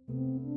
you.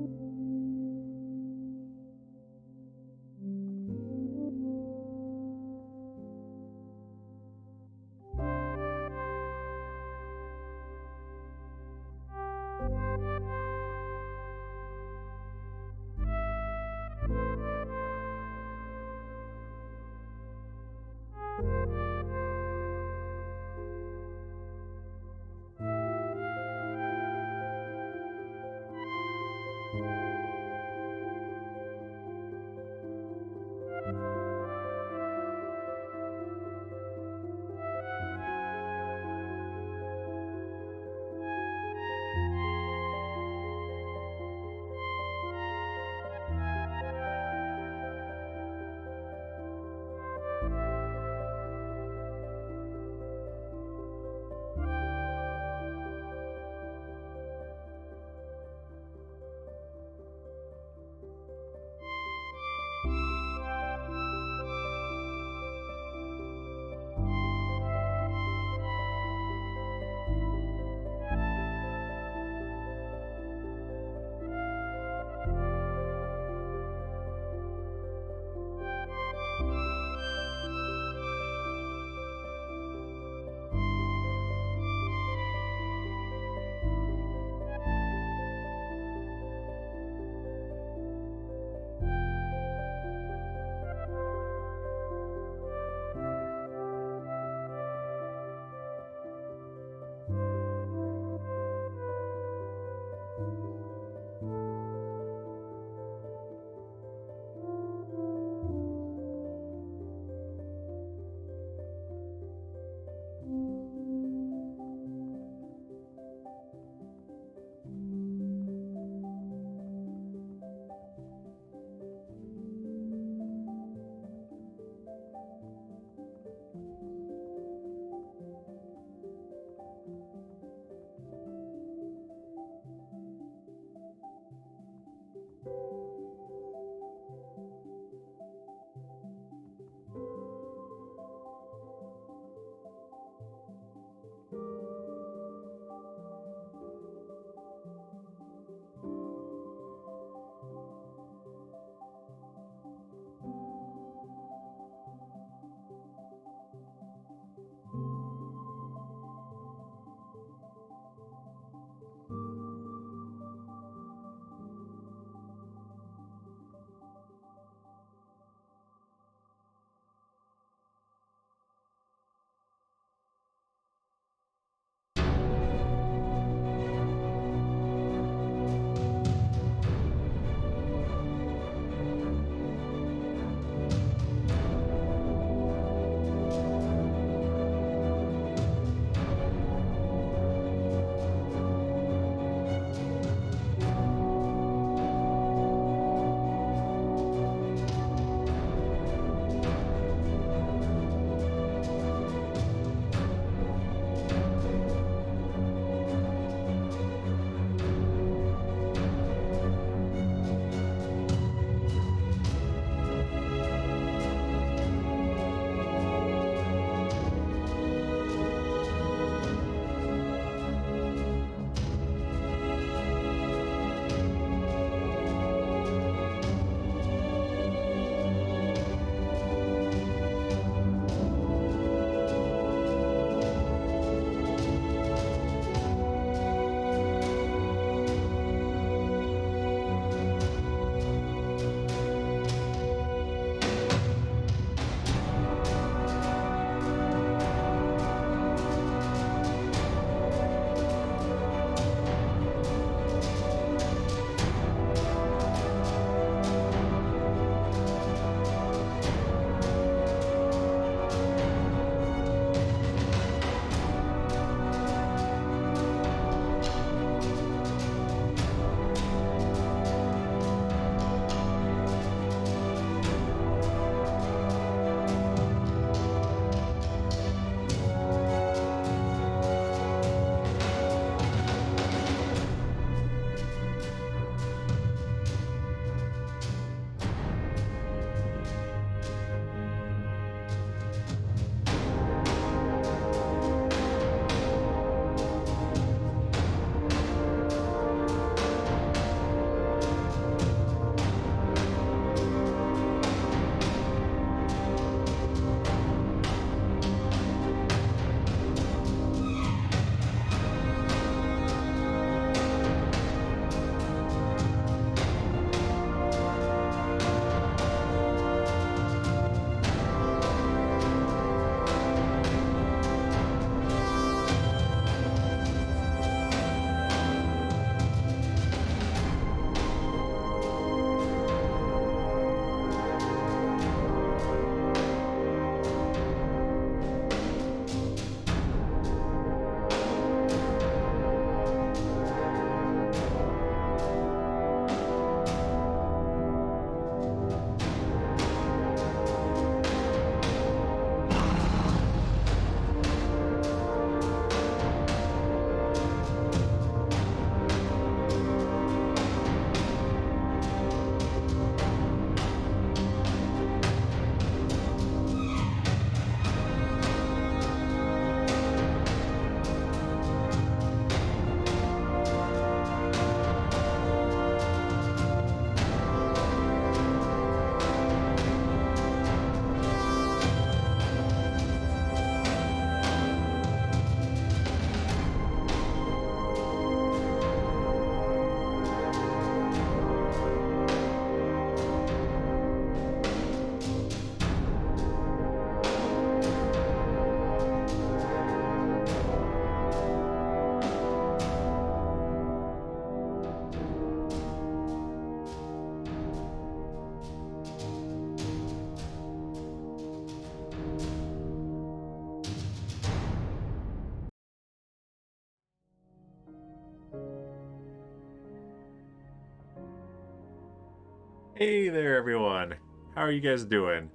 Hey there, everyone. How are you guys doing?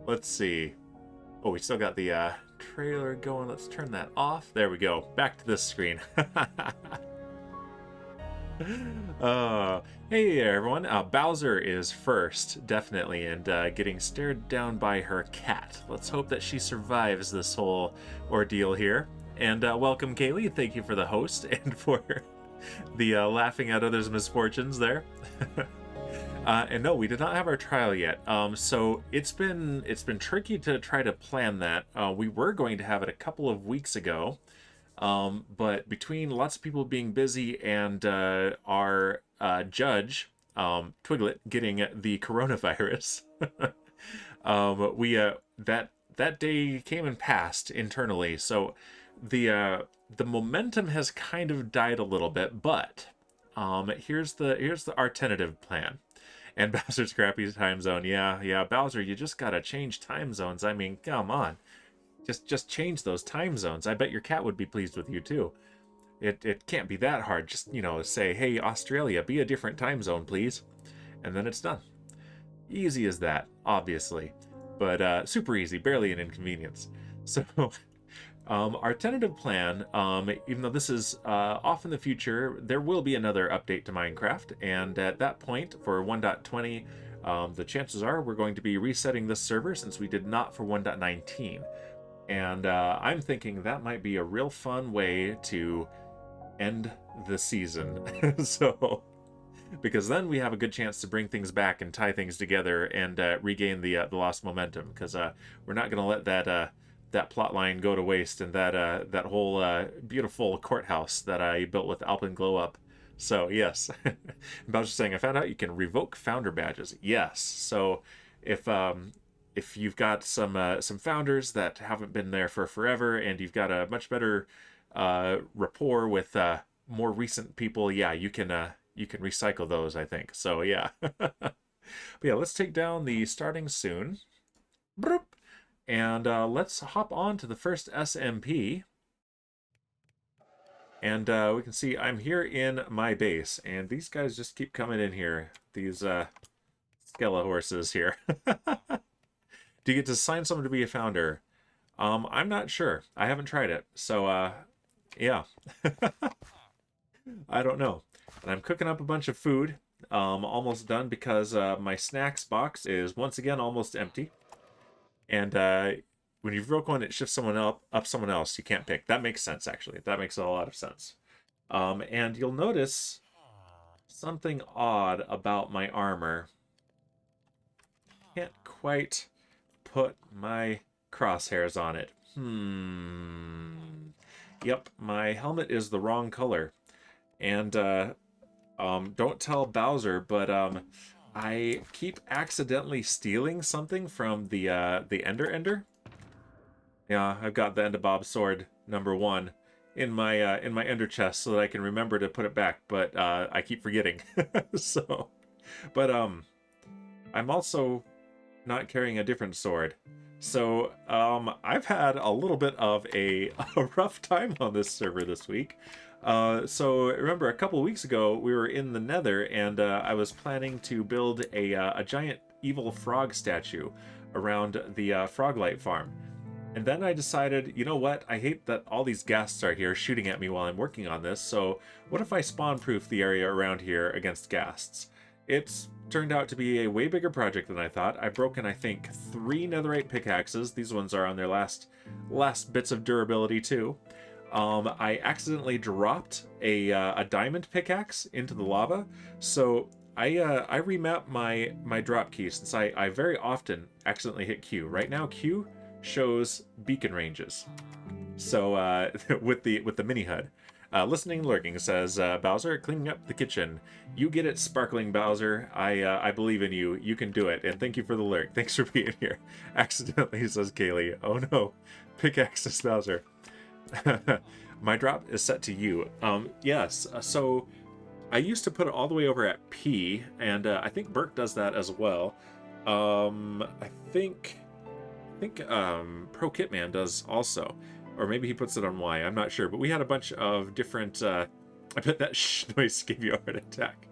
Let's see. Oh, we still got the trailer going. Let's turn that off. There we go. Back to this screen. uh, hey there, everyone. Bowser is first, definitely, and getting stared down by her cat. Let's hope that she survives this whole ordeal here. And welcome, Kaylee. Thank you for the host and for the laughing at others' misfortunes there. And no, we did not have our trial yet. So it's been tricky to try to plan that. We were going to have it a couple of weeks ago, but between lots of people being busy and our judge, Twiglet, getting the coronavirus, we that day came and passed internally. So the momentum has kind of died a little bit, but here's our tentative plan. And Bowser's crappy time zone. Yeah, Bowser, you just gotta change time zones. I mean, come on. Just change those time zones. I bet your cat would be pleased with you too. It can't be that hard. Just, say, hey, Australia, be a different time zone, please. And then it's done. Easy as that, obviously. But super easy, barely an inconvenience. So our tentative plan, even though this is off in the future, there will be another update to Minecraft, and at that point, for 1.20, the chances are we're going to be resetting this server since we did not for 1.19. And I'm thinking that might be a real fun way to end the season. So, because then we have a good chance to bring things back and tie things together and regain the lost momentum, because we're not going to let that plot line go to waste, and that whole beautiful courthouse that I built with Alpenglow up. So yes, Bowser's saying, I found out you can revoke founder badges. Yes, so if you've got some founders that haven't been there for forever, and you've got a much better rapport with more recent people, yeah, you can recycle those, I think. So yeah, but yeah, let's take down the starting soon. Broop. And let's hop on to the first SMP. And we can see I'm here in my base, and these guys just keep coming in here. These skele horses here. Do you get to assign someone to be a founder? I'm not sure. I haven't tried it. So, yeah. I don't know. And I'm cooking up a bunch of food. Almost done because my snacks box is once again almost empty. And when you broke one, it shifts someone up someone else. You can't pick. That makes sense, actually. That makes a lot of sense. And you'll notice something odd about my armor. Can't quite put my crosshairs on it. Yep, my helmet is the wrong color. And don't tell Bowser, but I keep accidentally stealing something from the Ender. Yeah, I've got the End of Bob's sword #1 in my Ender chest so that I can remember to put it back, but I keep forgetting. So, but I'm also not carrying a different sword. So I've had a little bit of a rough time on this server this week. So remember, a couple weeks ago we were in the Nether, and I was planning to build a giant evil frog statue around the Froglight farm. And then I decided, you know what? I hate that all these ghasts are here shooting at me while I'm working on this. So what if I spawn-proof the area around here against ghasts? It's turned out to be a way bigger project than I thought. I've broken, I think, 3 netherite pickaxes. These ones are on their last bits of durability too. I accidentally dropped a diamond pickaxe into the lava, so I remap my drop key, since I very often accidentally hit Q. Right now, Q shows beacon ranges. So with the mini HUD. Listening Lurking says, Bowser, cleaning up the kitchen. You get it, Sparkling Bowser. I believe in you. You can do it. And thank you for the lurk. Thanks for being here. Accidentally, says Kaylee. Oh no. Pickaxe, Bowser. My drop is set to you. Yes, so I used to put it all the way over at P, and I think Burke does that as well. I think Pro Kitman does also. Or maybe he puts it on Y, I'm not sure. But we had a bunch of different... I bet that shh noise gave you a heart attack.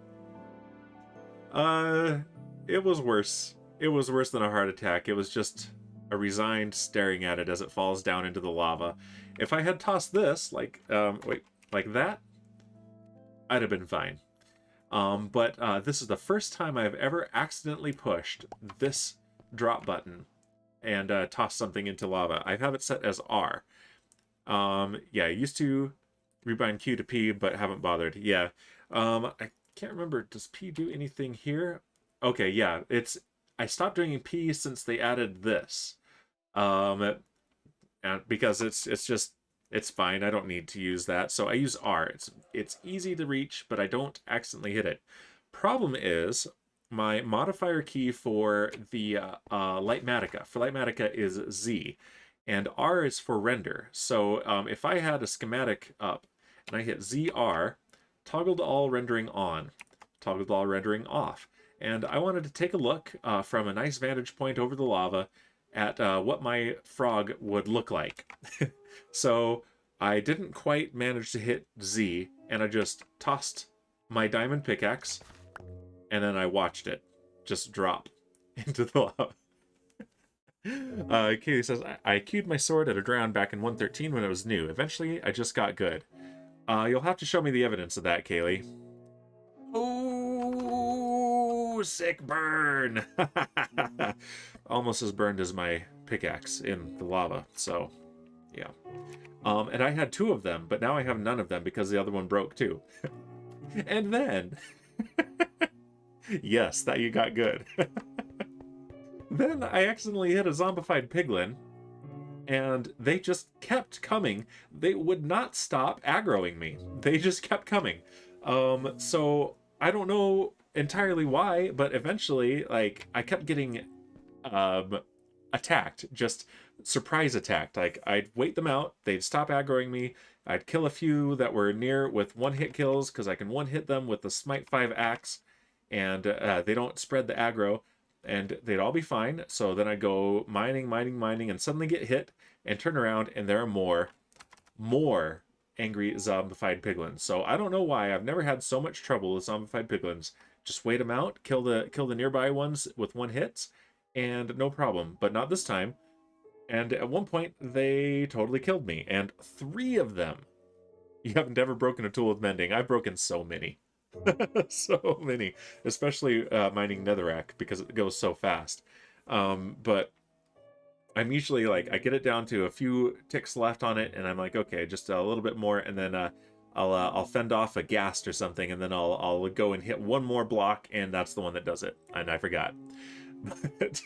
it was worse. It was worse than a heart attack. It was just a resigned staring at it as it falls down into the lava. If I had tossed this, like, like that, I'd have been fine. But this is the first time I've ever accidentally pushed this drop button and tossed something into lava. I have it set as R. Yeah, I used to rebind Q to P, but haven't bothered. Yeah. I can't remember. Does P do anything here? Okay, yeah. I stopped doing P since they added this. And because it's fine. I don't need to use that. So I use R. It's easy to reach, but I don't accidentally hit it. Problem is my modifier key for the Lightmatica is Z, and R is for render. So if I had a schematic up and I hit ZR, toggled all rendering on, toggled all rendering off, and I wanted to take a look from a nice vantage point over the lava at what my frog would look like. So I didn't quite manage to hit Z, and I just tossed my diamond pickaxe, and then I watched it just drop into the lava. Kaylee says, I queued my sword at a ground back in 113 when it was new. Eventually, I just got good. You'll have to show me the evidence of that, Kaylee. Oh, sick burn! Almost as burned as my pickaxe in the lava, so yeah. And I had 2 of them, but now I have none of them because the other one broke too. And then... yes, that you got good. Then I accidentally hit a zombified piglin, and they just kept coming. They would not stop aggroing me. They just kept coming. So I don't know entirely why, but eventually, like, I kept getting attacked, just surprise attacked. Like, I'd wait them out, they'd stop aggroing me, I'd kill a few that were near with one-hit kills, because I can one-hit them with the Smite 5 axe, and they don't spread the aggro, and they'd all be fine. So then I'd go mining, and suddenly get hit, and turn around, and there are more angry zombified piglins. So I don't know why I've never had so much trouble with zombified piglins. Just wait them out, kill the nearby ones with one hit, and no problem. But not this time. And at one point, they totally killed me. And 3 of them. You haven't ever broken a tool with mending. I've broken so many. So many. Especially mining netherrack, because it goes so fast. But I'm usually like, I get it down to a few ticks left on it, and I'm like, okay, just a little bit more, and then I'll fend off a ghast or something, and then I'll go and hit one more block, and that's the one that does it. And I forgot. But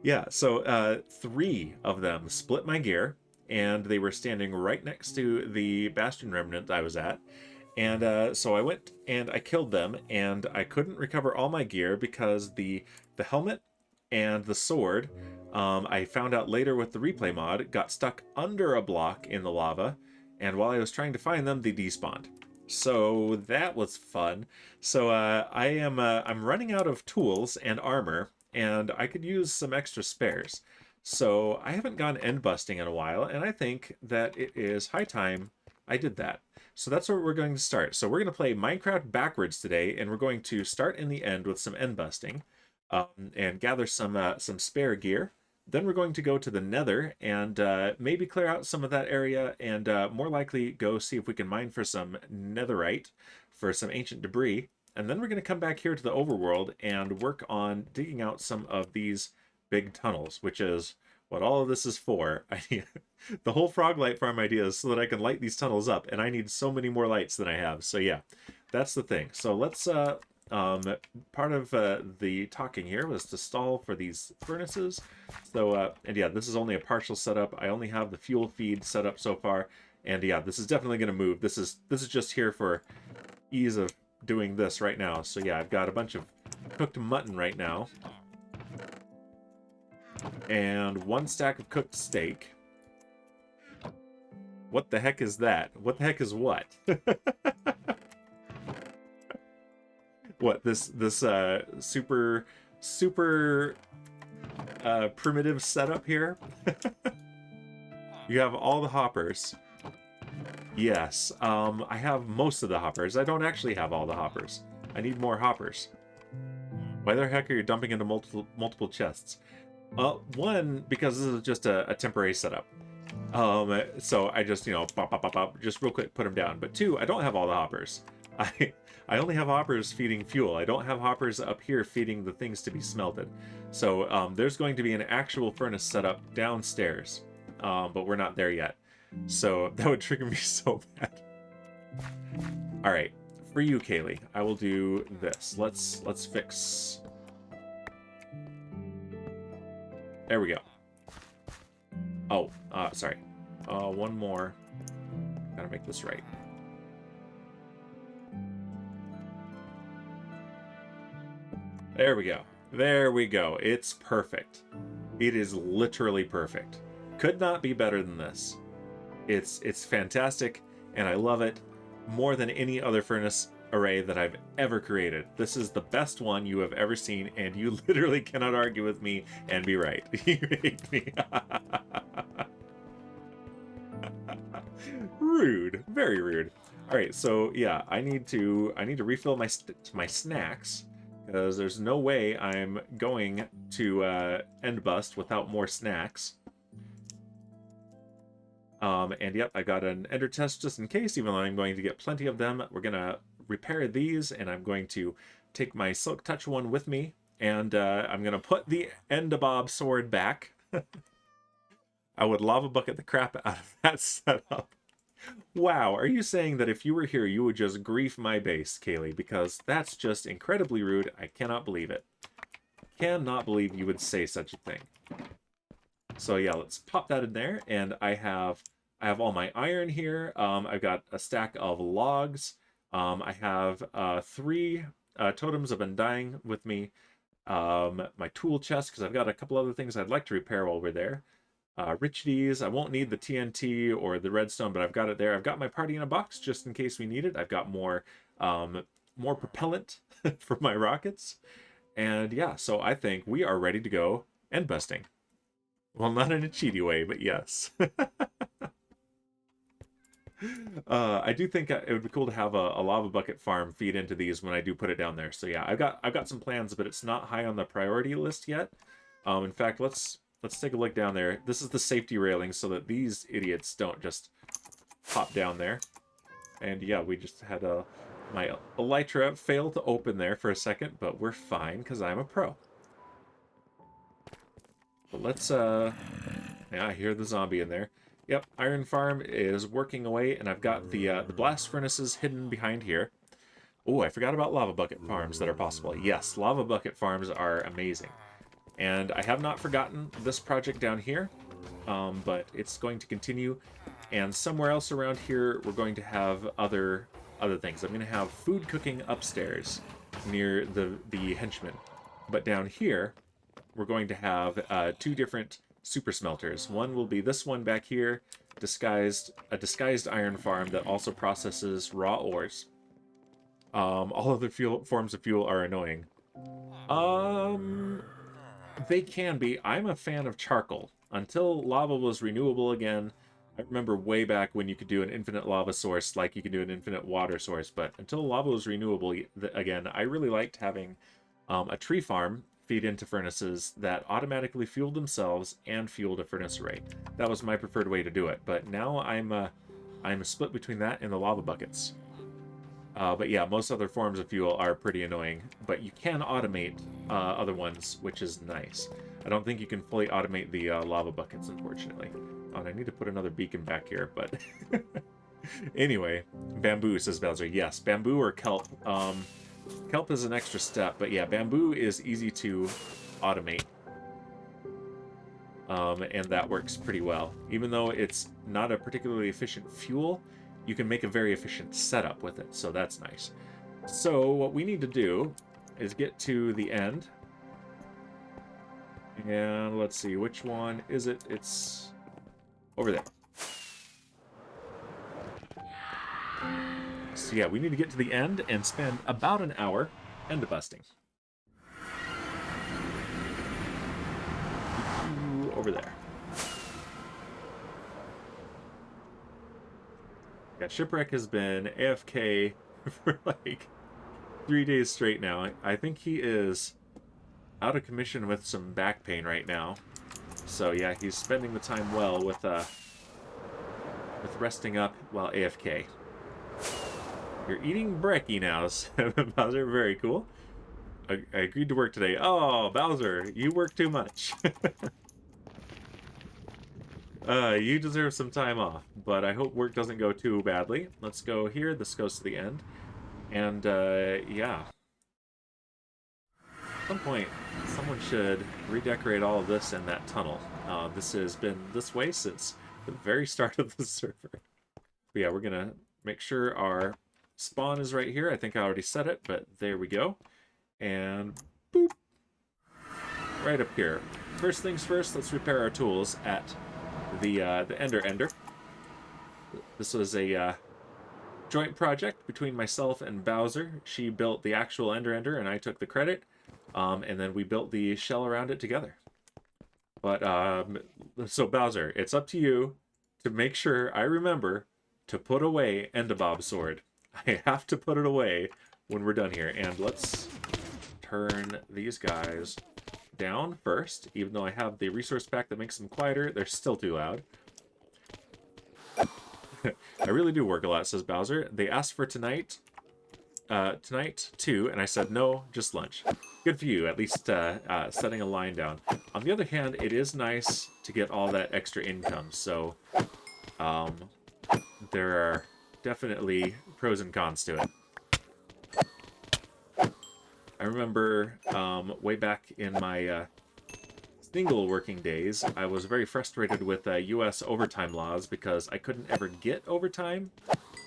yeah, so 3 of them split my gear, and they were standing right next to the Bastion Remnant I was at. And so I went and I killed them, and I couldn't recover all my gear because the helmet and the sword, I found out later with the replay mod, got stuck under a block in the lava, and while I was trying to find them, they despawned. So that was fun. So I'm running out of tools and armor, and I could use some extra spares. So I haven't gone end busting in a while, and I think that it is high time I did that. So that's where we're going to start. So we're going to play Minecraft backwards today, and we're going to start in the end with some end busting, and gather some spare gear. Then we're going to go to the Nether and maybe clear out some of that area, and more likely go see if we can mine for some netherite, for some ancient debris. And then we're going to come back here to the overworld and work on digging out some of these big tunnels, which is what all of this is for. The whole frog light farm idea is so that I can light these tunnels up, and I need so many more lights than I have. So yeah, that's the thing. So let's part of the talking here was to stall for these furnaces. So and yeah, this is only a partial setup. I only have the fuel feed set up so far, and yeah, this is definitely going to move. This is just here for ease of doing this right now. So yeah, I've got a bunch of cooked mutton right now, and 1 stack of cooked steak. What the heck is that? What the heck is what? What, this super primitive setup here? You have all the hoppers. Yes, I have most of the hoppers. I don't actually have all the hoppers. I need more hoppers. Why the heck are you dumping into multiple chests? One, because this is just a temporary setup. So I just, bop, bop, bop, bop, just real quick put them down. But two, I don't have all the hoppers. I only have hoppers feeding fuel. I don't have hoppers up here feeding the things to be smelted. So there's going to be an actual furnace set up downstairs, but we're not there yet. So that would trigger me so bad. All right, for you, Kaylee, I will do this. Let's fix. There we go. Oh, sorry. One more. Gotta make this right. There we go. There we go. It's perfect. It is literally perfect. Could not be better than this. It's fantastic, and I love it more than any other furnace array that I've ever created. This is the best one you have ever seen, and you literally cannot argue with me and be right. You hate me. Rude. Very rude. All right, so yeah, I need to refill my snacks, because there's no way I'm going to end bust without more snacks. And yep, I got an ender test just in case, even though I'm going to get plenty of them. We're gonna repair these, and I'm going to take my Silk Touch one with me, and I'm gonna put the Endabob sword back. I would lava bucket the crap out of that setup. Wow, are you saying that if you were here, you would just grief my base, Kaylee? Because that's just incredibly rude. I cannot believe it. Cannot believe you would say such a thing. So yeah, let's pop that in there, and I have all my iron here. I've got a stack of logs. I have 3 totems of undying with me. My tool chest, because I've got a couple other things I'd like to repair while we're there. Richides, I won't need the TNT or the redstone, but I've got it there. I've got my party in a box just in case we need it. I've got more propellant for my rockets. And yeah, so I think we are ready to go end busting. Well, not in a cheaty way, but yes. I do think it would be cool to have a lava bucket farm feed into these when I do put it down there. So yeah, I've got some plans, but it's not high on the priority list yet. In fact, let's take a look down there. This is the safety railing so that these idiots don't just pop down there. And yeah, we just had my elytra fail to open there for a second, but we're fine because I'm a pro. But let's yeah, I hear the zombie in there. Yep, Iron Farm is working away, and I've got the blast furnaces hidden behind here. Oh, I forgot about lava bucket farms that are possible. Yes, lava bucket farms are amazing. And I have not forgotten this project down here, but it's going to continue. And somewhere else around here, we're going to have other things. I'm going to have food cooking upstairs near the henchmen. But down here, we're going to have 2 different super smelters. One will be this one back here, a disguised iron farm that also processes raw ores. All other forms of fuel are annoying. They can be. I'm a fan of charcoal. Until lava was renewable again, I remember way back when you could do an infinite lava source like you could do an infinite water source, but until lava was renewable again, I really liked having a tree farm feed into furnaces that automatically fueled themselves and fueled a furnace array. That was my preferred way to do it, but now I'm split between that and the lava buckets. But yeah, most other forms of fuel are pretty annoying, but you can automate other ones, which is nice. I don't think you can fully automate the lava buckets, unfortunately. Oh, and I need to put another beacon back here, but... Anyway, bamboo, says Bowser. Yes, bamboo or kelp. Kelp is an extra step, but yeah, bamboo is easy to automate. And that works pretty well. Even though it's not a particularly efficient fuel, you can make a very efficient setup with it, so that's nice. So what we need to do is get to the end. And let's see, which one is it? It's over there. So yeah, we need to get to the end and spend about an hour end busting. Over there. Yeah, Shipwreck has been AFK for like 3 days straight now. I think he is out of commission with some back pain right now. So yeah, he's spending the time well with resting up while AFK. You're eating brekkie now, Bowser. Very cool. I agreed to work today. Oh, Bowser, you work too much. You deserve some time off, but I hope work doesn't go too badly. Let's go here. This goes to the end. And, yeah. At some point, someone should redecorate all of this in that tunnel. This has been this way since the very start of the server. But yeah, we're gonna make sure our spawn is right here. I think I already said it, but there we go. And boop. Right up here. First things first, let's repair our tools at the Ender. This was a joint project between myself and Bowser. She built the actual Ender and I took the credit. And then we built the shell around it together. But, so Bowser, it's up to you to make sure I remember to put away Endabob's sword. I have to put it away when we're done here. And let's turn these guys down first. Even though I have the resource pack that makes them quieter, they're still too loud. I really do work a lot, says Bowser. They asked for tonight too, and I said no, just lunch. Good for you, at least setting a line down. On the other hand, it is nice to get all that extra income, so there are definitely pros and cons to it. I remember way back in my single working days, I was very frustrated with U.S. overtime laws because I couldn't ever get overtime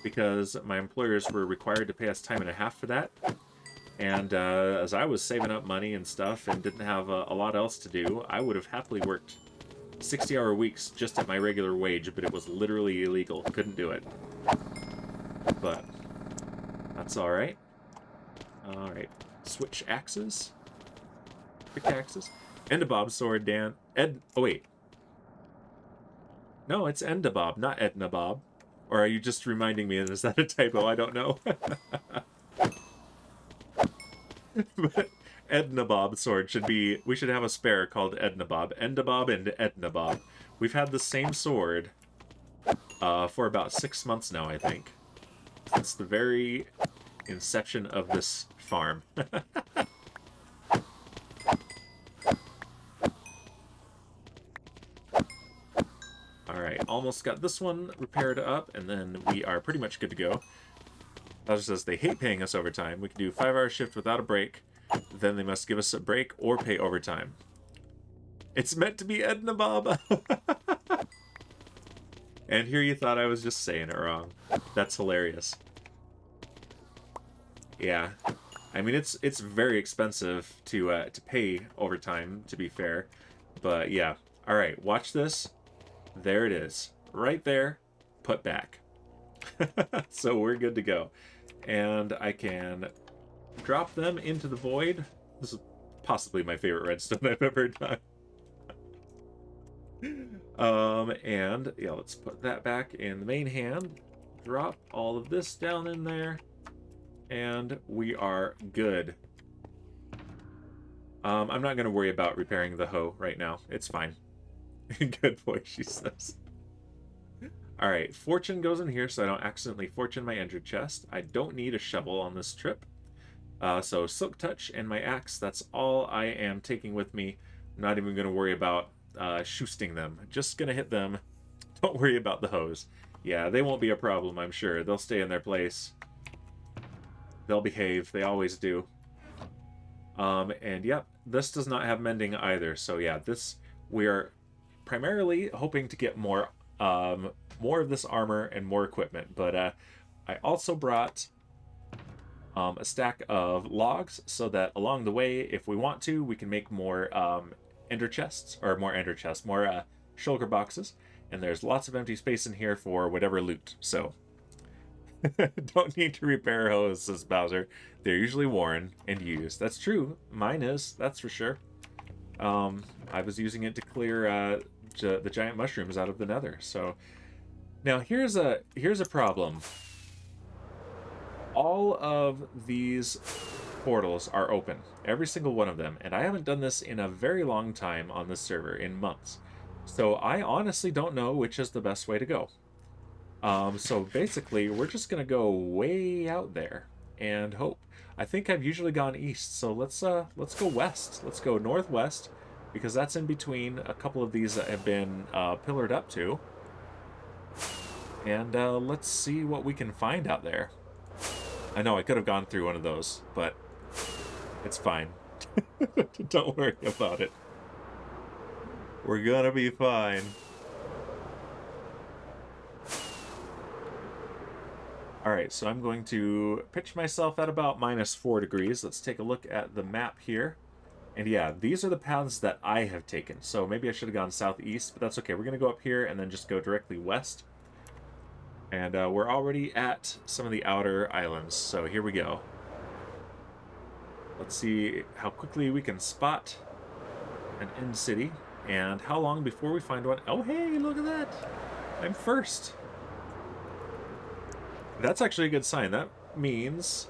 because my employers were required to pay us time and a half for that. And as I was saving up money and stuff and didn't have a lot else to do, I would have happily worked 60-hour weeks just at my regular wage, but it was literally illegal. Couldn't do it. But that's all right. All right. Switch axes. Pickaxes. Endabob's sword, Dan. Oh, wait. No, it's Endabob, not Edna Bob. Or are you just reminding me, is that a typo? I don't know. But Edna Bob sword should be... We should have a spare called Edna Bob. Endabob and Edna Bob. We've had the same sword for about 6 months now, I think. Since the very inception of this farm. Alright, almost got this one repaired up, and then we are pretty much good to go. Bowser says they hate paying us overtime. We can do a 5-hour shift without a break. Then they must give us a break or pay overtime. It's meant to be Edna Bob. And here you thought I was just saying it wrong. That's hilarious. Yeah. I mean, it's very expensive to pay overtime, to be fair. But yeah. Alright, watch this. There it is. Right there. Put back. So we're good to go. And I can drop them into the void. This is possibly my favorite redstone I've ever done. And yeah, let's put that back in the main hand. Drop all of this down in there. And we are good. I'm not going to worry about repairing the hoe right now. It's fine. Good boy, she says. Alright, fortune goes in here so I don't accidentally fortune my ender chest. I don't need a shovel on this trip. So Silk Touch and my axe, that's all I am taking with me. I'm not even going to worry about shoosting them. Just going to hit them. Don't worry about the hose. Yeah, they won't be a problem, I'm sure. They'll stay in their place. They'll behave. They always do. And yep, this does not have mending either. So yeah, this we are primarily hoping to get more of this armor and more equipment. But I also brought a stack of logs so that along the way, if we want to, we can make more ender chests, or more shulker boxes. And there's lots of empty space in here for whatever loot. So don't need to repair hose, says Bowser. They're usually worn and used. That's true. Mine is, that's for sure. I was using it to clear the giant mushrooms out of the nether. So now here's a problem. All of these portals are open. Every single one of them. And I haven't done this in a very long time on this server, in months. So I honestly don't know which is the best way to go. So basically, we're just going to go way out there and hope. I think I've usually gone east, so let's go west. Let's go northwest, because that's in between a couple of these that have been pillared up to. And let's see what we can find out there. I know I could have gone through one of those, but it's fine. Don't worry about it. We're gonna be fine. Alright, so I'm going to pitch myself at about -4 degrees. Let's take a look at the map here. And yeah, these are the paths that I have taken. So maybe I should have gone southeast, but that's okay. We're going to go up here and then just go directly west. And we're already at some of the outer islands, so here we go. Let's see how quickly we can spot an end city, and how long before we find one. Oh, hey, look at that! I'm first. That's actually a good sign. That means,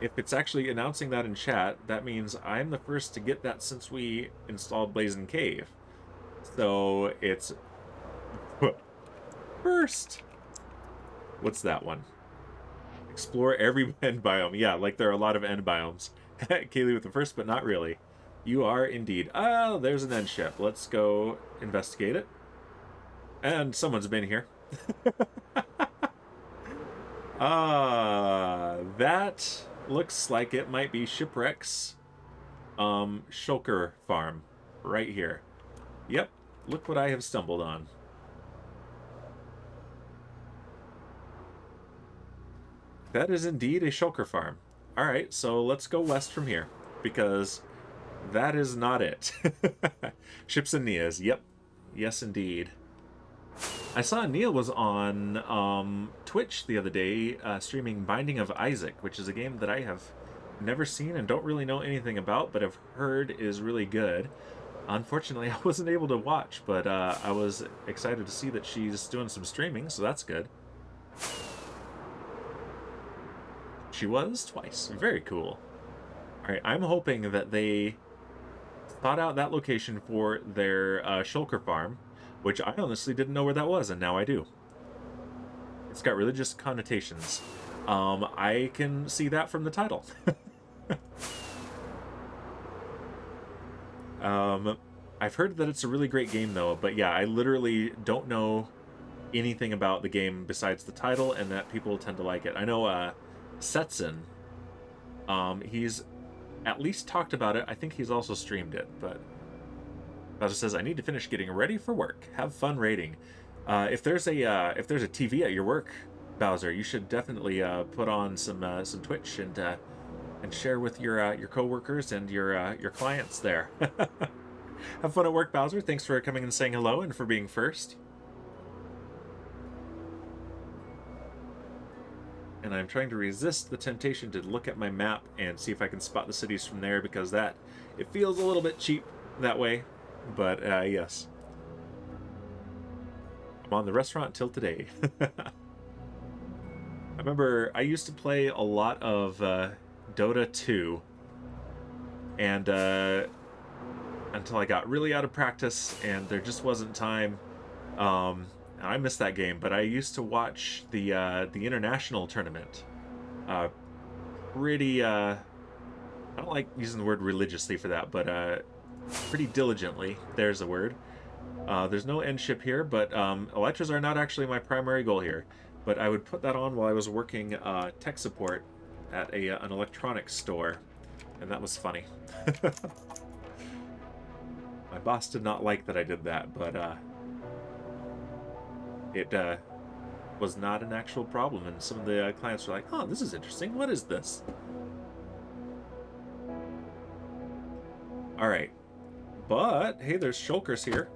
if it's actually announcing that in chat, that means I'm the first to get that since we installed Blazing Cave. So it's first. What's that one? Explore every end biome. Yeah, like there are a lot of end biomes. Kaylee with the first, but not really. You are indeed. Oh, there's an end ship. Let's go investigate it. And someone's been here. That looks like it might be Shipwreck's shulker farm right here. Yep, look what I have stumbled on. That is indeed a shulker farm. Alright, so let's go west from here, because that is not it. Ships and Nias, yep. Yes, indeed. I saw Neil was on Twitch the other day streaming Binding of Isaac, which is a game that I have never seen and don't really know anything about, but I've heard is really good. Unfortunately, I wasn't able to watch, but I was excited to see that she's doing some streaming, so that's good. She was twice. Very cool. Alright, I'm hoping that they thought out that location for their shulker farm, which I honestly didn't know where that was, and now I do. It's got religious connotations. I can see that from the title. I've heard that it's a really great game, though, but yeah, I literally don't know anything about the game besides the title, and that people tend to like it. I know Setson, he's at least talked about it. I think he's also streamed it, but Bowser says, I need to finish getting ready for work. Have fun raiding. If there's a TV at your work, Bowser, you should definitely put on some Twitch and share with your coworkers and your clients there. Have fun at work, Bowser. Thanks for coming and saying hello and for being first. And I'm trying to resist the temptation to look at my map and see if I can spot the cities from there, because it feels a little bit cheap that way. But yes, I'm on the restaurant till today. I remember I used to play a lot of Dota 2, and until I got really out of practice and there just wasn't time. I missed that game, but I used to watch the international tournament pretty. I don't like using the word religiously for that, but pretty diligently. There's the word. There's no end ship here, but Elytras are not actually my primary goal here. But I would put that on while I was working tech support at an electronics store, and that was funny. My boss did not like that I did that, but it was not an actual problem, and some of the clients were like, oh, this is interesting. What is this? Alright. But, hey, there's shulkers here.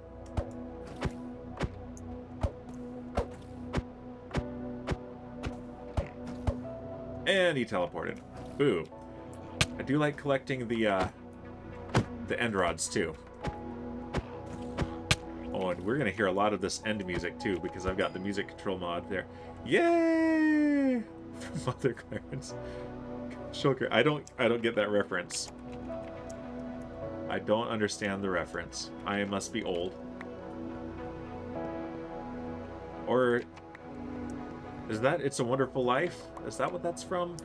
And he teleported. Ooh. I do like collecting the end rods, too. Oh, and we're going to hear a lot of this end music, too, because I've got the music control mod there. Yay! From Mother Clarence. Shulker, I don't get that reference. I don't understand the reference. I must be old. Or is that It's a Wonderful Life? Is that what that's from?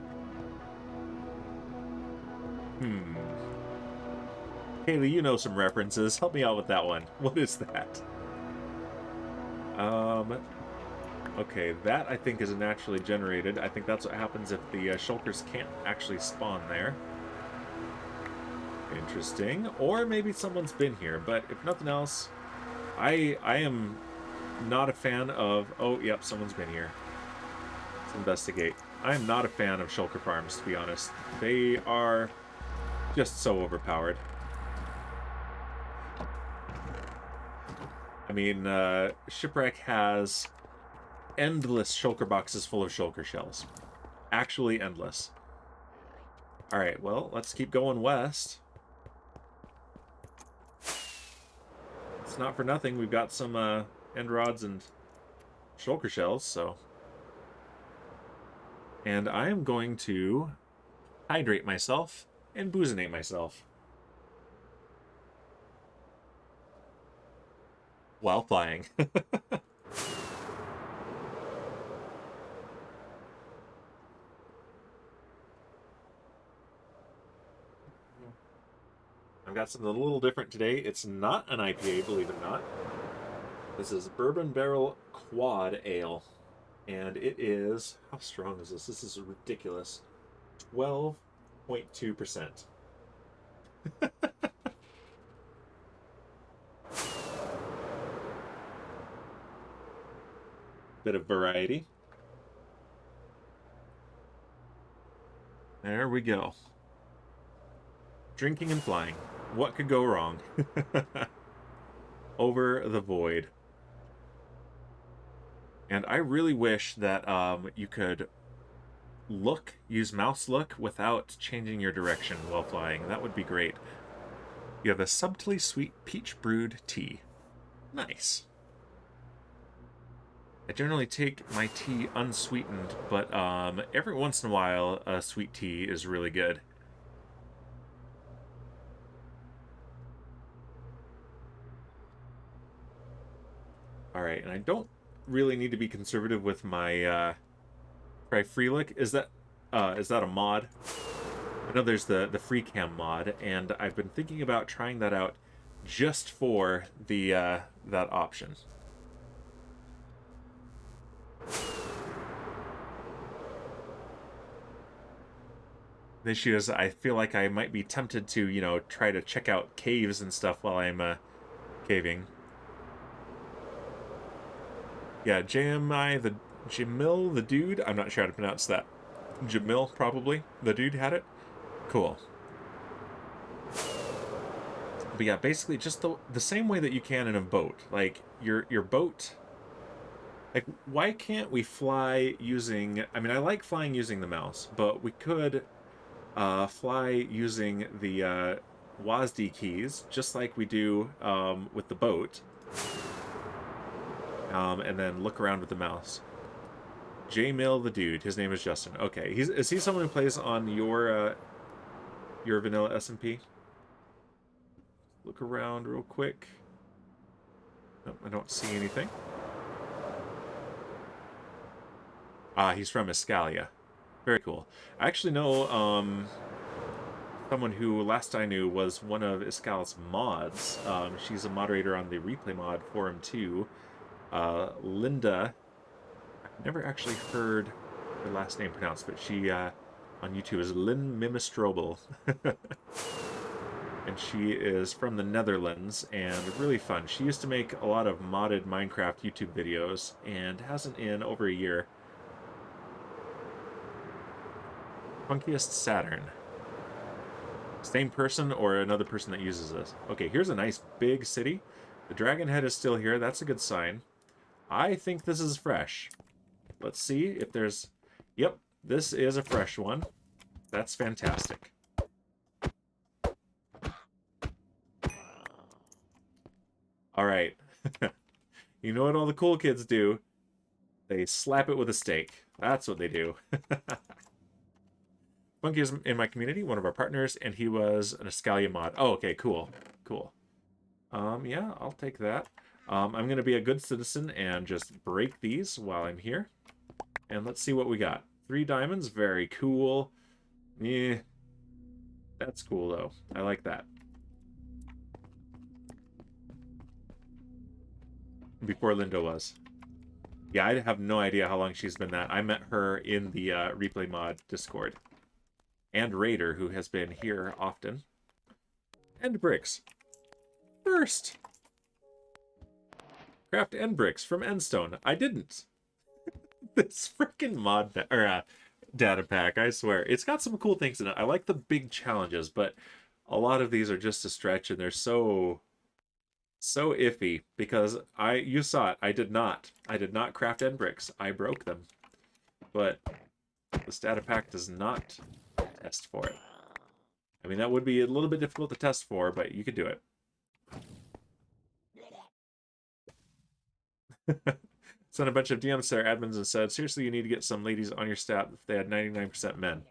Kaylee, you know some references. Help me out with that one. What is that? Okay, that I think is naturally generated. I think that's what happens if the shulkers can't actually spawn there. Interesting. Or maybe someone's been here, but if nothing else, I am not a fan of... Oh, yep, someone's been here. Let's investigate. I am not a fan of shulker farms, to be honest. They are just so overpowered. I mean, Shipwreck has endless shulker boxes full of shulker shells. Actually endless. Alright, well, let's keep going west. It's not for nothing. We've got some end rods and shulker shells, so... And I am going to hydrate myself and boozinate myself while flying. I've got something a little different today. It's not an IPA, believe it or not. This is Bourbon Barrel Quad Ale. And it is... How strong is this? This is ridiculous. 12.2%. Bit of variety. There we go. Drinking and flying. What could go wrong? Over the void. And I really wish that you could use mouse look without changing your direction while flying. That would be great. You have a subtly sweet peach brewed tea. Nice. I generally take my tea unsweetened, but every once in a while, a sweet tea is really good. Alright, and I don't really need to be conservative with my try free look. Is that a mod? I know there's the free cam mod, and I've been thinking about trying that out just for the that option. The issue is I feel like I might be tempted to, you know, try to check out caves and stuff while I'm caving. Yeah, Jamil the dude, I'm not sure how to pronounce that. Jamil, probably. The dude had it. Cool. But yeah, basically just the same way that you can in a boat. Like, your boat... Like, why can't we fly using... I mean, I like flying using the mouse, but we could fly using the WASD keys, just like we do with the boat. And then look around with the mouse. J-Mill the dude. His name is Justin. Okay, is he someone who plays on your vanilla SMP? Look around real quick. Nope, I don't see anything. He's from Escalia. Very cool. I actually know someone who last I knew was one of Escala's mods. She's a moderator on the Replay Mod forum too. Linda, I've never actually heard her last name pronounced, but she on YouTube is Lynn Mimistrobel. And she is from the Netherlands and really fun. She used to make a lot of modded Minecraft YouTube videos and hasn't in over a year. Funkiest Saturn. Same person or another person that uses this? Okay, here's a nice big city. The dragon head is still here. That's a good sign. I think this is fresh. Let's see if there's... Yep, this is a fresh one. That's fantastic. Alright. You know what all the cool kids do? They slap it with a steak. That's what they do. Monkey is in my community, one of our partners, and he was an Escalia mod. Oh, okay, cool. Cool. Yeah, I'll take that. I'm going to be a good citizen and just break these while I'm here. And let's see what we got. 3 diamonds, very cool. Yeah, that's cool, though. I like that. Before Linda was. Yeah, I have no idea how long she's been that. I met her in the Replay Mod Discord. And Raider, who has been here often. And Bricks. First! Craft end bricks from Endstone. I didn't. This freaking mod or data pack, I swear. It's got some cool things in it. I like the big challenges, but a lot of these are just a stretch, and they're so iffy because you saw it. I did not craft end bricks. I broke them. But this data pack does not test for it. I mean, that would be a little bit difficult to test for, but you could do it. Sent a bunch of DMs to their admins and said, seriously, you need to get some ladies on your staff if they had 99% men.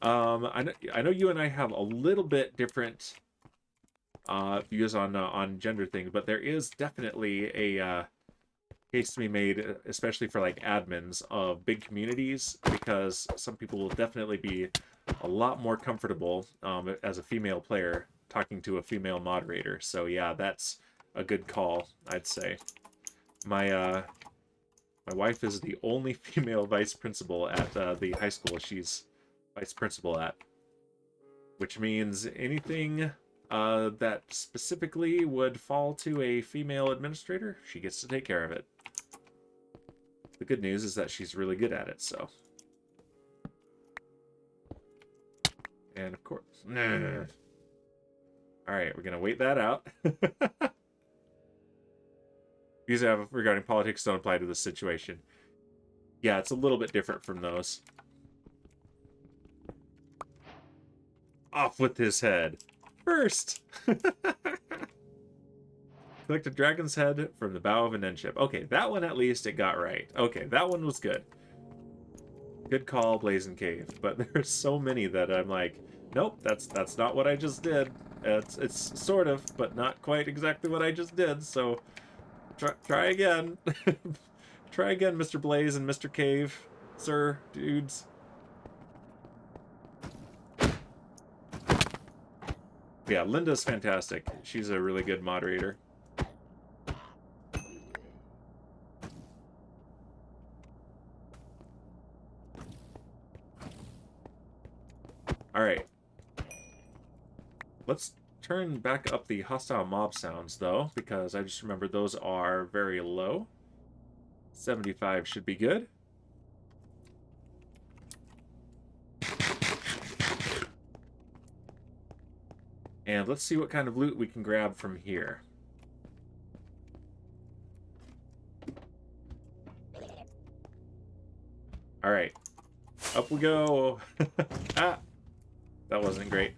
I know you and I have a little bit different views on gender things, but there is definitely a case to be made, especially for like admins of big communities, because some people will definitely be a lot more comfortable as a female player talking to a female moderator. So yeah, that's a good call, I'd say. My wife is the only female vice principal at the high school she's vice principal at, which means anything that specifically would fall to a female administrator, she gets to take care of it. The good news is that she's really good at it, so. And of course, all right, we're gonna wait that out. Views I have regarding politics don't apply to this situation. Yeah, it's a little bit different from those. Off with his head. First! Collect a dragon's head from the bow of an end ship. Okay, that one at least it got right. Okay, that one was good. Good call, Blazing Cave. But there's so many that I'm like, nope, that's not what I just did. It's sort of, but not quite exactly what I just did, so... Try again. Try again, Mr. Blaze and Mr. Cave. Sir, dudes. Yeah, Linda's fantastic. She's a really good moderator. Alright. Let's turn back up the hostile mob sounds, though, because I just remembered those are very low. 75 should be good. And let's see what kind of loot we can grab from here. Alright. Up we go. Ah! That wasn't great.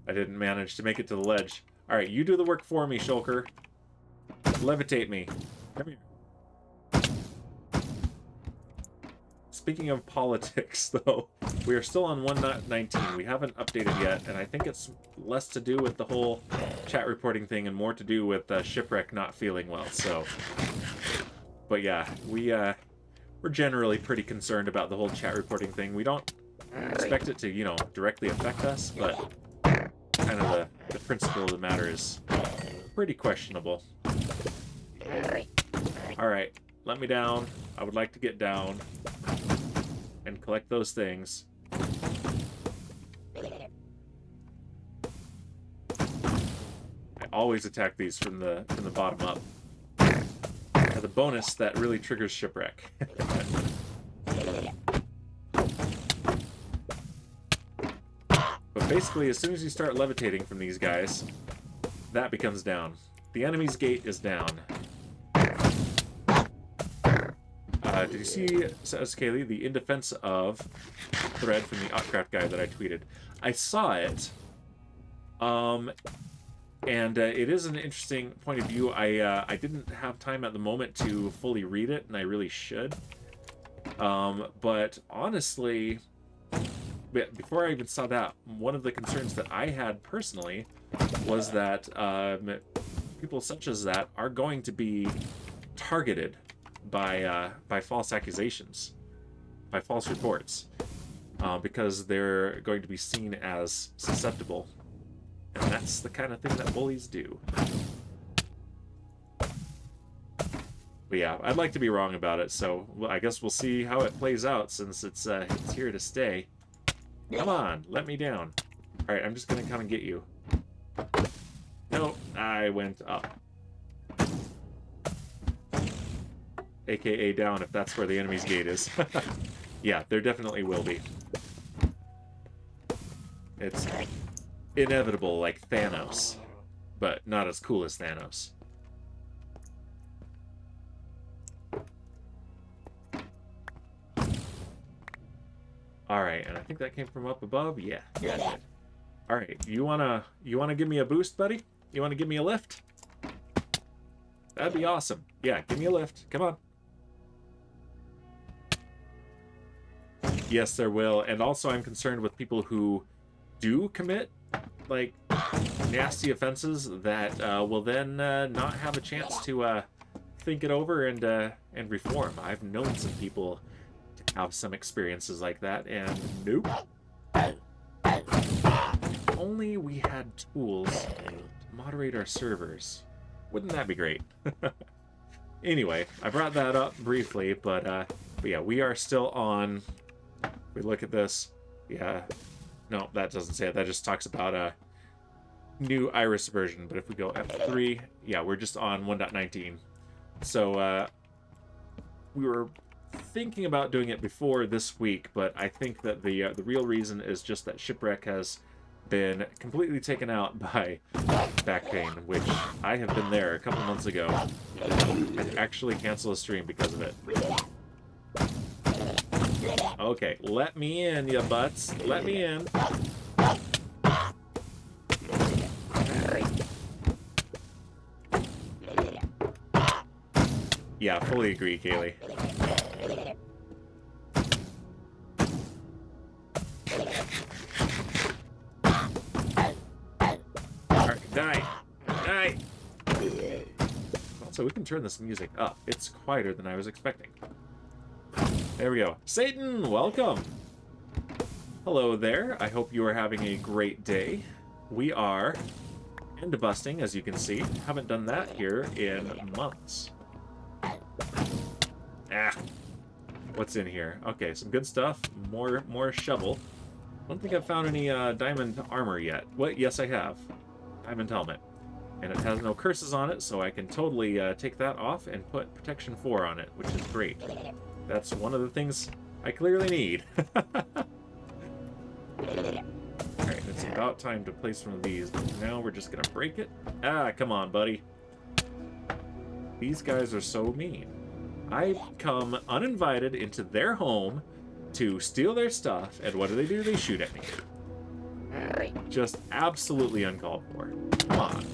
I didn't manage to make it to the ledge. Alright, you do the work for me, Shulker. Levitate me. Come here. Speaking of politics, though, we are still on 1.19. We haven't updated yet, and I think it's less to do with the whole chat reporting thing and more to do with Shipwreck not feeling well, so... But yeah, we're generally pretty concerned about the whole chat reporting thing. We don't expect it to, you know, directly affect us, but kind of the principle of the matter is pretty questionable. Alright, let me down. I would like to get down and collect those things. I always attack these from the bottom up. The bonus that really triggers Shipwreck. But basically, as soon as you start levitating from these guys, that becomes down. The enemy's gate is down. Did you see, says Kaylee, the In Defense Of thread from the Outcraft guy that I tweeted? I saw it. And it is an interesting point of view. I didn't have time at the moment to fully read it, and I really should. But honestly, before I even saw that, one of the concerns that I had personally was that people such as that are going to be targeted by false accusations, by false reports, because they're going to be seen as susceptible, and that's the kind of thing that bullies do. But yeah, I'd like to be wrong about it, so I guess we'll see how it plays out since it's here to stay. Come on, let me down. All right, I'm just gonna come and get you. Nope, I went up. AKA down if that's where the enemy's gate is. Yeah, there definitely will be. It's inevitable like Thanos, but not as cool as Thanos. Alright, and I think that came from up above? Yeah, yeah, it did. Alright, you wanna give me a boost, buddy? You wanna give me a lift? That'd be awesome. Yeah, give me a lift. Come on. Yes, there will. And also I'm concerned with people who do commit, like, nasty offenses that will then not have a chance to think it over and reform. I've known some people to have some experiences like that, and nope. If only we had tools to moderate our servers. Wouldn't that be great? Anyway, I brought that up briefly, but yeah, we are still on. We look at this. Yeah. No, that doesn't say it. That just talks about a new Iris version. But if we go F3, yeah, we're just on 1.19. So we were thinking about doing it before this week, but I think that the real reason is just that Shipwreck has been completely taken out by back pain, which I have been there a couple months ago. I'd actually cancel a stream because of it. Okay, let me in, you butts. Let me in. Yeah, fully agree, Kaylee. Alright, die! Die! Also, we can turn this music up. It's quieter than I was expecting. There we go. Satan, welcome! Hello there. I hope you are having a great day. We are end busting, as you can see. Haven't done that here in months. Ah! What's in here? Okay, some good stuff. More shovel. I don't think I've found any diamond armor yet. What? Yes, I have. Diamond helmet. And it has no curses on it, so I can totally take that off and put protection 4 on it, which is great. That's one of the things I clearly need. Alright, it's about time to place one of these, but now we're just gonna break it. Ah, come on, buddy. These guys are so mean. I come uninvited into their home to steal their stuff, and what do? They shoot at me. Just absolutely uncalled for. Come on.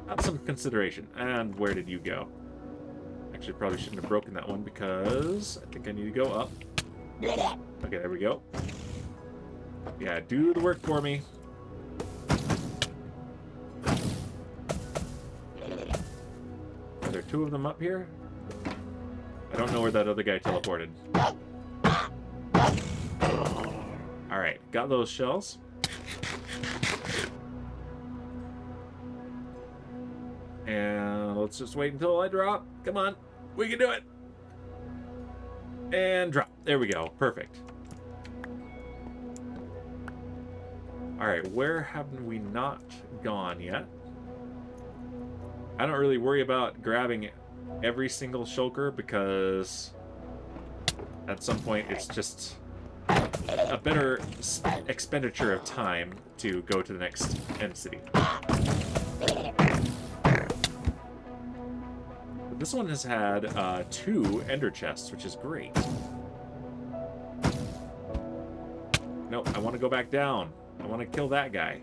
Have some consideration. And where did you go? Actually, probably shouldn't have broken that one because I think I need to go up. Okay, there we go. Yeah, do the work for me. Are there 2 of them up here? I don't know where that other guy teleported. Alright, got those shells. And let's just wait until I drop. Come on, we can do it. And drop. There we go. Perfect. Alright, where haven't we not gone yet? I don't really worry about grabbing every single shulker because at some point it's just a better expenditure of time to go to the next end city. But this one has had 2 ender chests, which is great. Nope, I want to go back down. I want to kill that guy.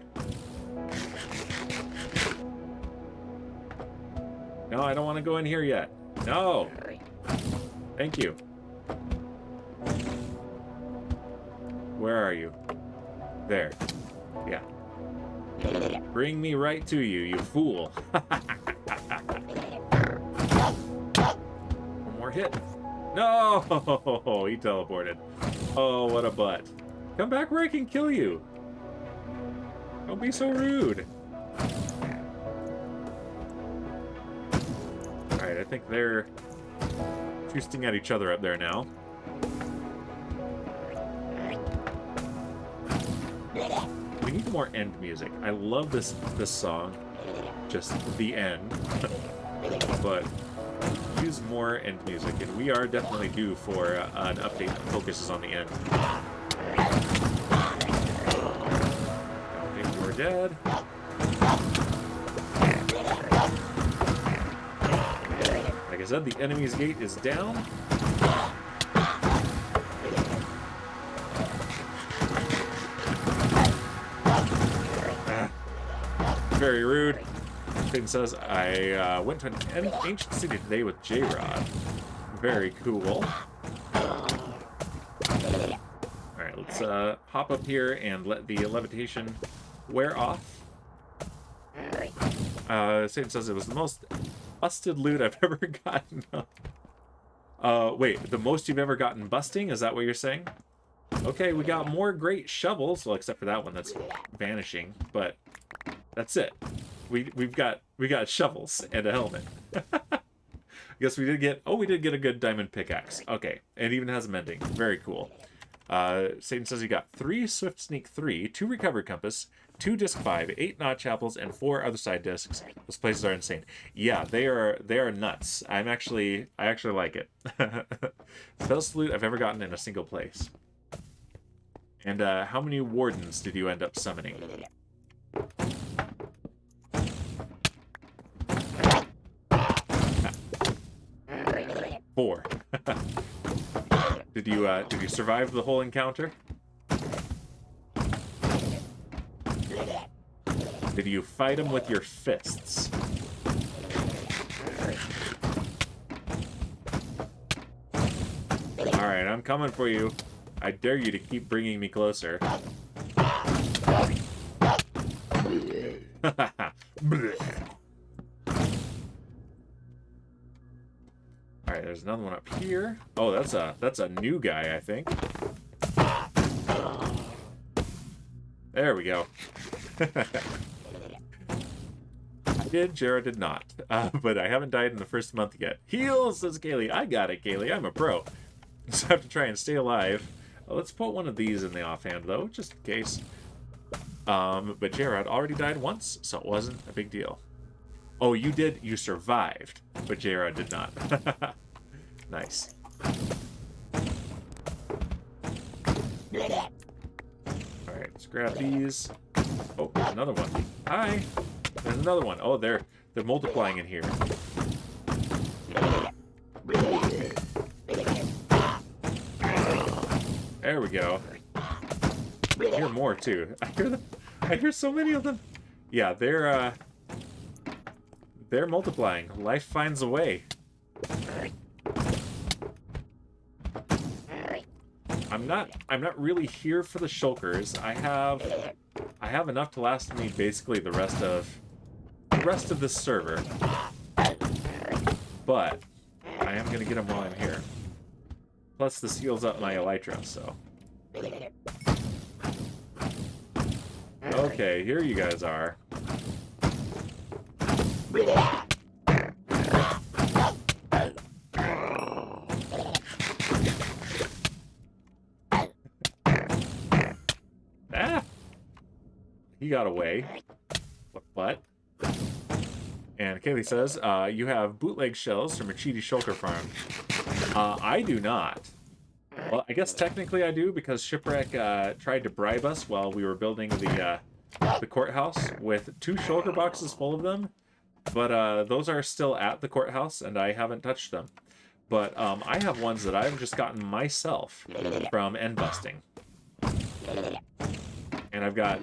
No, I don't want to go in here yet. No! Thank you. Where are you? There. Yeah. Bring me right to you, you fool. One more hit. No! He teleported. Oh, what a butt. Come back where I can kill you. Don't be so rude. Alright, I think they're feasting at each other up there now. We need more end music. I love this song. Just the end. But use more end music, and we are definitely due for an update that focuses on the end. I think we're dead. Like I said, the enemy's gate is down. Very rude. Finn says, I went to an ancient city today with J-Rod. Very cool. Alright, let's hop up here and let the levitation wear off. Satan says it was the most busted loot I've ever gotten. Wait, the most you've ever gotten busting? Is that what you're saying? Okay, we got more great shovels. Well, except for that one that's vanishing, but that's it. We got shovels and a helmet. I guess we did get a good diamond pickaxe. Okay, it even has mending. Very cool. Satan says he got 3 Swift Sneak 3, 2 Recovered Compass, 2 Disc 5, 8 Notch Apples, and 4 other side discs. Those places are insane. Yeah, they are nuts. I actually like it. Best loot I've ever gotten in a single place. And how many wardens did you end up summoning? 4. Did you survive the whole encounter? Did you fight him with your fists? Alright, I'm coming for you. I dare you to keep bringing me closer. Alright, there's another one up here. Oh, that's a new guy, I think. There we go. I did, Jared did not. But I haven't died in the first month yet. Heals, says Kaylee. I got it, Kaylee. I'm a pro. Just have to try and stay alive. Let's put one of these in the offhand, though, just in case. But Jared already died once, so it wasn't a big deal. Oh, you did? You survived, but Jared did not. Nice. Alright, let's grab these. Oh, there's another one. Hi! There's another one. Oh, they're multiplying in here. There we go. I hear more too. I hear so many of them. Yeah, they're multiplying. Life finds a way. I'm not really here for the shulkers. I have enough to last me basically the rest of this server. But I am gonna get them while I'm here. Plus this heals up my elytra, so. Okay, here you guys are. Ah! He got away. What? And Kaylee says, you have bootleg shells from a cheaty shulker farm. I do not. Well, I guess technically I do, because Shipwreck tried to bribe us while we were building the courthouse with 2 shulker boxes full of them. But those are still at the courthouse, and I haven't touched them. But I have ones that I've just gotten myself from end busting. And I've got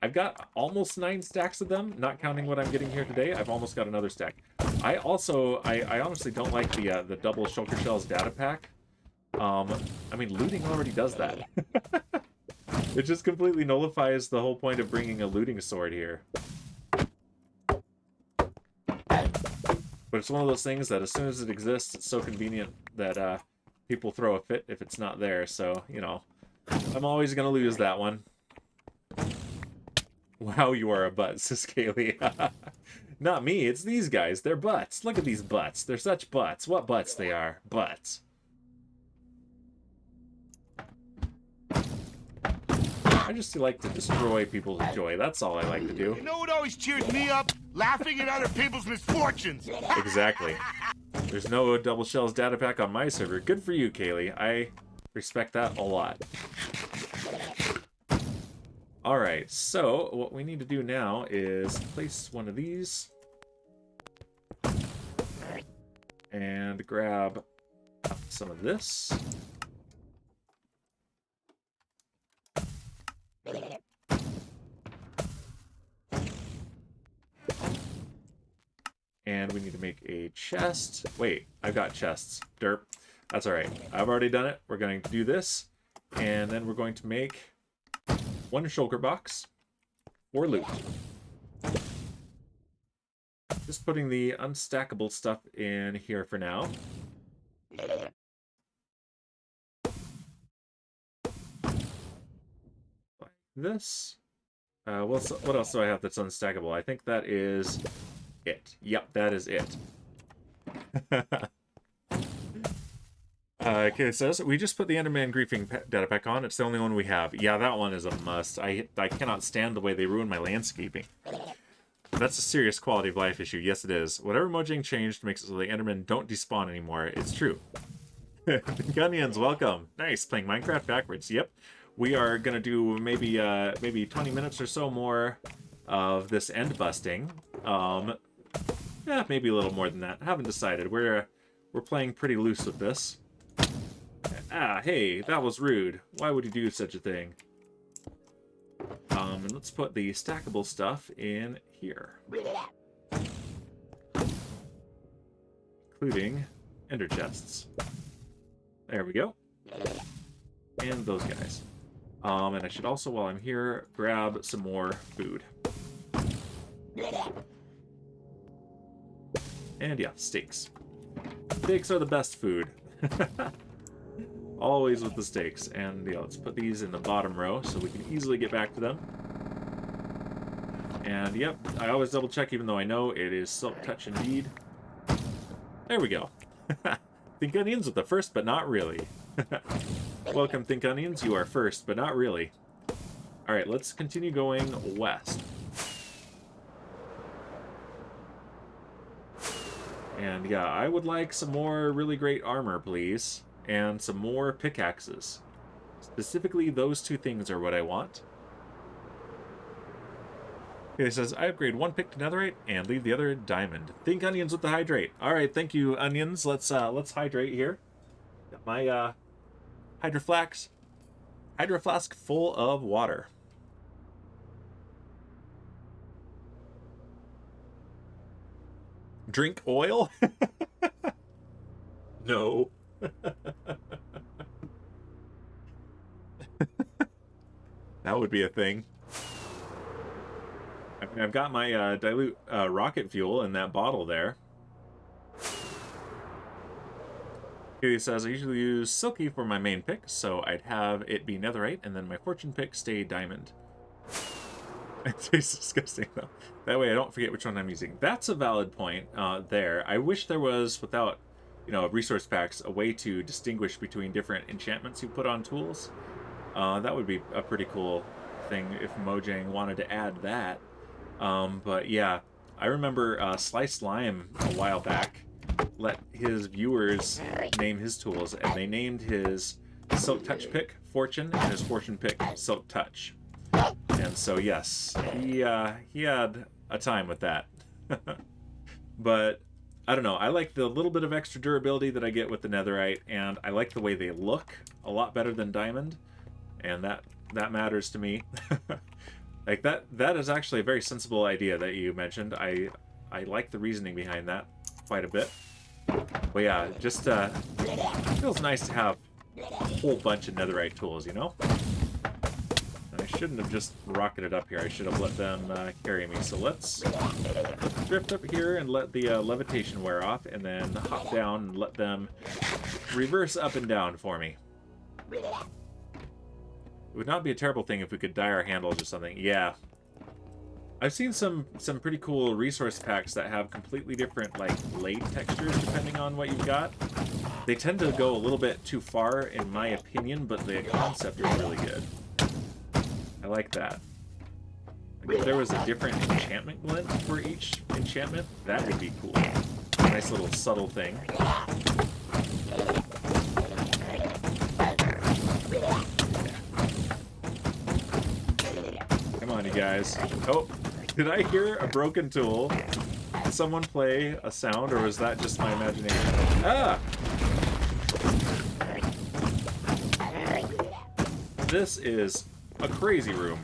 I've got almost 9 stacks of them, not counting what I'm getting here today. I've almost got another stack. I honestly don't like the double shulker shells data pack. I mean, looting already does that. It just completely nullifies the whole point of bringing a looting sword here. But it's one of those things that as soon as it exists, it's so convenient that people throw a fit if it's not there. So, you know, I'm always going to lose that one. Wow, you are a butt, says Kaylee. Not me, it's these guys. They're butts. Look at these butts. They're such butts. What butts they are. Butts. I just like to destroy people's joy. That's all I like to do. You know what always cheers me up? Laughing at other people's misfortunes. Exactly. There's no double shells data pack on my server. Good for you, Kaylee. I respect that a lot. Alright, so what we need to do now is place one of these. And grab some of this. And we need to make a chest. Wait, I've got chests. Derp. That's alright. I've already done it. We're going to do this. And then we're going to make one shulker box for loot. Just putting the unstackable stuff in here for now. Like this. What else do I have that's unstackable? I think that is it. Yep, that is it. Okay, it says, we just put the Enderman Griefing data pack on. It's the only one we have. Yeah, that one is a must. I cannot stand the way they ruin my landscaping. That's a serious quality of life issue. Yes, it is. Whatever Mojang changed makes it so the Endermen don't despawn anymore. It's true. Onions, welcome. Nice, playing Minecraft backwards. Yep. We are going to do maybe 20 minutes or so more of this end busting. Yeah, maybe a little more than that. I haven't decided. We're playing pretty loose with this. Ah, hey, that was rude. Why would you do such a thing? And let's put the stackable stuff in here. Including ender chests. There we go. And those guys. And I should also, while I'm here, grab some more food. And yeah, steaks. Steaks are the best food. Always with the steaks. And yeah, let's put these in the bottom row so we can easily get back to them. And yep, I always double check even though I know it is silk touch indeed. There we go. Think Onions with the first, but not really. Welcome, Think Onions. You are first, but not really. Alright, let's continue going west. And yeah, I would like some more really great armor, please. And some more pickaxes. Specifically, those two things are what I want. Okay, it says, I upgrade one pick to netherite and leave the other diamond. Think Onions with the hydrate. Alright, thank you, Onions. Let's hydrate here. Got my hydro flask full of water. Drink oil? No. That would be a thing. I mean, I've got my dilute rocket fuel in that bottle there. He says, I usually use Silky for my main pick, so I'd have it be netherite, and then my fortune pick stay diamond. It tastes disgusting, though. That way I don't forget which one I'm using. That's a valid point there. I wish there was, without, you know, resource packs, a way to distinguish between different enchantments you put on tools. That would be a pretty cool thing if Mojang wanted to add that. But yeah, I remember Sliced Lime a while back let his viewers name his tools, and they named his Silk Touch pick Fortune and his Fortune pick Silk Touch. And so yes, he had a time with that. But I don't know, I like the little bit of extra durability that I get with the netherite, and I like the way they look a lot better than diamond, and that matters to me. Like that is actually a very sensible idea that you mentioned. I like the reasoning behind that quite a bit. But yeah, just feels nice to have a whole bunch of netherite tools, you know? I shouldn't have just rocketed up here. I should have let them carry me. So let's drift up here and let the levitation wear off, and then hop down and let them reverse up and down for me. It would not be a terrible thing if we could dye our handles or something. Yeah. I've seen some pretty cool resource packs that have completely different, like, blade textures depending on what you've got. They tend to go a little bit too far, in my opinion, but the concept is really good. I like that. Like if there was a different enchantment glint for each enchantment, that would be cool. Nice little subtle thing. Come on, you guys. Oh, did I hear a broken tool? Did someone play a sound, or was that just my imagination? Ah! This is a crazy room.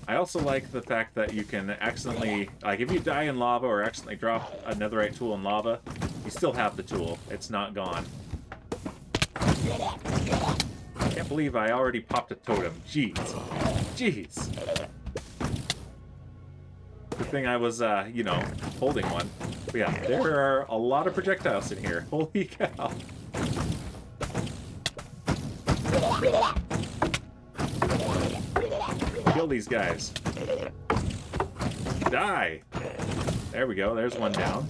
I also like the fact that you can accidentally, like if you die in lava or accidentally drop a netherite tool in lava, you still have the tool. It's not gone. I can't believe I already popped a totem. Jeez. Jeez. Good thing I was, you know, holding one. But yeah, there are a lot of projectiles in here. Holy cow. Kill these guys. Die! There we go. There's one down.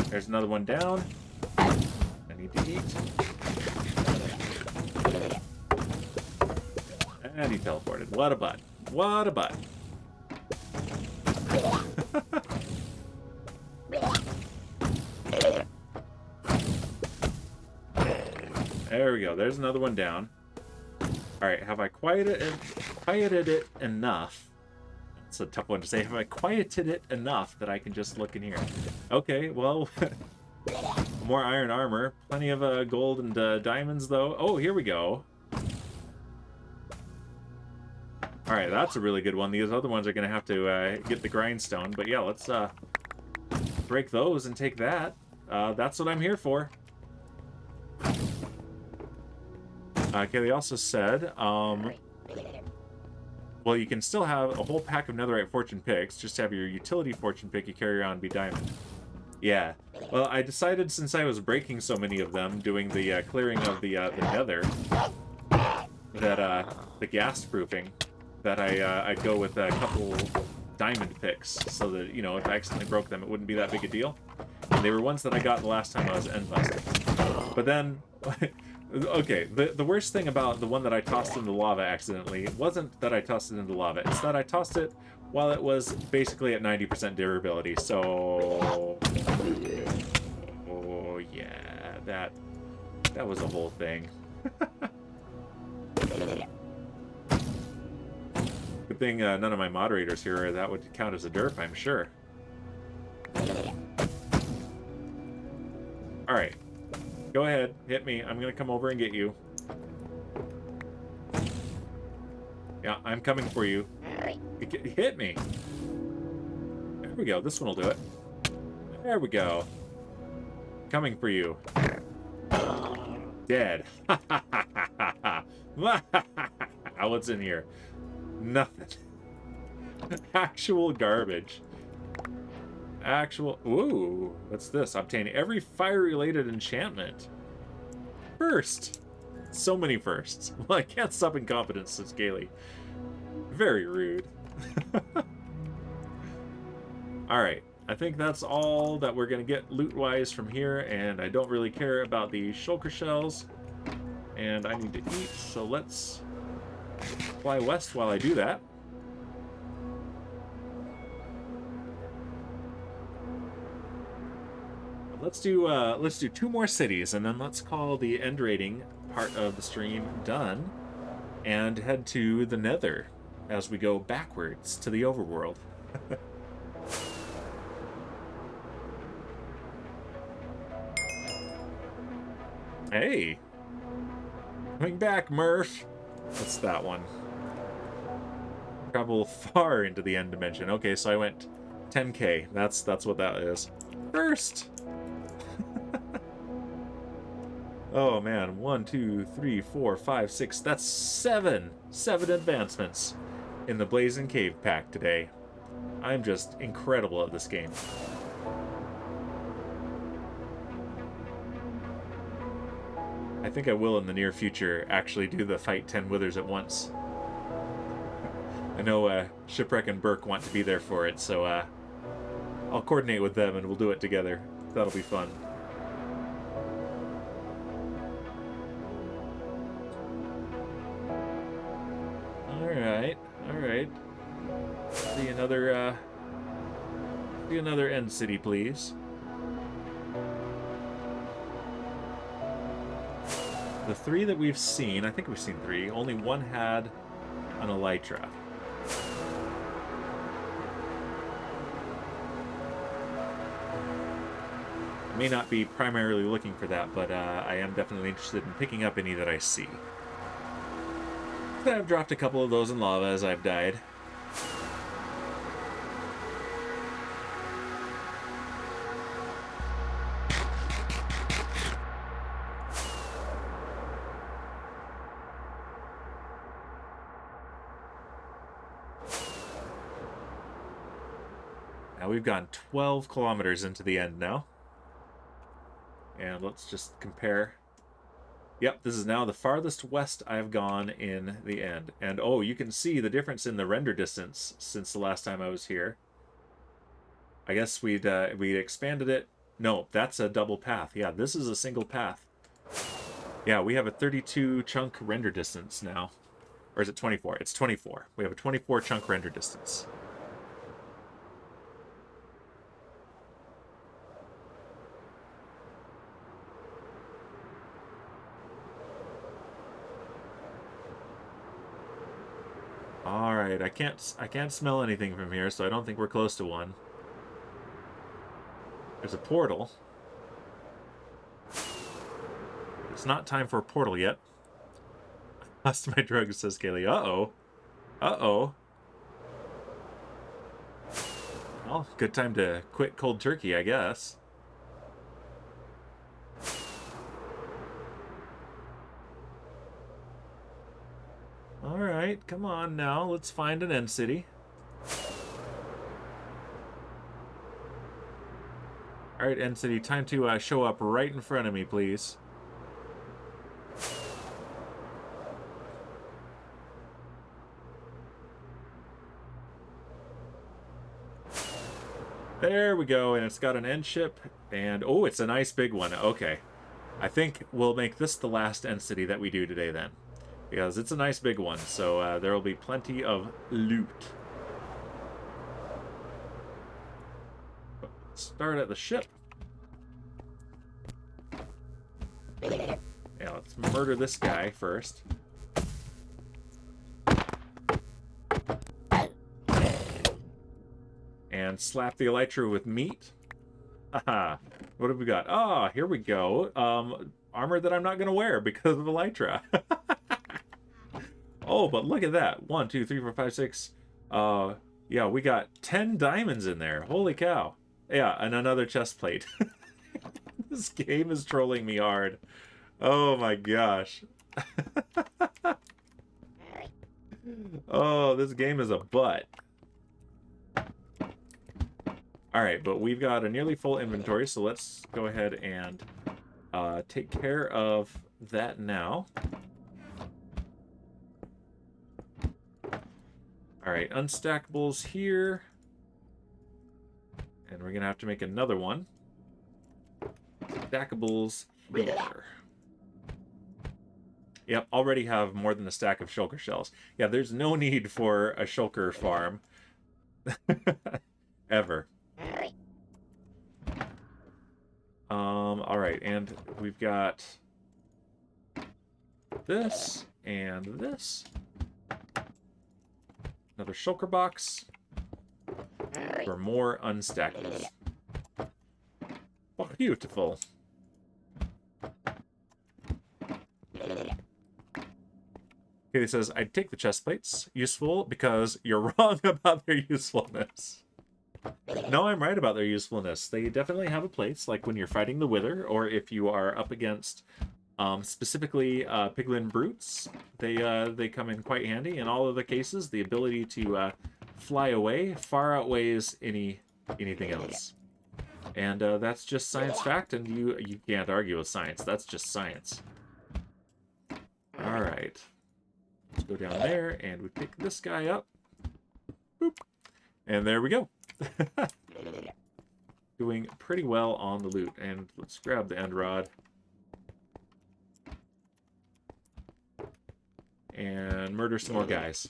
There's another one down. I need to eat. And he teleported. What a butt. What a butt. There we go. There's another one down. Alright, have I quieted it enough? It's a tough one to say. Have I quieted it enough that I can just look in here? Okay, well, more iron armor. Plenty of gold and diamonds, though. Oh, here we go. Alright, that's a really good one. These other ones are going to have to get the grindstone. But yeah, let's break those and take that. That's what I'm here for. Okay, they also said, well, you can still have a whole pack of netherite fortune picks. Just have your utility fortune pick you carry around be diamond. Yeah. Well, I decided since I was breaking so many of them, doing the clearing of the nether, that the gas proofing, that I'd go with a couple diamond picks, so that, you know, if I accidentally broke them, it wouldn't be that big a deal. And they were ones that I got the last time I was end busting. But then... Okay, the worst thing about the one that I tossed into lava accidentally wasn't that I tossed it into lava. It's that I tossed it while it was basically at 90% durability. So... Oh, yeah. That was a whole thing. Good thing none of my moderators here are, that would count as a derp, I'm sure. Alright. Go ahead, hit me. I'm gonna come over and get you. Yeah, I'm coming for you. Hit me. There we go. This one will do it. There we go. Coming for you. Dead. What's in here? Nothing. Actual garbage. Ooh, what's this? Obtain every fire-related enchantment. First. So many firsts. Well, I can't stop incompetence, says Gailey. Very rude. Alright, I think that's all that we're going to get loot-wise from here, and I don't really care about the shulker shells. And I need to eat, so let's fly west while I do that. Let's do 2 more cities, and then let's call the end rating part of the stream done, and head to the Nether. as we go backwards to the overworld. Hey! Coming back, Murph! What's that one? Travel far into the end dimension. Okay, so I went 10k. That's what that is. First! Oh man, 1, 2, 3, 4, 5, 6. That's 7! 7 advancements in the Blazing Cave pack today. I'm just incredible at this game. I think I will in the near future actually do the fight 10 withers at once. I know Shipwreck and Burke want to be there for it, so I'll coordinate with them and we'll do it together. That'll be fun. Alright. See another end city, please. The 3 that we've seen, I think we've seen 3, only one had an elytra. I may not be primarily looking for that, but I am definitely interested in picking up any that I see. I've dropped a couple of those in lava as I've died. Now we've gone 12 kilometers into the end now. And let's just compare. Yep, this is now the farthest west I've gone in the end. And oh, you can see the difference in the render distance since the last time I was here. I guess we'd expanded it. No, that's a double path. Yeah, this is a single path. Yeah, we have a 32 chunk render distance now. Or is it 24? It's 24. We have a 24 chunk render distance. Alright, I can't smell anything from here, so I don't think we're close to one. There's a portal. It's not time for a portal yet. Lost my drugs, says Kaylee. Uh-oh. Uh-oh. Well, good time to quit cold turkey, I guess. Alright, come on now. Let's find an end city. Alright, end city, time to show up right in front of me, please. There we go, and it's got an end ship, and oh, it's a nice big one. Okay. I think we'll make this the last end city that we do today then. Because it's a nice big one, so there will be plenty of loot. Start at the ship. Yeah, let's murder this guy first. And slap the elytra with meat. Haha. What have we got? Ah, here we go. Armor that I'm not going to wear because of elytra. Oh, but look at that. 1, 2, 3, 4, 5, 6. Yeah, we got 10 diamonds in there. Holy cow. Yeah, and another chest plate. This game is trolling me hard. Oh my gosh. Oh, this game is a butt. Alright, but we've got a nearly full inventory, so let's go ahead and take care of that now. Alright, unstackables here. And we're going to have to make another one. Stackables here. Yep, already have more than a stack of shulker shells. Yeah, there's no need for a shulker farm. Ever. Alright, and we've got this and this. Another shulker box for more unstackers. Oh, beautiful. Okay, it says, I'd take the chest plates. Useful because you're wrong about their usefulness. No, I'm right about their usefulness. They definitely have a place, like when you're fighting the Wither, or if you are up against specifically piglin brutes. They come in quite handy. In all of the cases, the ability to fly away far outweighs anything else. And that's just science fact, and you can't argue with science. That's just science. All right. Let's go down there, and we pick this guy up. Boop. And there we go. Doing pretty well on the loot. And let's grab the end rod. And murder some more guys.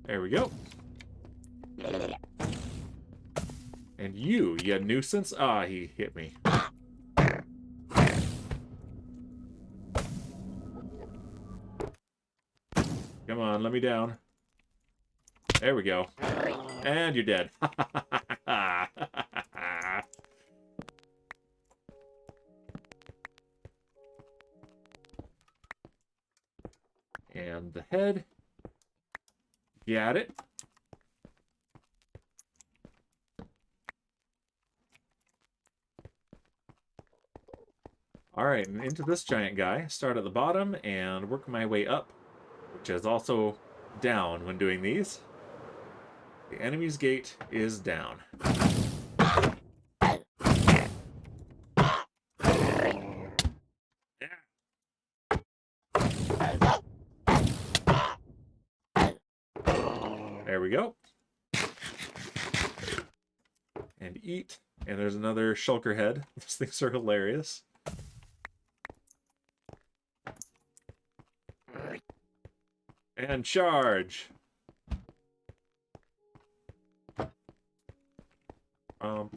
There we go. And you nuisance. Ah, he hit me. Come on, let me down. There we go. And you're dead. And the head. Got it. Alright, and into this giant guy. Start at the bottom and work my way up, which is also down when doing these. The enemy's gate is down. There we go. And eat. And there's another shulker head. These things are hilarious. And charge. Come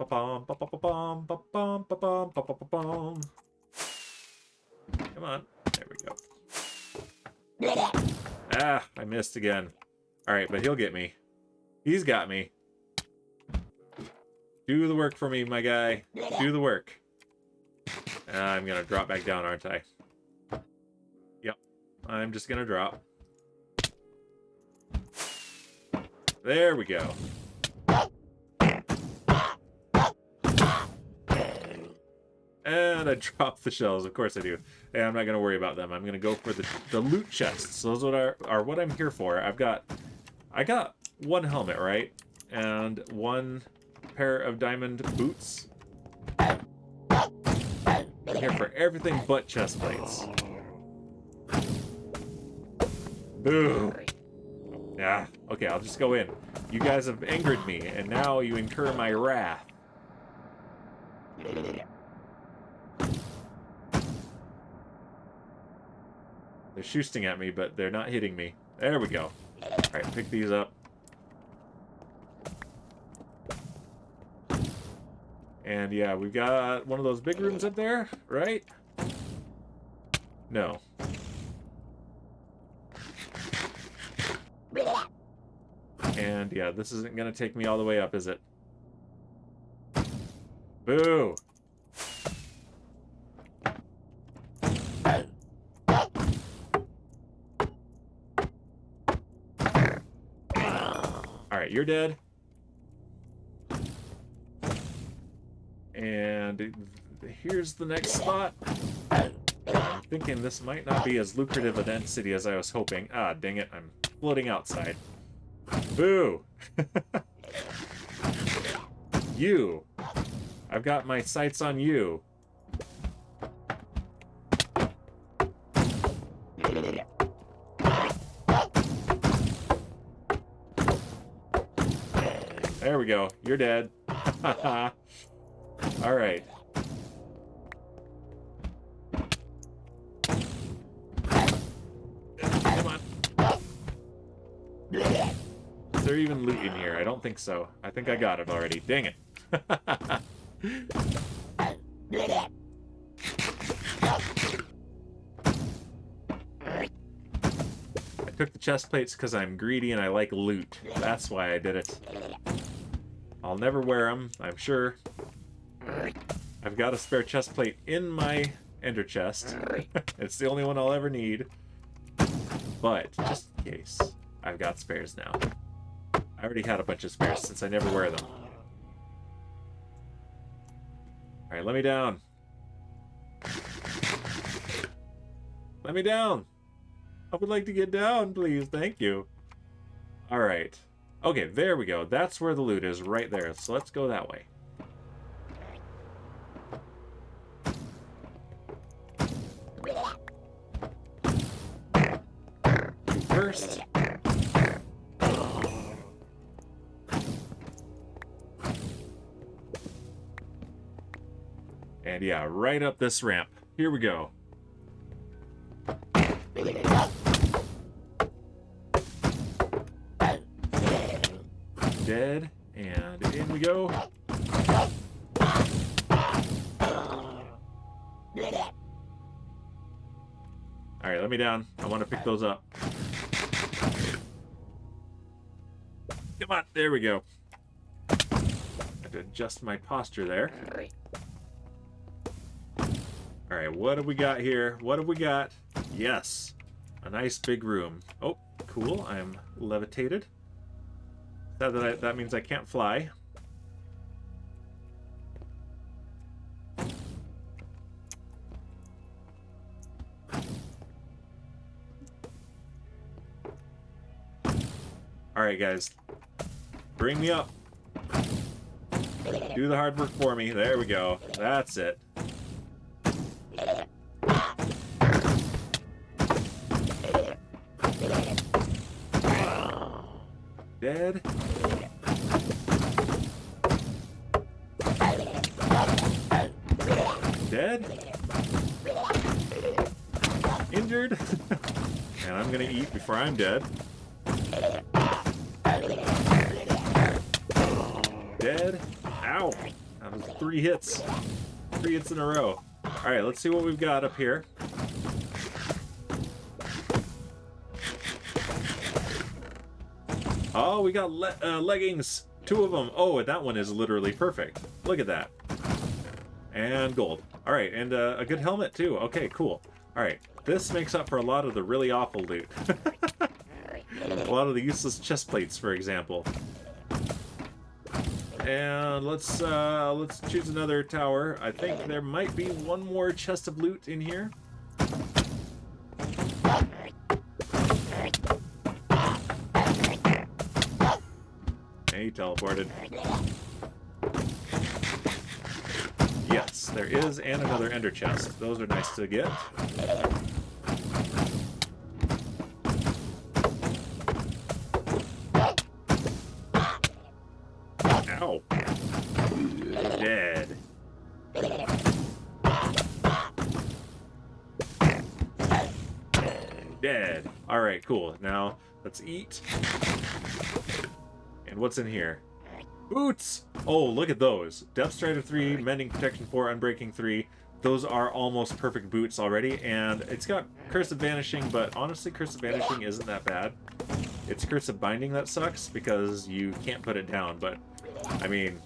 on. There we go. Ah, I missed again. Alright, but he'll get me. He's got me. Do the work for me, my guy. Do the work. I'm gonna drop back down, aren't I? Yep. I'm just gonna drop. There we go. And I dropped the shells. Of course I do. Hey, I'm not going to worry about them. I'm going to go for the loot chests. Those are what I'm here for. I got one helmet, right? And one pair of diamond boots. I'm here for everything but chest plates. Boo. Yeah, okay, I'll just go in. You guys have angered me, and now you incur my wrath. They're shooting at me, but they're not hitting me. There we go. Alright, pick these up. And yeah, we've got one of those big rooms up there, right? No. And yeah, this isn't gonna take me all the way up, is it? Boo! Alright, you're dead. And here's the next spot. I'm thinking this might not be as lucrative a density as I was hoping. Ah, dang it, I'm floating outside. Boo! You! I've got my sights on you. There we go. You're dead. Alright. Come on. Is there even loot in here? I don't think so. I think I got it already. Dang it. took the chest plates because I'm greedy and I like loot. That's why I did it. I'll never wear them, I'm sure. I've got a spare chest plate in my ender chest. It's the only one I'll ever need. But, just in case, I've got spares now. I already had a bunch of spares since I never wear them. Alright, let me down. Let me down! I would like to get down, please. Thank you. Alright. Okay, there we go. That's where the loot is, right there. So let's go that way. First. And yeah, right up this ramp. Here we go. Dead, and in we go. Alright, let me down. I want to pick those up. Come on, there we go. I have to adjust my posture there. Alright, what have we got here? What have we got? Yes, a nice big room. Oh, cool, I'm levitated. That means I can't fly. Alright, guys. Bring me up. Do the hard work for me. There we go. That's it. Dead. Dead. Injured. And I'm gonna eat before I'm dead. Dead. Ow. That was 3 hits. 3 hits in a row. Alright, let's see what we've got up here. Oh, we got leggings. 2 of them. Oh, and that one is literally perfect. Look at that. And gold. Alright, and a good helmet too. Okay, cool. Alright, this makes up for a lot of the really awful loot. A lot of the useless chest plates, for example. And let's choose another tower. I think there might be one more chest of loot in here. He teleported. Yes, there is, and another ender chest. Those are nice to get. Ow. Dead. Dead. Alright, cool. Now, let's eat. And what's in here? Boots! Oh, look at those. Depth Strider 3, Mending Protection 4, Unbreaking 3. Those are almost perfect boots already, and it's got Curse of Vanishing, but honestly, Curse of Vanishing isn't that bad. It's Curse of Binding that sucks, because you can't put it down, but, I mean,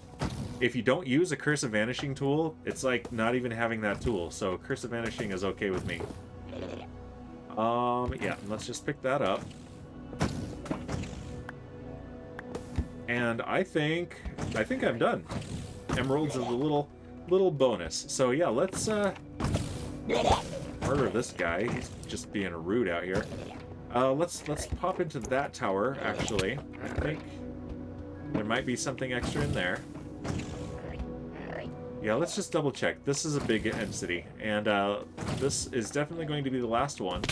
if you don't use a Curse of Vanishing tool, it's like not even having that tool, so Curse of Vanishing is okay with me. Yeah, let's just pick that up. And I think I'm done. Emeralds is a little bonus. So yeah, let's murder this guy. He's just being rude out here. Let's pop into that tower, actually. I think there might be something extra in there. Yeah, let's just double check. This is a big end city, and this is definitely going to be the last one.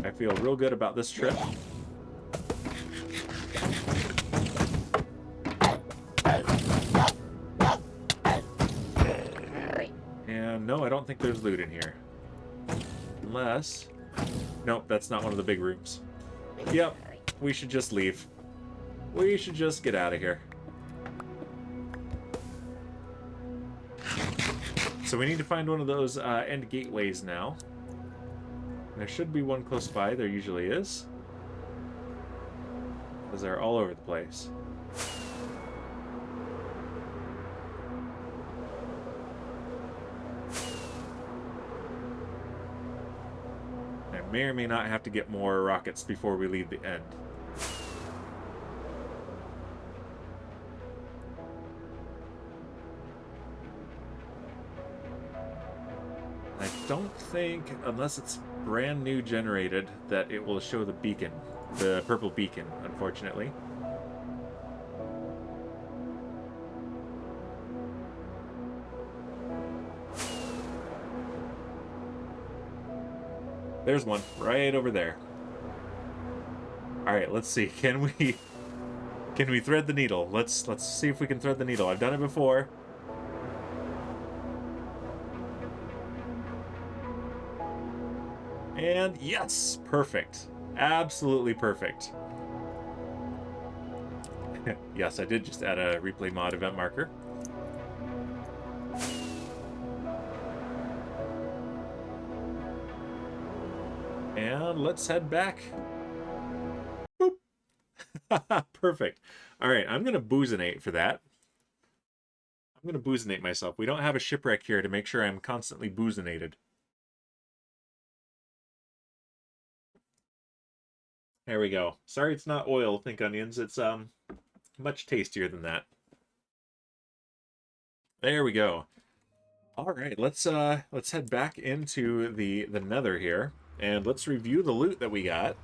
I feel real good about this trip. And no, I don't think there's loot in here. Unless... Nope, that's not one of the big rooms. Yep, we should just leave. We should just get out of here. So we need to find one of those end gateways now. There should be one close by. There usually is. because they're all over the place. I may or may not have to get more rockets before we leave the end. I don't think, unless it's brand new generated, that it will show the beacon. The purple beacon, unfortunately. There's one right over there. All right, let's see. Can we thread the needle? Let's see if we can thread the needle. I've done it before. And yes, perfect. Absolutely perfect. Yes, I did just add a replay mod event marker. And let's head back. Boop. Perfect. All right, I'm going to boozinate for that. I'm going to boozinate myself. We don't have a shipwreck here to make sure I'm constantly boozinated. There we go. Sorry it's not oil, Pink Onions. It's much tastier than that. There we go. All right, let's head back into the Nether here, and let's review the loot that we got.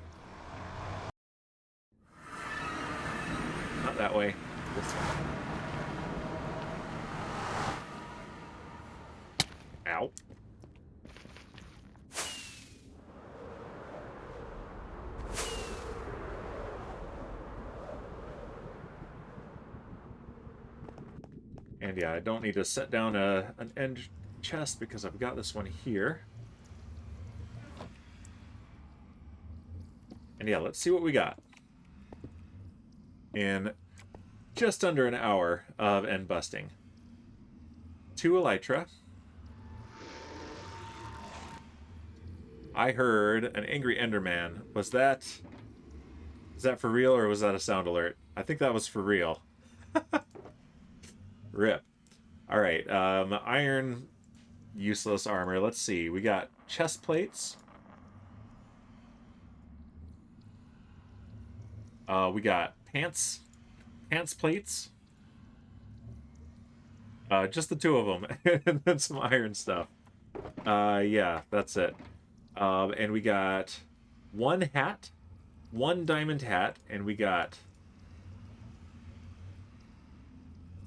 Not that way. This way. Ow. And yeah, I don't need to set down an end chest because I've got this one here. And yeah, let's see what we got. In just under an hour of end busting. 2 elytra. I heard an angry Enderman. Is that for real or was that a sound alert? I think that was for real. Rip. All right, iron, useless armor. Let's see. We got chest plates. We got pants plates. Just the 2 of them, and then some iron stuff. Yeah, that's it. And we got 1 hat, 1 diamond hat, and we got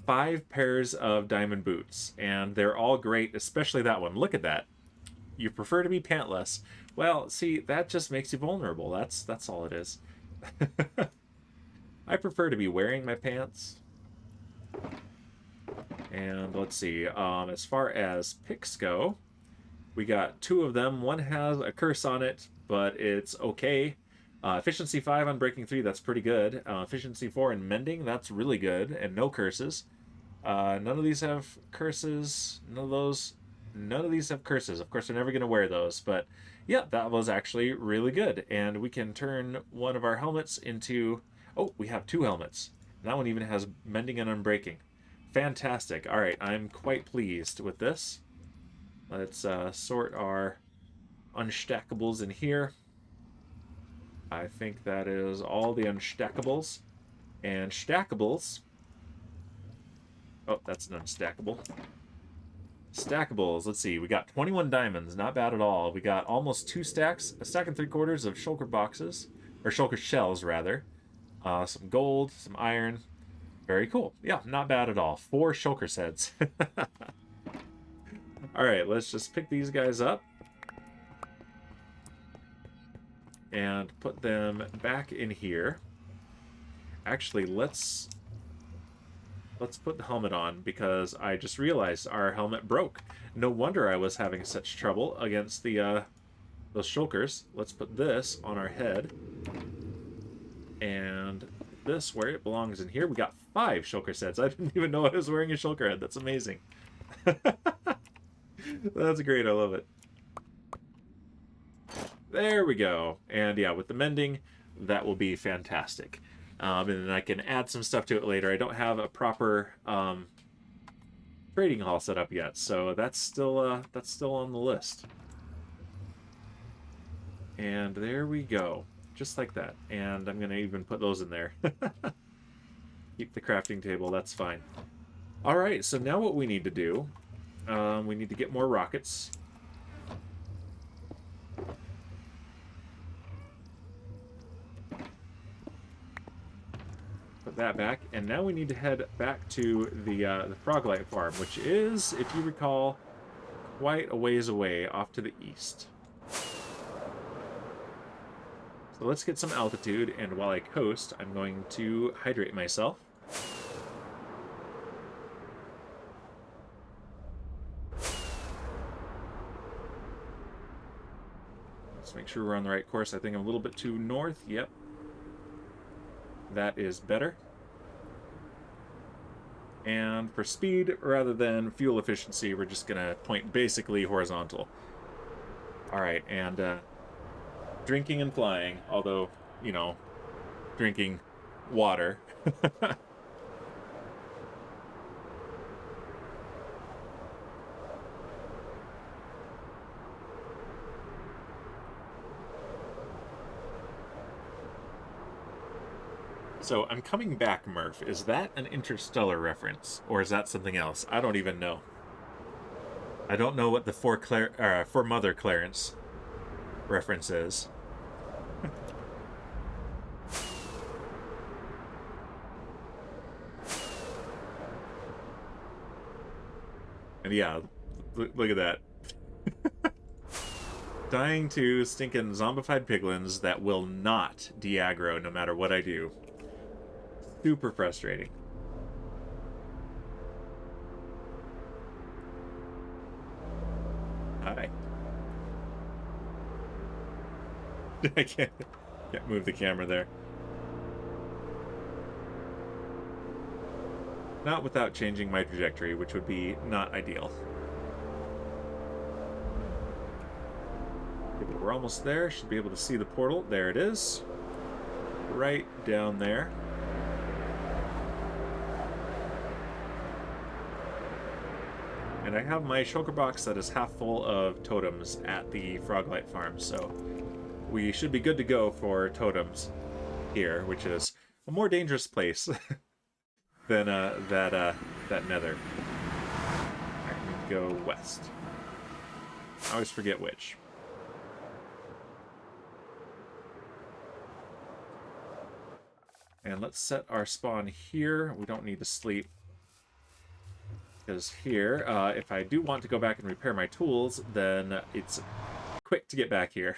5 pairs of diamond boots, and they're all great, especially that one. Look at that. You prefer to be pantless. Well, see, that just makes you vulnerable. That's all it is. I prefer to be wearing my pants. And let's see, as far as picks go, we got 2 of them. One has a curse on it, but it's okay. Efficiency 5 on breaking 3, that's pretty good. Efficiency 4 in mending, that's really good, and no curses. None of these have curses. None of these have curses. Of course, we're never going to wear those, but yeah, that was actually really good. And we can turn one of our helmets into... Oh, we have 2 helmets. That one even has mending and unbreaking. Fantastic. All right, I'm quite pleased with this. Let's sort our unstackables in here. I think that is all the unstackables. And stackables... Oh, that's an unstackable. Stackables, let's see. We got 21 diamonds, not bad at all. We got almost 2 stacks, a stack and 3/4 of shulker boxes, or shulker shells, rather. Some gold, some iron. Very cool. Yeah, not bad at all. 4 shulker heads. All right, let's just pick these guys up and put them back in here. Actually, let's put the helmet on because I just realized our helmet broke. No wonder I was having such trouble against the those shulkers. Let's put this on our head and this where it belongs in here. We got 5 shulker sets. I didn't even know I was wearing a shulker head. That's amazing. That's great. I love it. There we go. And yeah, with the mending, that will be fantastic. and then I can add some stuff to it later. I don't have a proper trading hall set up yet, so that's still on the list. And there we go, just like that. And I'm gonna even put those in there. Keep the crafting table, that's fine. All right, so now what we need to do, we need to get more rockets. Put that back, and now we need to head back to the Froglight farm, which is, if you recall, quite a ways away, off to the east. So let's get some altitude, and while I coast, I'm going to hydrate myself. Let's make sure we're on the right course. I think I'm a little bit too north. Yep. That is better. And for speed, rather than fuel efficiency, we're just going to point basically horizontal. All right, and drinking and flying, although, you know, drinking water. So, I'm coming back, Murph. Is that an Interstellar reference? Or is that something else? I don't even know. I don't know what the For Mother Clarence reference is. And yeah, look at that. Dying to stinking zombified piglins that will not de-aggro no matter what I do. Super frustrating. Hi. I can't move the camera there. Not without changing my trajectory, which would be not ideal. Okay, but we're almost there. Should be able to see the portal. There it is. Right down there. And I have my shulker box that is half full of totems at the Froglight farm, so we should be good to go for totems here, which is a more dangerous place than that nether. I need to go west. I always forget which. And let's set our spawn here. We don't need to sleep. Because here, if I do want to go back and repair my tools, then it's quick to get back here.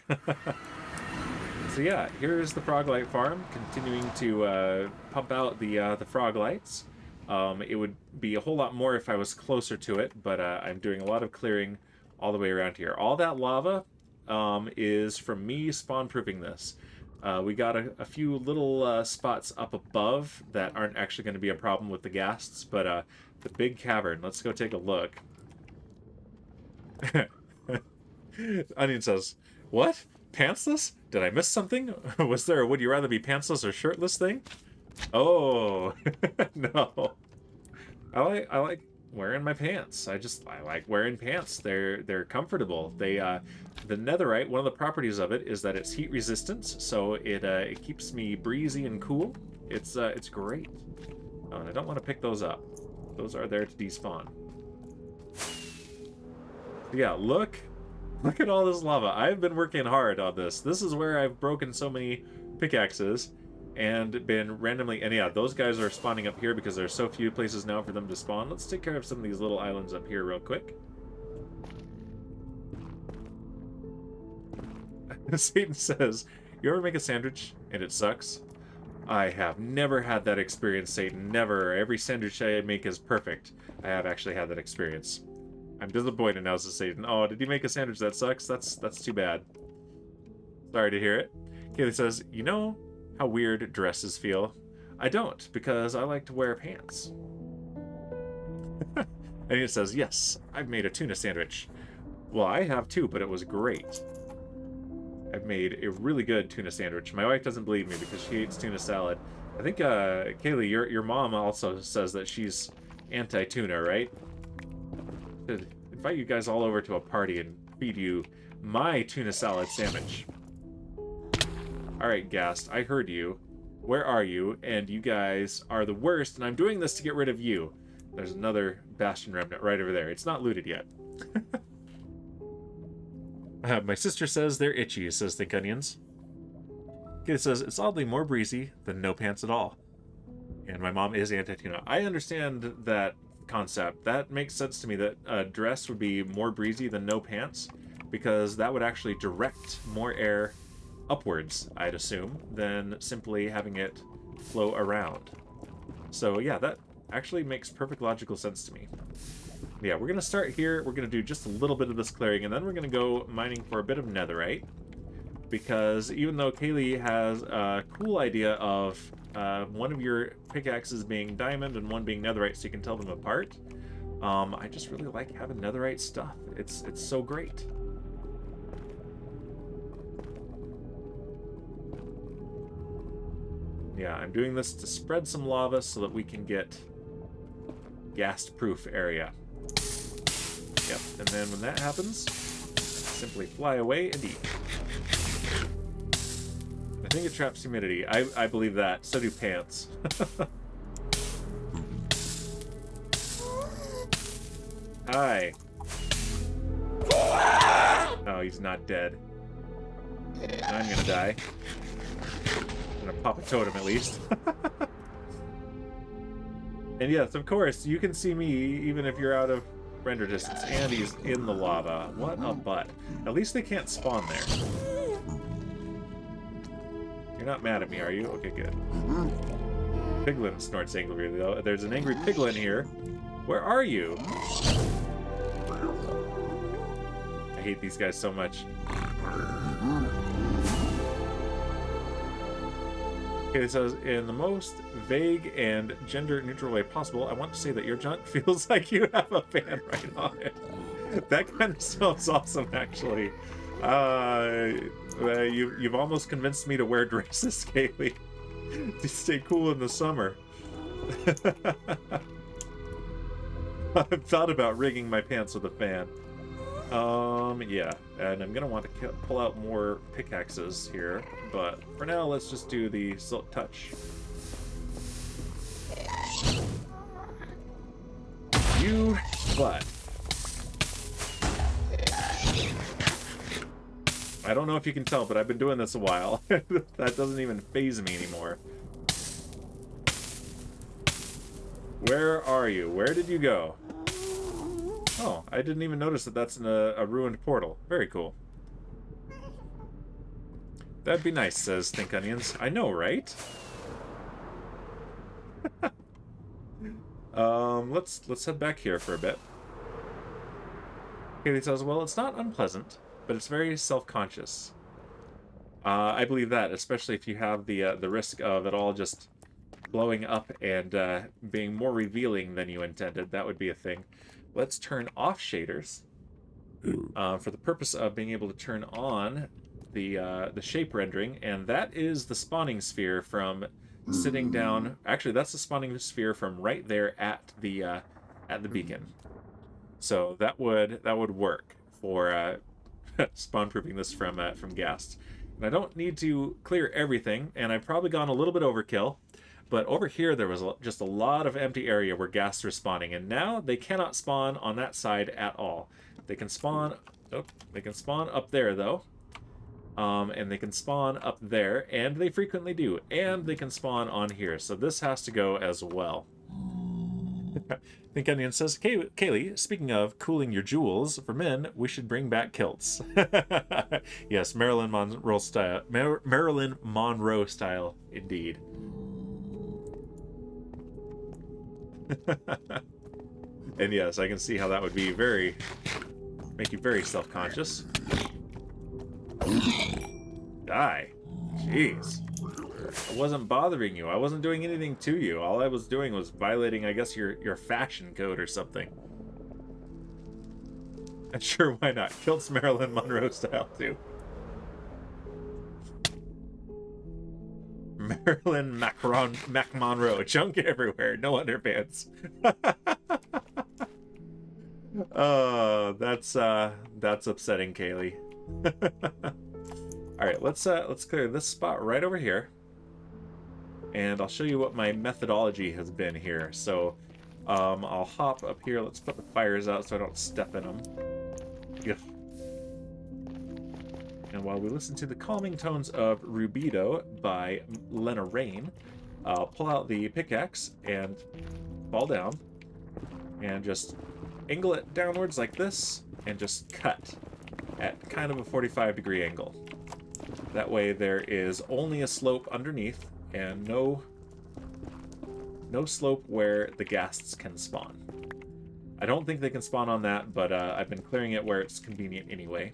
So yeah, here's the Froglight farm, continuing to pump out the frog lights. It would be a whole lot more if I was closer to it, but I'm doing a lot of clearing all the way around here. All that lava is from me spawn-proofing this. We got a few little spots up above that aren't actually going to be a problem with the ghasts, but the big cavern, let's go take a look. Onion says, what? Pantsless? Did I miss something? Was there a would you rather be pantsless or shirtless thing? Oh, no. I like wearing my pants. I like wearing pants. They're comfortable. They the netherite, one of the properties of it is that it's heat resistant, so it keeps me breezy and cool. It's great. Oh, and I don't want to pick those up. Those are there to despawn. Yeah, look at all this lava. I've been working hard on this. This is where I've broken so many pickaxes and been randomly... And yeah, those guys are spawning up here because there's so few places now for them to spawn. Let's take care of some of these little islands up here real quick. Satan says, you ever make a sandwich and it sucks? I have never had that experience, Satan. Never. Every sandwich I make is perfect. I have actually had that experience. I'm disappointed now, says Satan. Oh, did you make a sandwich that sucks? That's too bad. Sorry to hear it. Kaylee says, you know how weird dresses feel? I don't, because I like to wear pants. And he says, yes, I've made a tuna sandwich. Well, I have too, but it was great. I've made a really good tuna sandwich. My wife doesn't believe me because she hates tuna salad, I think, Kaylee, your mom also says that she's anti-tuna, right? Should invite you guys all over to a party and feed you my tuna salad sandwich. Alright, Gast, I heard you. Where are you? And you guys are the worst, and I'm doing this to get rid of you. There's another Bastion remnant right over there. It's not looted yet. My sister says they're itchy, says Think Onions. Kid says, it's oddly more breezy than no pants at all. And my mom is anti-tuna. I understand that concept. That makes sense to me that a dress would be more breezy than no pants, because that would actually direct more air upwards, I'd assume, than simply having it flow around. So yeah, that actually makes perfect logical sense to me. Yeah, we're going to start here. We're going to do just a little bit of this clearing, and then we're going to go mining for a bit of netherite. Because even though Kaylee has a cool idea of one of your pickaxes being diamond and one being netherite so you can tell them apart, I just really like having netherite stuff. It's so great. Yeah, I'm doing this to spread some lava so that we can get ghast-proof area. Yep, and then when that happens, simply fly away and eat. I think it traps humidity. I believe that. So do pants. Hi. Oh, he's not dead. I'm gonna die. I'm gonna pop a totem at least. And yes, of course, you can see me even if you're out of render distance. And he's in the lava. What a butt. At least they can't spawn there. You're not mad at me, are you? Okay, good. Piglin snorts angrily, though. There's an angry piglin here. Where are you? I hate these guys so much. Okay, it says, in the most vague and gender-neutral way possible, I want to say that your junk feels like you have a fan right on it. That kind of sounds awesome, actually. You've almost convinced me to wear dresses, Kaylee, to stay cool in the summer. I've thought about rigging my pants with a fan. Yeah, and I'm gonna want to pull out more pickaxes here, but for now, let's just do the Silk Touch. You butt. I don't know if you can tell, but I've been doing this a while. That doesn't even faze me anymore. Where are you? Where did you go? Oh, I didn't even notice that that's in a ruined portal. Very cool. That'd be nice, says Think Onions. I know, right? Let's head back here for a bit. Kaylee says, well, it's not unpleasant, but it's very self-conscious. I believe that, especially if you have the risk of it all just blowing up and being more revealing than you intended. That would be a thing. Let's turn off shaders for the purpose of being able to turn on the shape rendering, and that is the spawning sphere from sitting down. Actually, that's the spawning sphere from right there at the beacon. So that would work for spawn proofing this from ghast. And I don't need to clear everything, and I've probably gone a little bit overkill. But over here, there was just a lot of empty area where ghasts were spawning, and now they cannot spawn on that side at all. They can spawn. Oh, they can spawn up there though, and they can spawn up there, and they frequently do, and they can spawn on here. So this has to go as well. Think Onion says, Kaylee, speaking of cooling your jewels, for men, we should bring back kilts. Yes, Marilyn Monroe style. Marilyn Monroe style, indeed. And yes, I can see how that would be make you very self-conscious. Die. Jeez. I wasn't bothering you. I wasn't doing anything to you. All I was doing was violating, I guess, your fashion code or something. And sure, why not? Kilt's Marilyn Monroe style, too. Marilyn Monroe. Junk everywhere. No underpants. Oh, that's upsetting, Kaylee. All right, let's clear this spot right over here, and I'll show you what my methodology has been here. So, I'll hop up here. Let's put the fires out so I don't step in them. Yeah. And while we listen to the calming tones of Rubido by Raine, I'll pull out the pickaxe and fall down, and just angle it downwards like this, and just cut at kind of a 45-degree angle. That way there is only a slope underneath and no slope where the ghasts can spawn. I don't think they can spawn on that, but I've been clearing it where it's convenient anyway.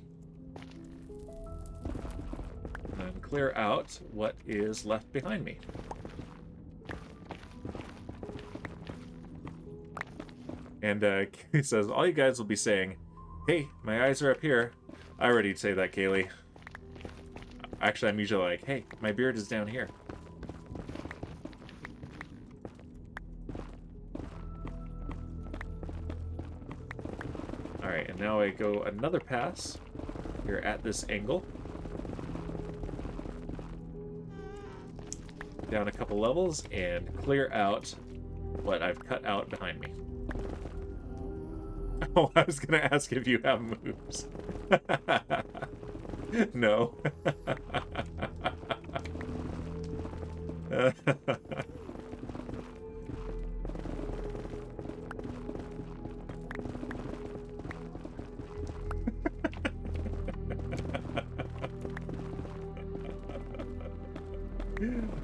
And then clear out what is left behind me. And Kaylee says, all you guys will be saying, hey, my eyes are up here. I already say that, Kaylee. Actually, I'm usually like, hey, my beard is down here. Alright, and now I go another pass here at this angle. Down a couple levels and clear out what I've cut out behind me. Oh, I was going to ask if you have moves. No.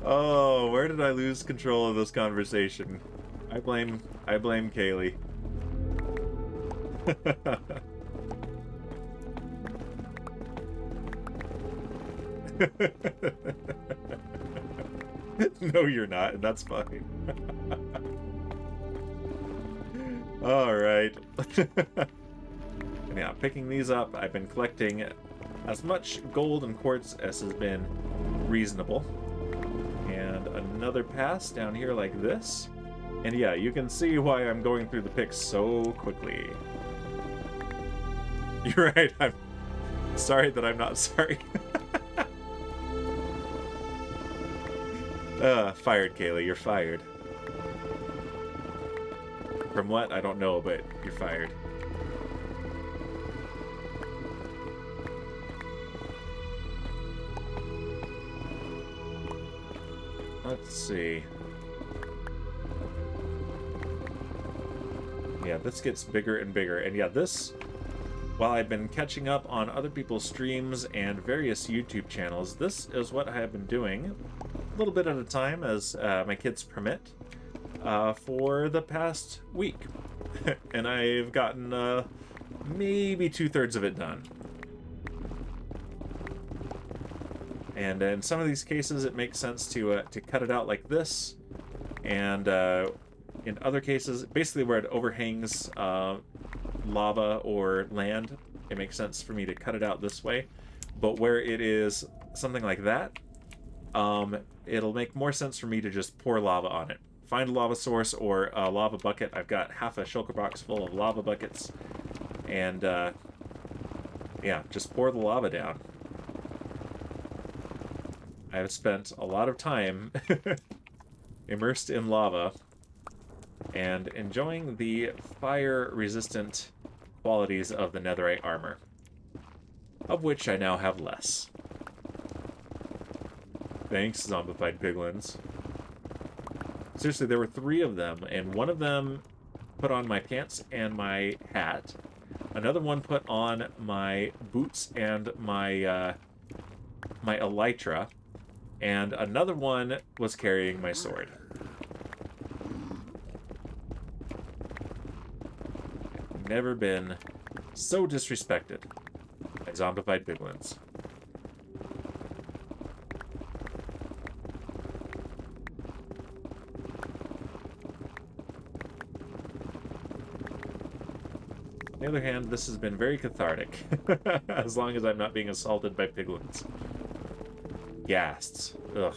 Oh, where did I lose control of this conversation? I blame Kaylee. No, you're not, and that's fine. Alright. And yeah, picking these up, I've been collecting as much gold and quartz as has been reasonable. And another pass down here like this. And yeah, you can see why I'm going through the picks so quickly. You're right, I'm sorry that I'm not sorry. Fired, Kaylee, you're fired. From what? I don't know, but you're fired. Let's see. Yeah, this gets bigger and bigger. And yeah, this, while I've been catching up on other people's streams and various YouTube channels, this is what I have been doing a little bit at a time as my kids permit for the past week. And I've gotten maybe 2/3 of it done. And in some of these cases, it makes sense to cut it out like this. And in other cases, basically where it overhangs lava or land, it makes sense for me to cut it out this way. But where it is something like that, it'll make more sense for me to just pour lava on it. Find a lava source or a lava bucket. I've got half a shulker box full of lava buckets. And yeah, just pour the lava down. I've spent a lot of time immersed in lava and enjoying the fire-resistant qualities of the netherite armor, of which I now have less. Thanks, zombified piglins. Seriously, there were 3 of them, and one of them put on my pants and my hat. Another one put on my boots and my my elytra. And another one was carrying my sword. I've never been so disrespected by zombified piglins. On the other hand, this has been very cathartic, as long as I'm not being assaulted by piglins. Ghasts. Ugh.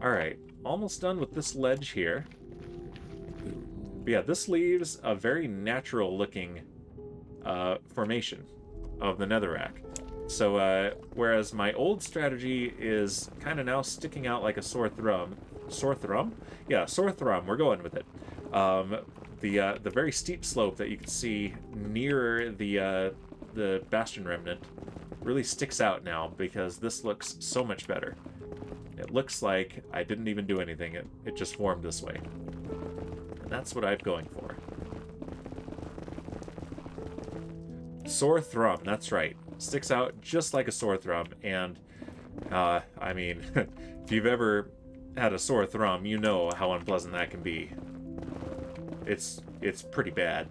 Alright, almost done with this ledge here. But yeah, this leaves a very natural looking formation of the netherrack. So, whereas my old strategy is kind of now sticking out like a sore thumb. Sore thumb? Yeah, sore thumb. We're going with it. The very steep slope that you can see near the Bastion Remnant really sticks out now because this looks so much better. It looks like I didn't even do anything. It just formed this way. And that's what I'm going for. Sore thumb, that's right. Sticks out just like a sore thumb, and I mean, if you've ever had a sore thumb, you know how unpleasant that can be. It's pretty bad.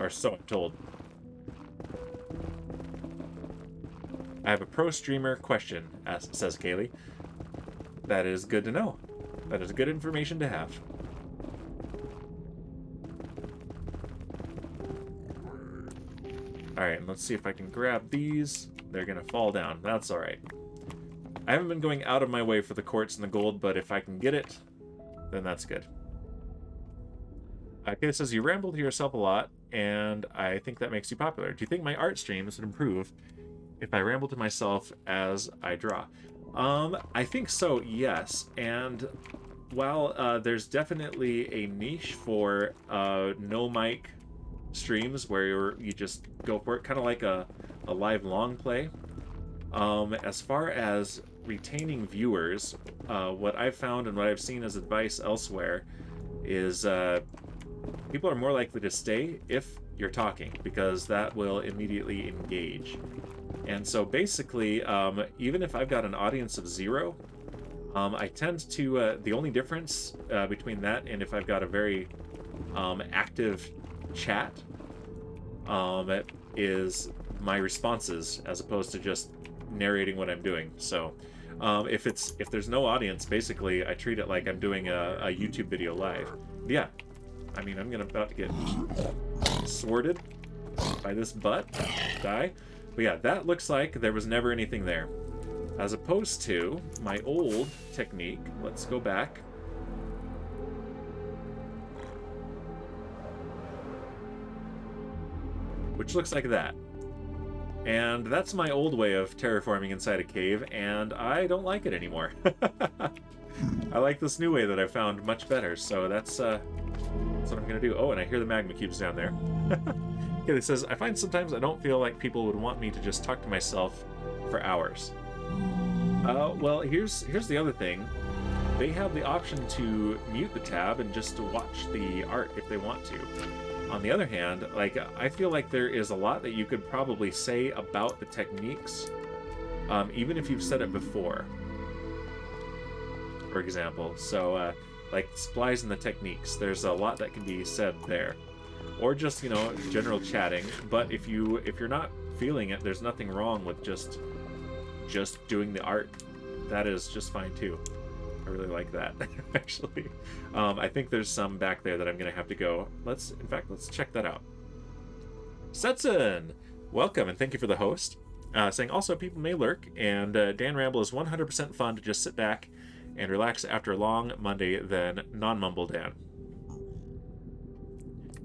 Or so I'm told. I have a pro streamer question, says Kaylee. That is good to know. That is good information to have. Alright, and let's see if I can grab these. They're gonna fall down. That's alright. I haven't been going out of my way for the quartz and the gold, but if I can get it, then that's good. Okay, it says you ramble to yourself a lot, and I think that makes you popular. Do you think my art streams would improve if I ramble to myself as I draw? I think so, yes. And while there's definitely a niche for no mic streams where you just go for it, kind of like a live long play. As far as retaining viewers, what I've found and what I've seen as advice elsewhere is people are more likely to stay if you're talking, because that will immediately engage. And so basically, even if I've got an audience of 0, I tend to, the only difference between that and if I've got a very active chat is my responses as opposed to just narrating what I'm doing. So if there's no audience, basically I treat it like I'm doing a YouTube video live. Yeah, I mean, I'm about to get sworded by this butt, die. But yeah, that looks like there was never anything there. As opposed to my old technique. Let's go back. Which looks like that. And that's my old way of terraforming inside a cave, and I don't like it anymore. I like this new way that I found much better, so that's what I'm gonna do. Oh, and I hear the magma cubes down there. Okay, it says, I find sometimes I don't feel like people would want me to just talk to myself for hours. Well, here's the other thing. They have the option to mute the tab and just to watch the art if they want to. On the other hand, like, I feel like there is a lot that you could probably say about the techniques, even if you've said it before, for example. So, like, supplies and the techniques, there's a lot that can be said there. Or just, you know, general chatting. But if you're not feeling it, there's nothing wrong with just doing the art. That is just fine, too. I really like that, actually. I think there's some back there that I'm going to have to go. Let's check that out. Setson! Welcome, and thank you for the host. Saying, also, people may lurk, and Dan Ramble is 100% fun to just sit back and relax after a long Monday than non-mumble Dan.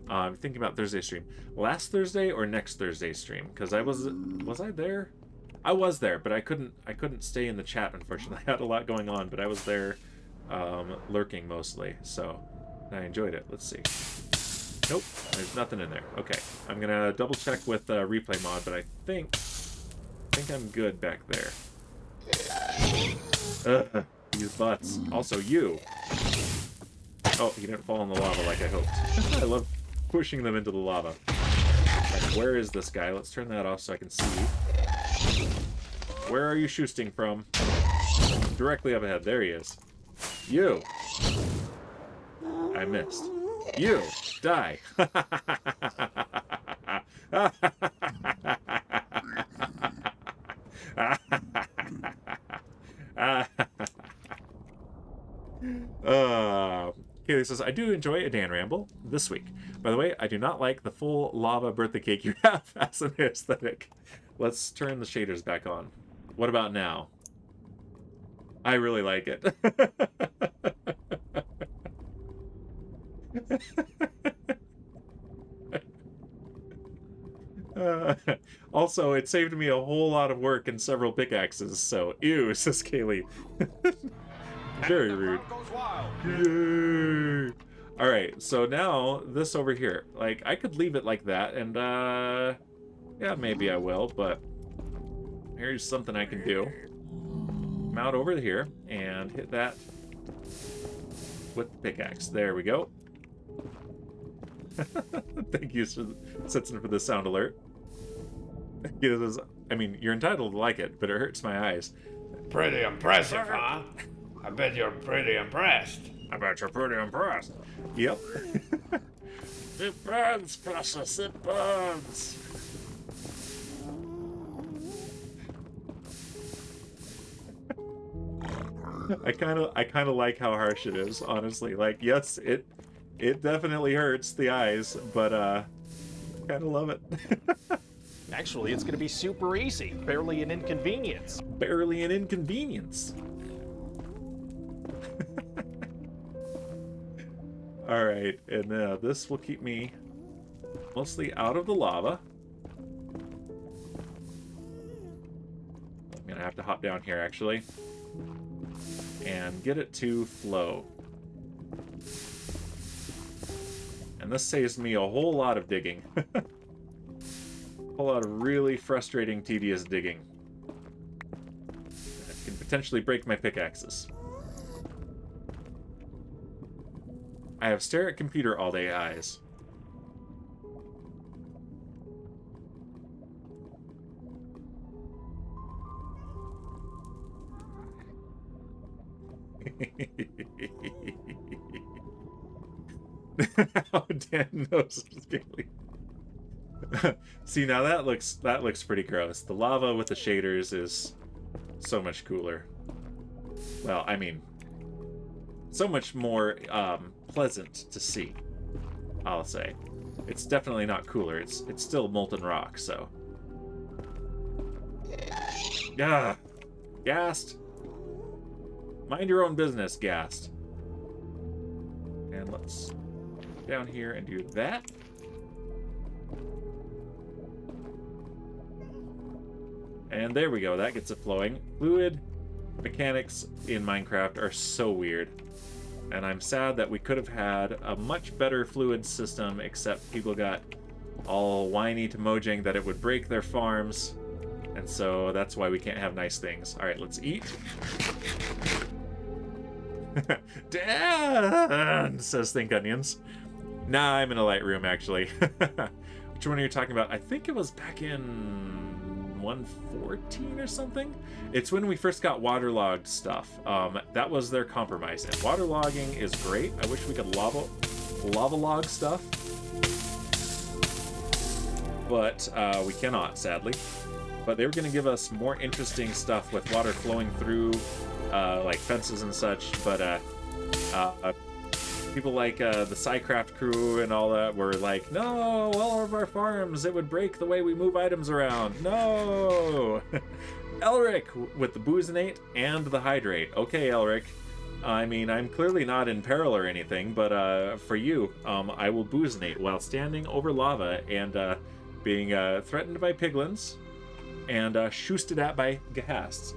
I'm thinking about Thursday stream. Last Thursday or next Thursday stream? Because was I there? I was there, but I couldn't stay in the chat, unfortunately. I had a lot going on, but I was there lurking mostly, so I enjoyed it. Let's see. Nope, there's nothing in there. Okay, I'm gonna double check with replay mod, but I think I'm good back there. These butts. Also, you. Oh, he didn't fall in the lava like I hoped. I love pushing them into the lava. Right, where is this guy? Let's turn that off so I can see. Where are you shooting from? Directly up ahead. There he is. You. I missed. You. Die. Kaylee says, I do enjoy a Dan Ramble this week. By the way, I do not like the full lava birthday cake you have as an aesthetic. Let's turn the shaders back on. What about now? I really like it. Uh, also, it saved me a whole lot of work and several pickaxes, so ew, says Kaylee. Very rude. Yay! Alright, so now, this over here. Like, I could leave it like that, and, yeah, maybe I will, but here's something I can do. Come out over here, and hit that with the pickaxe. There we go. Thank you, Sitson, for the sound alert. I mean, you're entitled to like it, but it hurts my eyes. Pretty impressive, huh? I bet you're pretty impressed. I bet you're pretty impressed. Yep. It burns, precious, it burns. I kind of like how harsh it is, honestly. Like, yes, it definitely hurts the eyes, but kind of love it. Actually, it's going to be super easy. Barely an inconvenience. Barely an inconvenience. All right, and this will keep me mostly out of the lava. I'm gonna have to hop down here actually and get it to flow. And this saves me a whole lot of digging. A whole lot of really frustrating, tedious digging. That can potentially break my pickaxes. I have stare at computer all day eyes. Oh, Dan knows. See, now that looks pretty gross. The lava with the shaders is so much cooler. Well, I mean, so much more pleasant to see, I'll say. It's definitely not cooler. It's still molten rock, so. Yeah, gassed. Mind your own business, gassed. And let's down here and do that. And there we go. That gets it flowing. Fluid mechanics in Minecraft are so weird. And I'm sad that we could have had a much better fluid system, except people got all whiny to Mojang that it would break their farms. And so that's why we can't have nice things. Alright, let's eat. Dan, says Think Onions. Nah, I'm in a light room, actually. Which one are you talking about? I think it was back in 1.14 or something. It's when we first got waterlogged stuff. That was their compromise. And waterlogging is great. I wish we could lava log stuff. But we cannot, sadly. But they were going to give us more interesting stuff with water flowing through, like fences and such. But people like the FirstCraft crew and all that were like, no, all of our farms, it would break the way we move items around. No! Elric with the Boozinate and the Hydrate. Okay, Elric. I mean, I'm clearly not in peril or anything, but for you, I will Boozinate while standing over lava and being threatened by piglins and shoosted at by ghasts.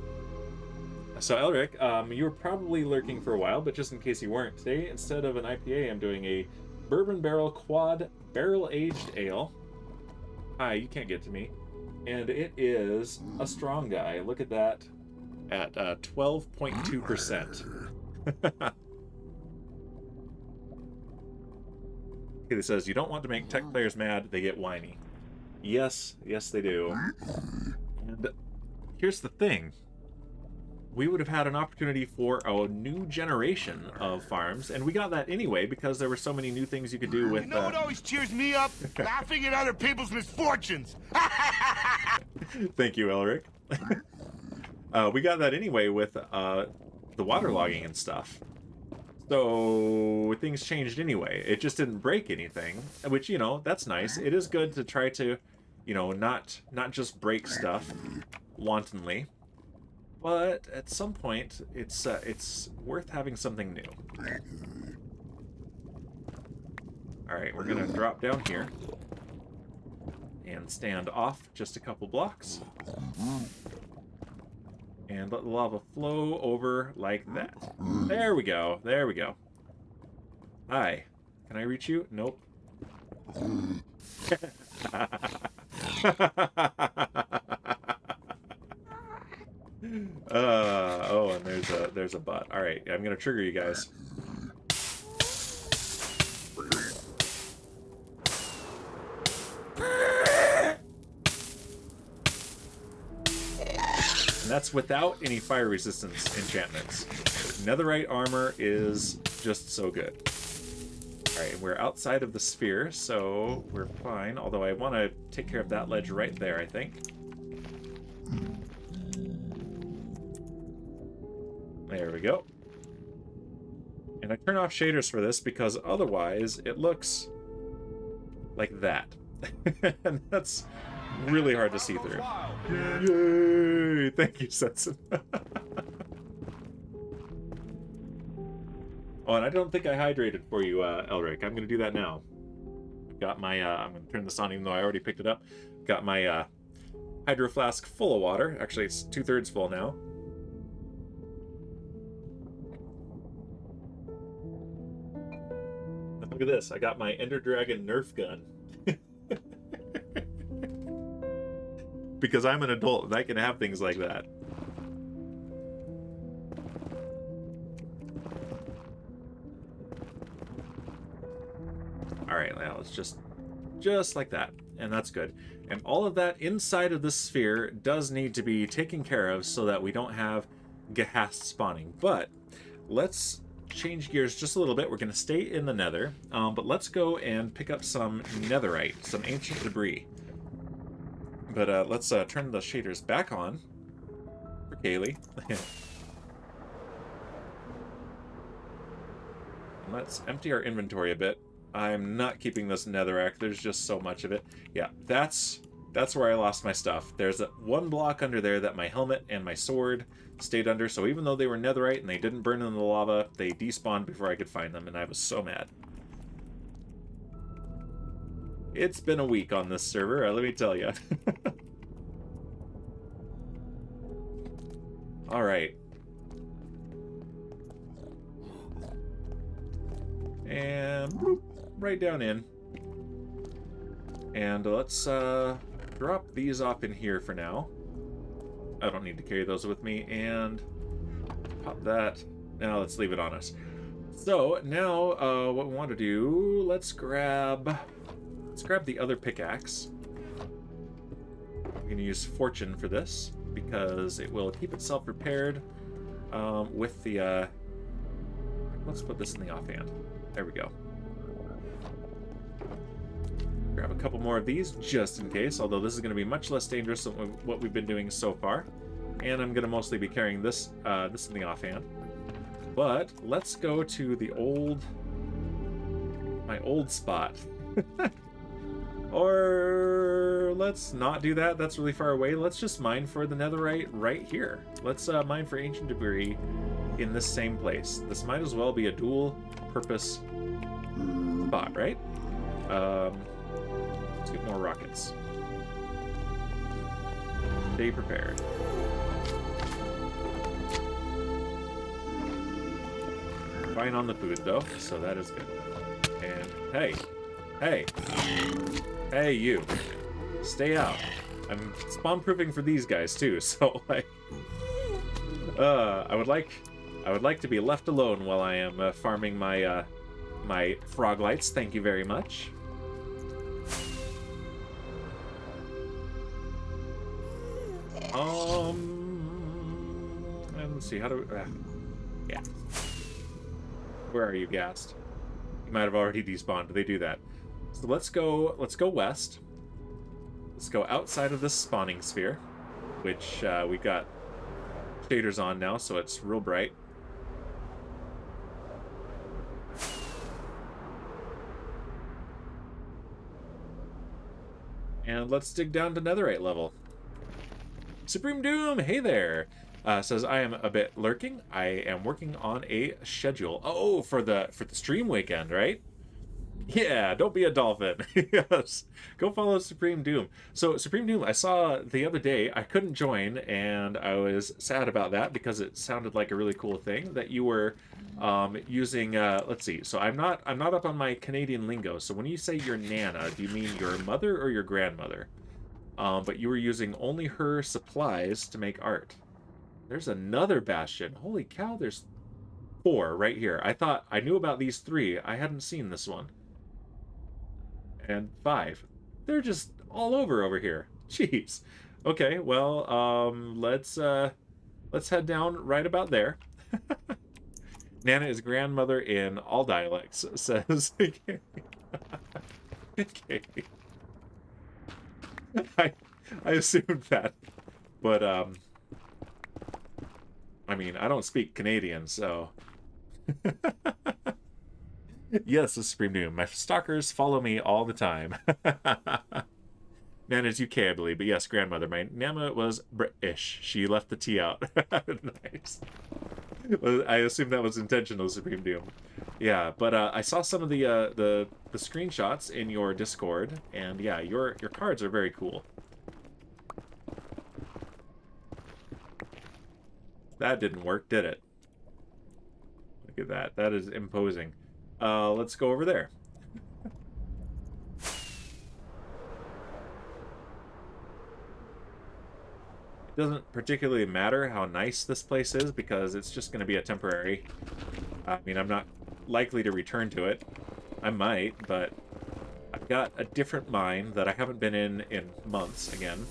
So Elric, you were probably lurking for a while, but just in case you weren't, today instead of an IPA, I'm doing a bourbon barrel quad barrel aged ale. Hi, you can't get to me. And it is a strong guy. Look at that at 12.2%. Okay, it says, you don't want to make tech players mad, they get whiny. Yes, yes they do. And here's the thing. We would have had an opportunity for a new generation of farms, and we got that anyway because there were so many new things you could do with... You know what always cheers me up? Laughing at other people's misfortunes! Thank you, Elric. We got that anyway with the waterlogging and stuff. So things changed anyway. It just didn't break anything, which, you know, that's nice. It is good to try to, you know, not just break stuff wantonly. But at some point, it's worth having something new. All right, we're gonna drop down here and stand off just a couple blocks, and let the lava flow over like that. There we go. There we go. Hi. Can I reach you? Nope. Oh, and there's a butt. All right, I'm gonna trigger you guys. And that's without any fire resistance enchantments. Netherite armor is just so good. Alright, we're outside of the sphere, so we're fine. Although I want to take care of that ledge right there, I think. There we go. And I turn off shaders for this because otherwise it looks like that. And that's really hard to see through. Yay! Thank you, Sensen. Oh, and I don't think I hydrated for you, Elric. I'm going to do that now. I've got my, I'm going to turn this on even though I already picked it up. Got my hydro flask full of water. Actually, it's 2/3 full now. And look at this. I got my Ender Dragon Nerf gun. Because I'm an adult and I can have things like that. Alright, now it's just like that. And that's good. And all of that inside of this sphere does need to be taken care of so that we don't have ghast spawning. But let's change gears just a little bit. We're going to stay in the nether. But let's go and pick up some netherite, some ancient debris. But let's turn the shaders back on for Kaylee. Let's empty our inventory a bit. I'm not keeping this netherrack. There's just so much of it. Yeah, that's where I lost my stuff. There's one block under there that my helmet and my sword stayed under. So even though they were netherite and they didn't burn in the lava, they despawned before I could find them, and I was so mad. It's been a week on this server, let me tell you. All right. And bloop, right down in. And let's drop these off in here for now. I don't need to carry those with me. And pop that. Now let's leave it on us. So now what we want to do, let's grab the other pickaxe. I'm going to use Fortune for this because it will keep itself repaired with the... let's put this in the offhand. There we go. Grab a couple more of these just in case, although this is going to be much less dangerous than what we've been doing so far. And I'm going to mostly be carrying this in the offhand. But let's go to the my old spot. Or let's not do that. That's really far away. Let's just mine for the netherite right here. Let's mine for ancient debris in this same place. This might as well be a dual purpose spot, right? Let's get more rockets. Stay prepared. Fine on the food though, so that is good. And hey, you, stay out. I'm spawn-proofing for these guys too, so like, I would like to be left alone while I am farming my my frog lights. Thank you very much. And let's see, how do we, yeah. Where are you, Ghast? You might have already despawned. They do that. So let's go west. Let's go outside of this spawning sphere, which we've got shaders on now, so it's real bright. And let's dig down to netherite level. Supreme Doom, hey there! Says I am a bit lurking. I am working on a schedule. Oh, for the stream weekend, right? Yeah, don't be a dolphin. Yes. Go follow Supreme Doom. So, Supreme Doom, I saw the other day, I couldn't join, and I was sad about that because it sounded like a really cool thing that you were using let's see. So, I'm not up on my Canadian lingo. So, when you say your nana, do you mean your mother or your grandmother? But you were using only her supplies to make art. There's another bastion. Holy cow, there's 4 right here. I thought I knew about these 3. I hadn't seen this one. And 5. They're just all over here. Jeez. Okay, well, let's head down right about there. Nana is grandmother in all dialects, says. Okay. I assumed that, but I mean, I don't speak Canadian, so. Yes, the Supreme Doom. My stalkers follow me all the time. Nana's UK, I believe, but yes, grandmother. My Nana was British. She left the T out. Nice. Well, I assume that was intentional, Supreme Doom. Yeah, but I saw some of the screenshots in your Discord, and yeah, your cards are very cool. That didn't work, did it? Look at that. That is imposing. Let's go over there. It doesn't particularly matter how nice this place is because it's just going to be a temporary. I mean, I'm not likely to return to it. I might, but I've got a different mine that I haven't been in months again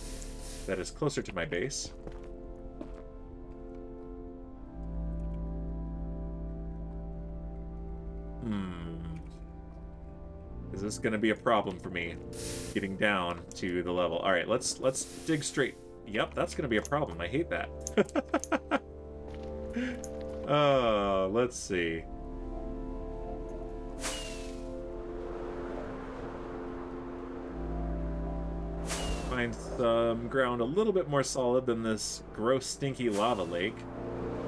that is closer to my base. Is this going to be a problem for me getting down to the level? All right, let's dig straight. Yep, that's going to be a problem. I hate that. Let's see. Find some ground a little bit more solid than this gross, stinky lava lake.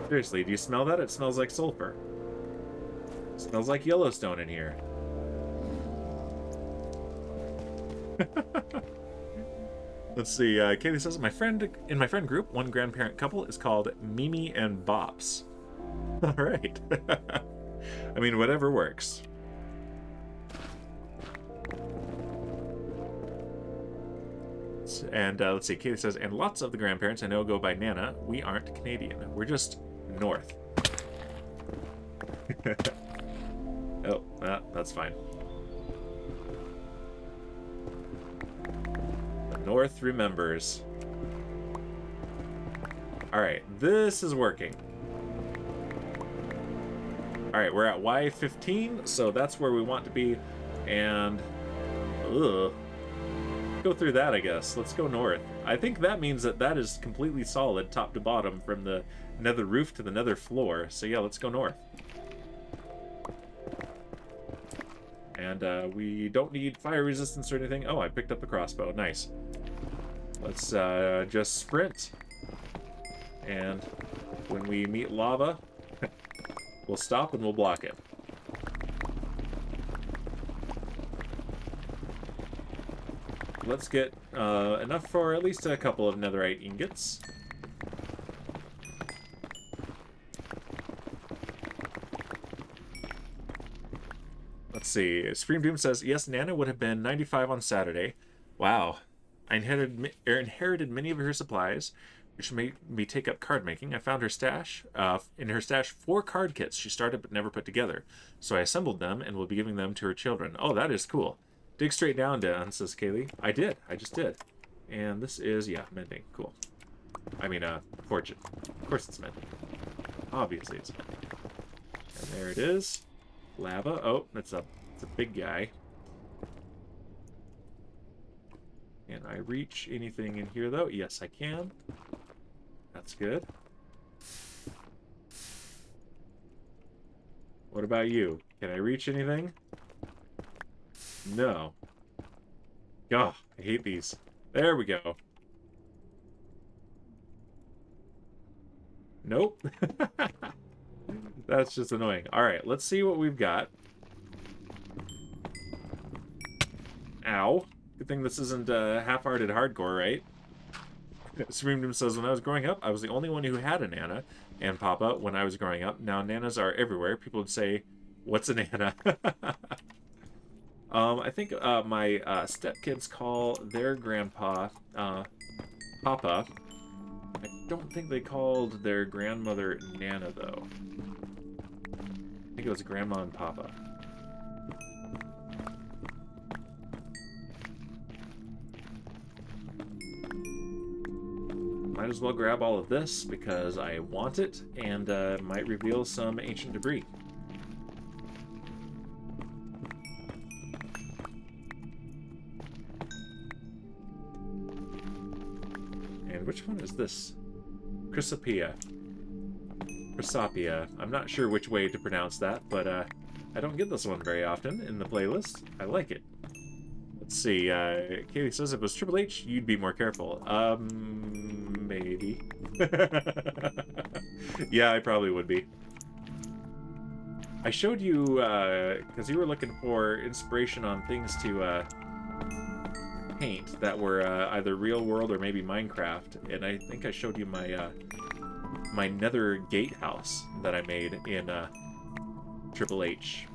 Seriously, do you smell that? It smells like sulfur. It smells like Yellowstone in here. Let's see. Katie says, in my friend group, one grandparent couple is called Mimi and Bops. All right. I mean, whatever works. And let's see. Katie says, and lots of the grandparents I know go by Nana. We aren't Canadian. We're just North. Oh, that's fine. North remembers. Alright, this is working. Alright, we're at Y15, so that's where we want to be. And... ugh. Go through that, I guess. Let's go north. I think that means that is completely solid, top to bottom, from the nether roof to the nether floor. So yeah, let's go north. And we don't need fire resistance or anything. Oh, I picked up the crossbow. Nice. Let's just sprint. And when we meet lava, we'll stop and we'll block it. Let's get enough for at least a couple of netherite ingots. Let's see. Supreme Doom says, yes, Nana would have been 95 on Saturday. Wow. I inherited many of her supplies, which made me take up card making. I found her stash. In her stash, 4 card kits she started but never put together. So I assembled them and will be giving them to her children. Oh, that is cool. Dig straight down, Dan, says Kaylee. I did. I just did. And this is, yeah, mending. Cool. I mean, fortune. Of course it's mending. Obviously it's mending. And there it is. Lava. Oh, it's a big guy. Can I reach anything in here, though? Yes, I can. That's good. What about you? Can I reach anything? No. Oh, I hate these. There we go. Nope. That's just annoying. All right, let's see what we've got. Ow. Good thing this isn't half-hearted hardcore, right? Supreme Doom says, when I was growing up, I was the only one who had a Nana and Papa when I was growing up. Now Nanas are everywhere. People would say, what's a Nana? I think my stepkids call their grandpa Papa. I don't think they called their grandmother Nana, though. I think it was Grandma and Papa. Might as well grab all of this because I want it and might reveal some ancient debris. And which one is this? Chrysopia. Chrysopia. I'm not sure which way to pronounce that, but I don't get this one very often in the playlist. I like it. Let's see. Katie says if it was Triple H, you'd be more careful. Maybe. Yeah, I probably would be. I showed you, because you were looking for inspiration on things to paint that were either real world or maybe Minecraft, and I think I showed you my my nether gatehouse that I made in Triple H.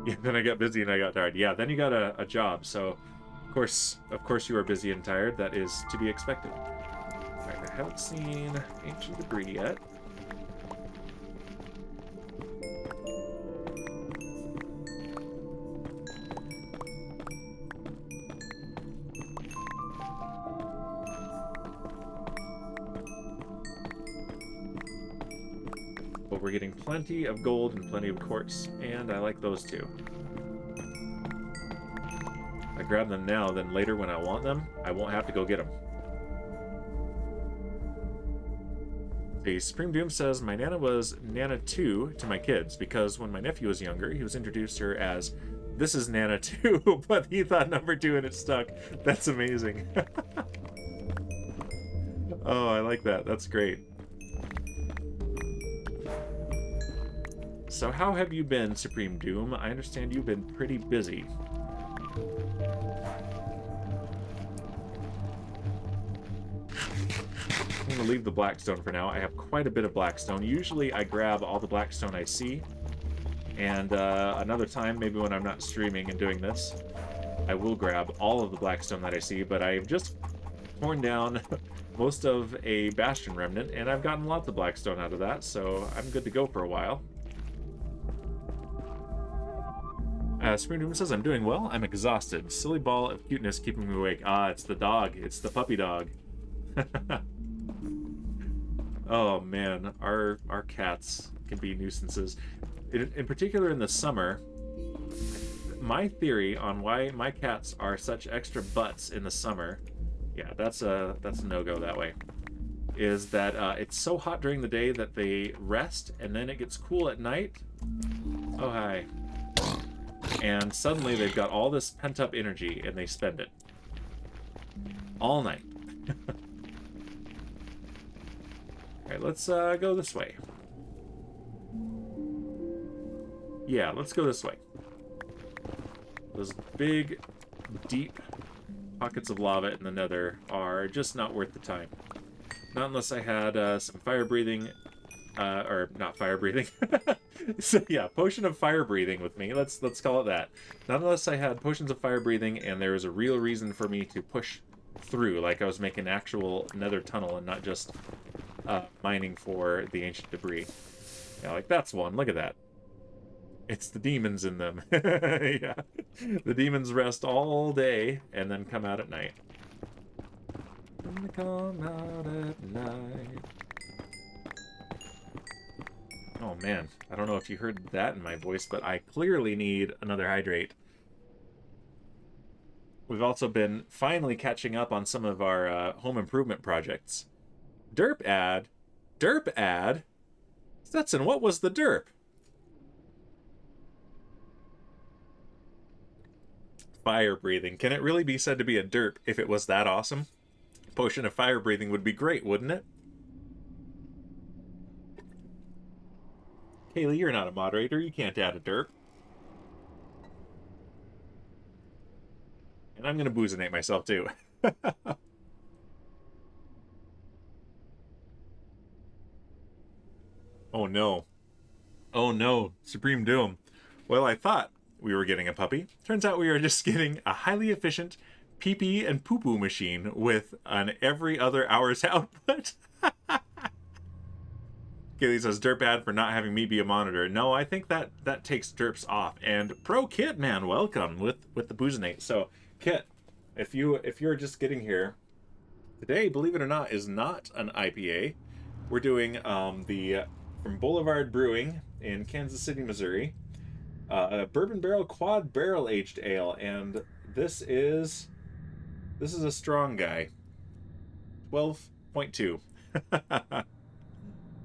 Yeah, then I got busy and I got tired. Yeah, then you got a job, so of course you are busy and tired. That is to be expected. Alright, I haven't seen ancient debris yet. But we're getting plenty of gold and plenty of quartz, and I like those too. I grab them now, then later when I want them, I won't have to go get them. The Supreme Doom says, my Nana was Nana 2 to my kids, because when my nephew was younger, he was introduced to her as, this is Nana 2, but he thought number 2 and it stuck. That's amazing. Oh, I like that. That's great. So how have you been, Supreme Doom? I understand you've been pretty busy. I'm going to leave the blackstone for now. I have quite a bit of blackstone. Usually I grab all the blackstone I see. And another time, maybe when I'm not streaming and doing this, I will grab all of the blackstone that I see. But I've just torn down most of a bastion remnant, and I've gotten lots of blackstone out of that, so I'm good to go for a while. Supreme Doom says, I'm doing well. I'm exhausted. Silly ball of cuteness keeping me awake. Ah, it's the dog. It's the puppy dog. Oh, man. Our cats can be nuisances. In particular in the summer, my theory on why my cats are such extra butts in the summer, yeah, that's a no-go that way, is that it's so hot during the day that they rest, and then it gets cool at night. Oh, hi. And suddenly they've got all this pent-up energy, and they spend it. All night. Alright, let's go this way. Yeah, let's go this way. Those big, deep pockets of lava in the nether are just not worth the time. Not unless I had some fire-breathing... or not fire-breathing. So yeah, potion of fire-breathing with me. Let's call it that. Not unless I had potions of fire-breathing and there was a real reason for me to push through, like I was making actual nether tunnel and not just mining for the ancient debris. Yeah, like that's one. Look at that. It's the demons in them. Yeah. The demons rest all day and then come out at night. And they come out at night. Oh man, I don't know if you heard that in my voice, but I clearly need another hydrate. We've also been finally catching up on some of our home improvement projects. Derp ad? Derp ad? Stetson, what was the derp? Fire breathing. Can it really be said to be a derp if it was that awesome? Potion of fire breathing would be great, wouldn't it? Kaylee, you're not a moderator. You can't add a derp. And I'm going to boozinate myself, too. Oh, no. Oh, no. Supreme Doom. Well, I thought we were getting a puppy. Turns out we are just getting a highly efficient pee-pee and poo-poo machine with an every other hour's output. Kaylee says, derp ad for not having me be a monitor. No, I think that takes derps off. And Pro Kit, man, welcome with the boozinate. So, Kit, if you're just getting here, today, believe it or not, is not an IPA. We're doing the from Boulevard Brewing in Kansas City, Missouri, a bourbon barrel quad barrel aged ale, and this is a strong guy. 12.2.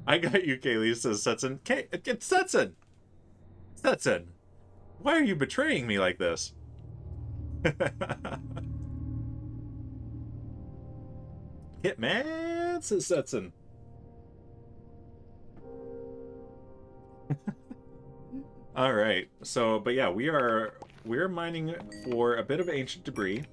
I got you, Kaylee, says Setson. It's Setson! Setson! Why are you betraying me like this? Hitman, says Setson. All right. So, but yeah, we're mining for a bit of ancient debris.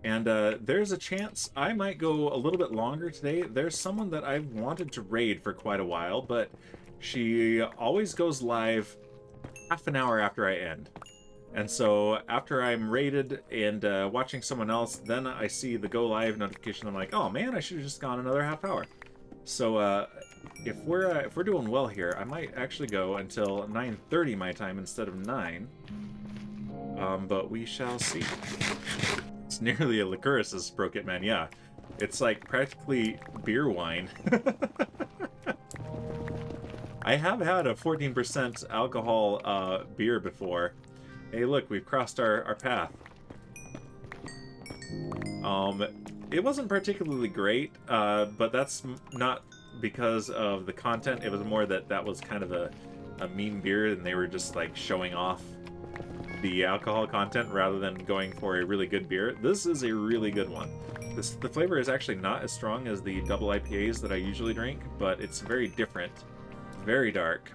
And there's a chance I might go a little bit longer today. There's someone that I've wanted to raid for quite a while, but she always goes live half an hour after I end. And so after I'm raided and watching someone else, then I see the go live notification. I'm like, oh man, I should have just gone another half hour. So if we're doing well here, I might actually go until 9:30 my time instead of 9. But we shall see. It's nearly a liqueur, says Sprokit Man. Yeah, it's like practically beer wine. I have had a 14% alcohol beer before. Hey, look, we've crossed our path. It wasn't particularly great, but that's not because of the content. It was more that was kind of a meme beer, and they were just like showing off the alcohol content rather than going for a really good beer. This is a really good one. The flavor is actually not as strong as the double IPAs that I usually drink, but it's very different, very dark,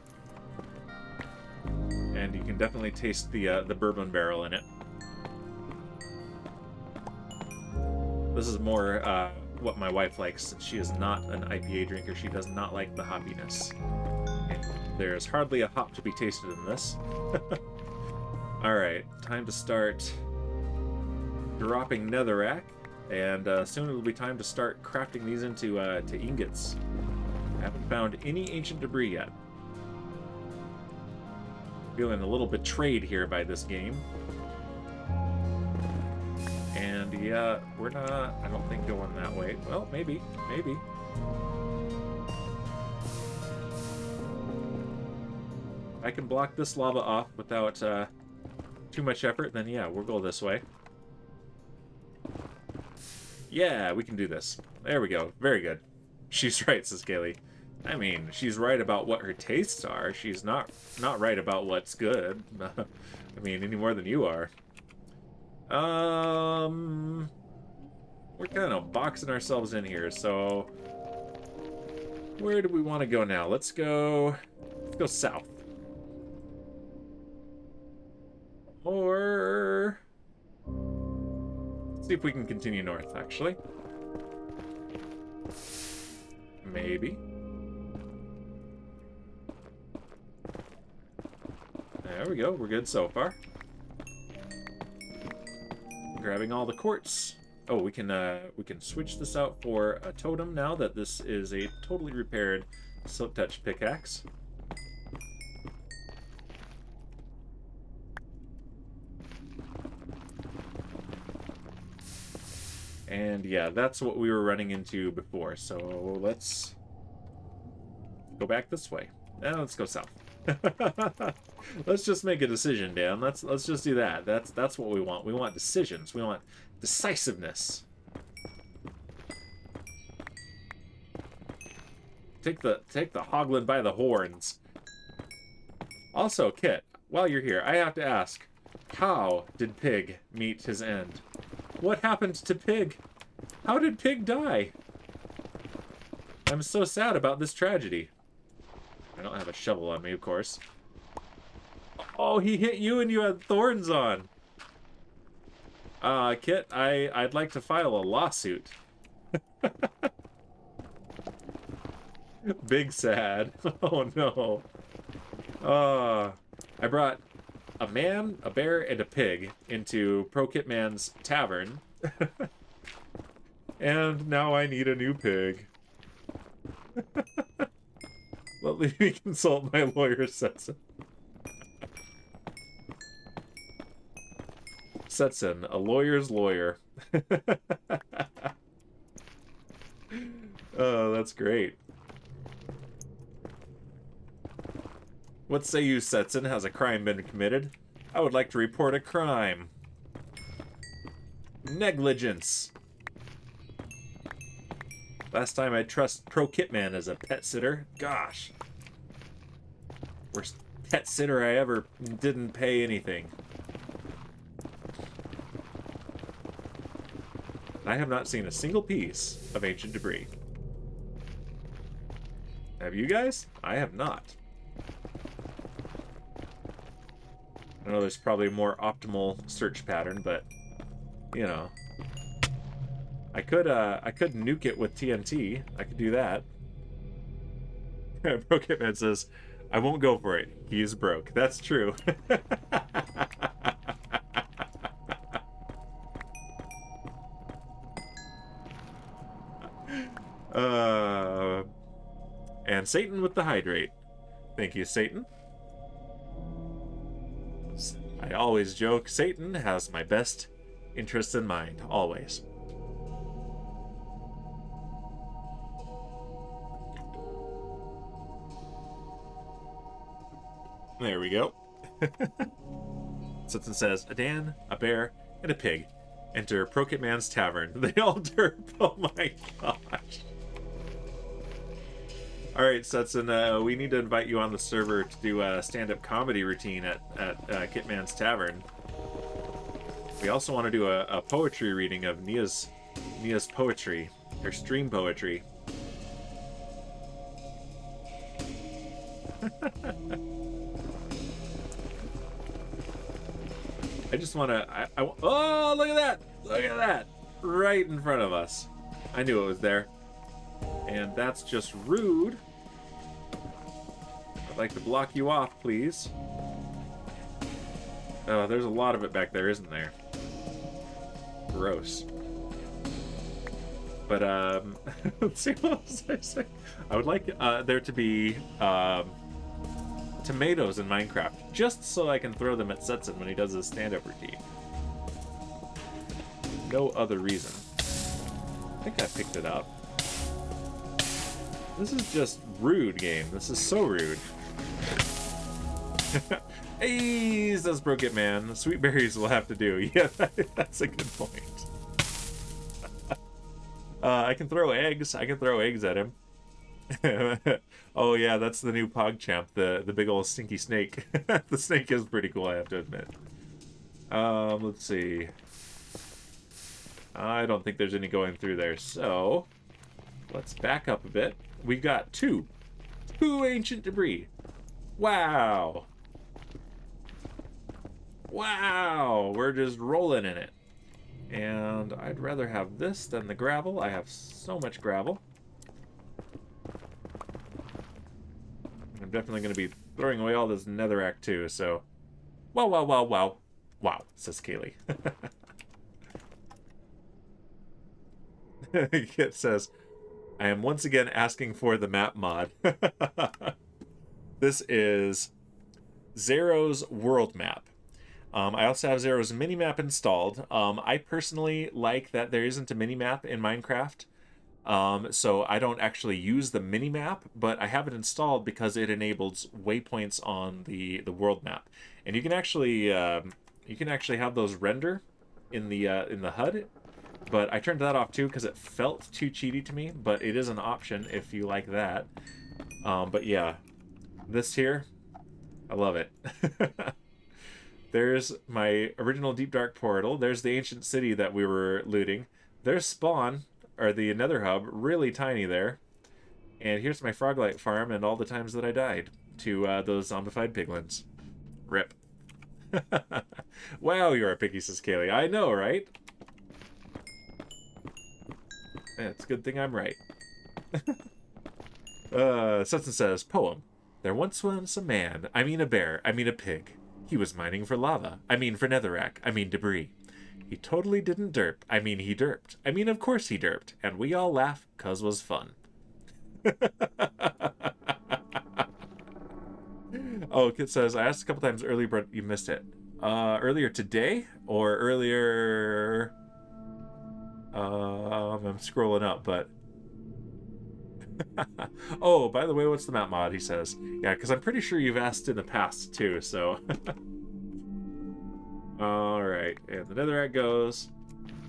and you can definitely taste the bourbon barrel in it. This is more what my wife likes. She is not an IPA drinker. She does not like the hoppiness. And there's hardly a hop to be tasted in this. Alright, time to start dropping netherrack, and soon it'll be time to start crafting these into to ingots. I haven't found any ancient debris yet. Feeling a little betrayed here by this game. And yeah, we're not, I don't think, going that way. Well, maybe. I can block this lava off without too much effort, then yeah, we'll go this way. Yeah, we can do this. There we go. Very good. She's right, says Kaylee. I mean, she's right about what her tastes are. She's not right about what's good. I mean, any more than you are. We're kind of boxing ourselves in here, so where do we want to go now? Let's go south. Or let's see if we can continue north, actually. Maybe. There we go. We're good so far. Grabbing all the quartz. Oh, we can switch this out for a totem now that this is a totally repaired Silk Touch pickaxe. And yeah, that's what we were running into before. So let's go back this way. And let's go south. Let's just make a decision, Dan. Let's just do that. That's what we want. We want decisions. We want decisiveness. Take the hoglin by the horns. Also, Kit, while you're here, I have to ask, How did Pig meet his end? What happened to Pig? How did Pig die? I'm so sad about this tragedy. I don't have a shovel on me, of course. Oh, he hit you and you had thorns on. Kit, I'd like to file a lawsuit. Big sad. Oh no. I brought a man, a bear, and a pig into Pro Kitman's tavern. And now I need a new pig. Let me consult my lawyer, Setson. Setson, a lawyer's lawyer. Oh, that's great. What say you, Setson? Has a crime been committed? I would like to report a crime. Negligence. Last time I trust Pro Kitman as a pet sitter. Gosh. Worst pet sitter I ever didn't pay anything. I have not seen a single piece of ancient debris. Have you guys? I have not. I know there's probably a more optimal search pattern, but you know. I could nuke it with TNT. I could do that. Broke Hitman says, I won't go for it. He is broke. That's true. And Satan with the hydrate. Thank you, Satan. I always joke, Satan has my best interest in mind, always. There we go. Sutton says, a Dan, a bear, and a pig enter Pro Kitman's tavern. They all derp. Oh my gosh. Alright, Sutton, we need to invite you on the server to do a stand-up comedy routine at Kitman's Tavern. We also want to do a poetry reading of Nia's poetry, her stream poetry. I just want to... oh, look at that! Look at that! Right in front of us. I knew it was there. And that's just rude. I'd like to block you off, please. Oh, there's a lot of it back there, isn't there? Gross. But, let's see, what was I saying? I would like there to be tomatoes in Minecraft, just so I can throw them at Setson when he does his stand-up routine. No other reason. I think I picked it up. This is just rude, game. This is so rude. Hey, says Broke It Man. Sweet berries will have to do. Yeah, that's a good point. I can throw eggs. I can throw eggs at him. Oh yeah, that's the new PogChamp, the big old stinky snake. The snake is pretty cool, I have to admit. Let's see. I don't think there's any going through there, so let's back up a bit. We've got two ancient debris. Wow. Wow, we're just rolling in it. And I'd rather have this than the gravel. I have so much gravel. I'm definitely going to be throwing away all this netherrack too, so... Wow, wow, wow, wow. Wow, says Kaylee. Kit says, I am once again asking for the map mod. This is Zero's world map. I also have Zero's minimap installed. I personally like that there isn't a minimap in Minecraft. So I don't actually use the minimap, but I have it installed because it enables waypoints on the world map. And you can actually have those render in the HUD. But I turned that off too because it felt too cheaty to me, but it is an option if you like that. But yeah, this here, I love it. There's my original deep dark portal. There's the ancient city that we were looting. There's spawn, or the nether hub, really tiny there. And here's my froglight farm and all the times that I died to those zombified piglins. Rip. Wow, you're a picky, says Kaylee. I know, right? Yeah, it's a good thing I'm right. Sutton says, poem. There once was a man, I mean a bear, I mean a pig. He was mining for lava, I mean for netherrack, I mean debris. He totally didn't derp, I mean he derped. I mean of course he derped, and we all laugh 'cause was fun. Oh, Kit says, I asked a couple times earlier, but you missed it. Earlier today? Or earlier... I'm scrolling up, but... Oh, by the way, what's the map mod, he says. Yeah, because I'm pretty sure you've asked in the past, too, so... Alright, and the netherite goes.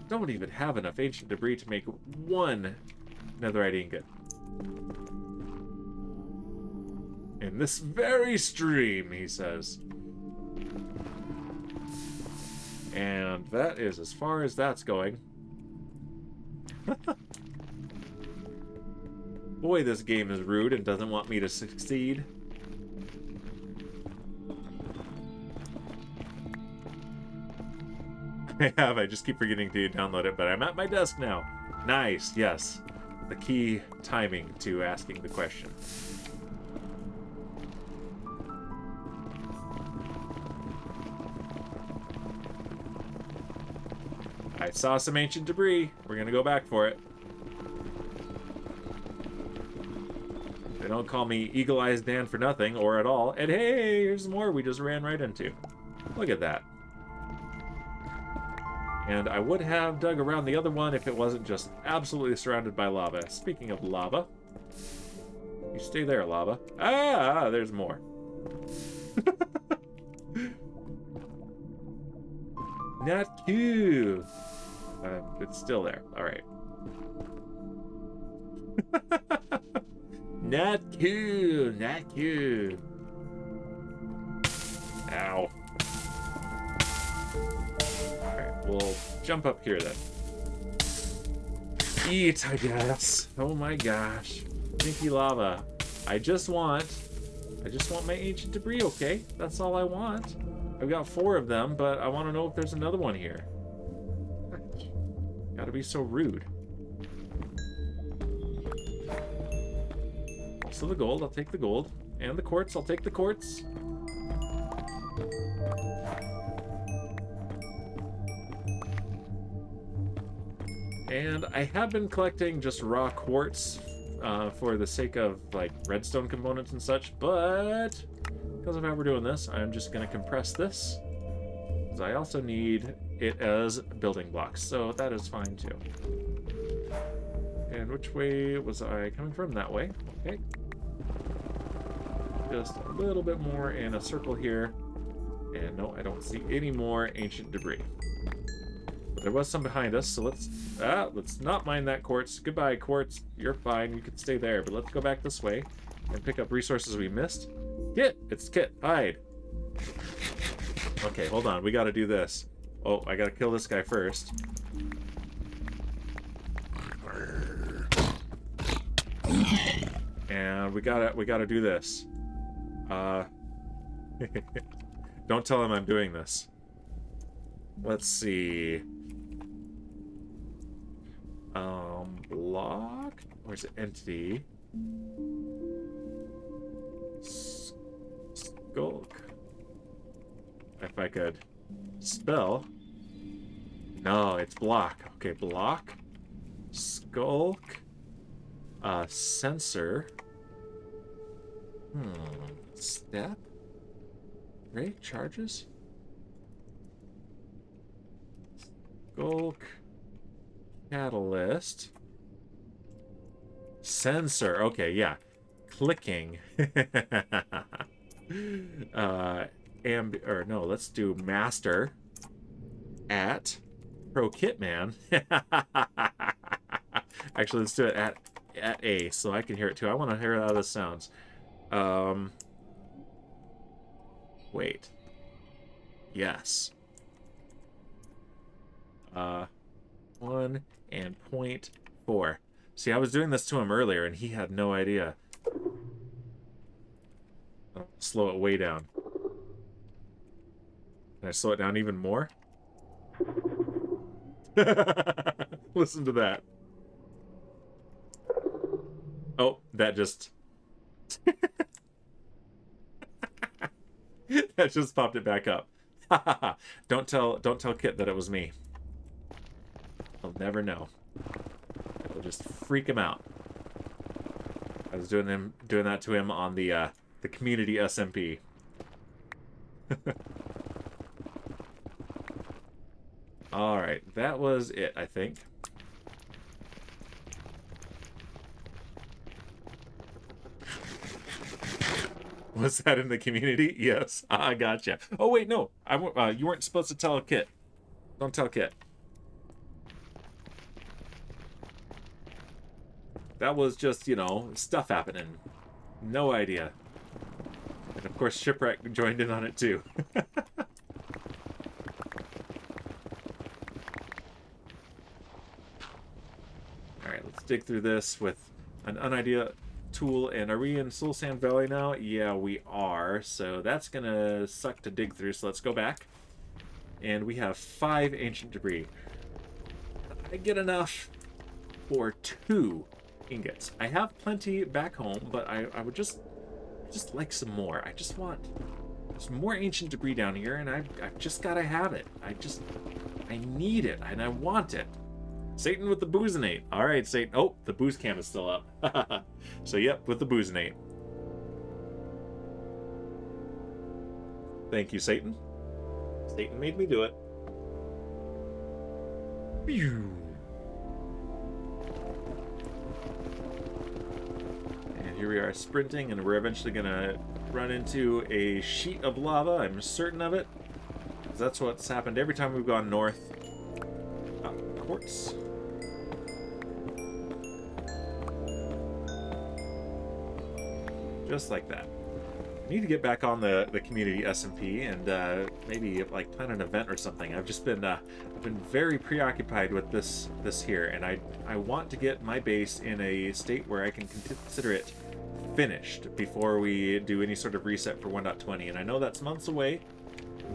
Don't even have enough ancient debris to make one netherite ingot. In this very stream, he says. And that is as far as that's going. Boy, this game is rude and doesn't want me to succeed. I just keep forgetting to download it, but I'm at my desk now. Nice, yes. The key timing to asking the question. I saw some ancient debris. We're gonna go back for it. They don't call me Eagle Eyes Dan for nothing, or at all. And hey, here's more we just ran right into. Look at that. And I would have dug around the other one if it wasn't just absolutely surrounded by lava. Speaking of lava, you stay there, lava. Ah, there's more. Not cool. It's still there. All right. Not cool. Not cool. Ow. All right, we'll jump up here then. Eat, I guess. Oh my gosh. Stinky lava. I just want my ancient debris, okay? That's all I want. I've got 4 of them, but I want to know if there's another one here. Gotta be so rude. Also the gold, I'll take the gold. And the quartz, I'll take the quartz. And I have been collecting just raw quartz for the sake of like redstone components and such, but because of how we're doing this, I'm just going to compress this, because I also need it as building blocks, so that is fine too. And which way was I coming from? That way. Okay. Just a little bit more in a circle here. And no, I don't see any more ancient debris. But there was some behind us, so let's not mine that quartz. Goodbye, quartz. You're fine. You can stay there, but let's go back this way and pick up resources we missed. Kit! It's Kit. Hide. Okay, hold on. We gotta do this. Oh, I gotta kill this guy first. And we gotta do this. Don't tell him I'm doing this. Let's see. Block? Where's it? Entity. Skulk. If I could spell. No, it's block. Okay, block. Skulk. Sensor. Step. Break charges. Skulk. Catalyst. Sensor. Okay, yeah. Clicking. Or no, let's do master at Pro Kitman. Actually, let's do it at A, so I can hear it too. I want to hear how this sounds. Wait. Yes. 1 and 0.4. See, I was doing this to him earlier, and he had no idea. I'll slow it way down. Can I slow it down even more? Listen to that. Oh, that just... that just popped it back up. Don't tell Kit that it was me. He'll never know. It'll just freak him out. I was doing that to him on the community SMP. All right, that was it, I think. Was that in the community? Yes, I gotcha. Oh wait, no, you weren't supposed to tell Kit. Don't tell Kit. That was just, you know, stuff happening. No idea. And of course, Shipwreck joined in on it too. Alright, let's dig through this with an unidea tool. And are we in Soul Sand Valley now? Yeah, we are. So that's gonna suck to dig through. So let's go back. And we have 5 ancient debris. I get enough for 2 ingots. I have plenty back home, but I would just like some more. I just want some more ancient debris down here, and I've just gotta have it. I need it, and I want it. Satan with the Boozinate. All right, Satan. Oh, the booze cam is still up. So yep, with the Boozinate. Thank you, Satan. Satan made me do it. Pew. And here we are sprinting, and we're eventually gonna run into a sheet of lava. I'm certain of it. That's what's happened every time we've gone north. Quartz. Just like that. I need to get back on the community SMP and maybe like plan an event or something. I've just been I've been very preoccupied with this here, and I want to get my base in a state where I can consider it finished before we do any sort of reset for 1.20. And I know that's months away,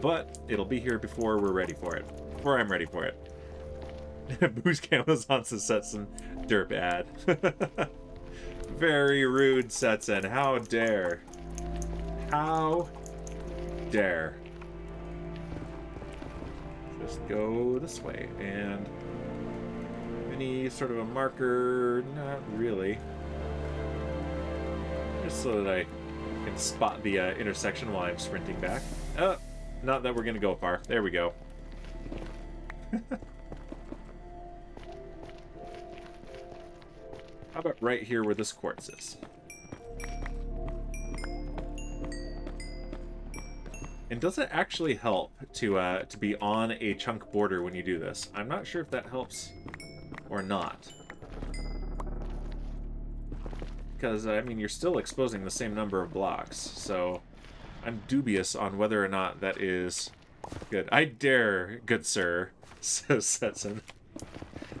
but it'll be here before we're ready for it. Before I'm ready for it. Booze Amazon says Setson derp ad. Very rude, Setson. How dare. How dare. Just go this way. And any sort of a marker? Not really. Just so that I can spot the intersection while I'm sprinting back. Not that we're going to go far. There we go. How about right here where this quartz is? And does it actually help to be on a chunk border when you do this? I'm not sure if that helps or not. Because, I mean, you're still exposing the same number of blocks, so I'm dubious on whether or not that is good. I dare, good sir, says Setson.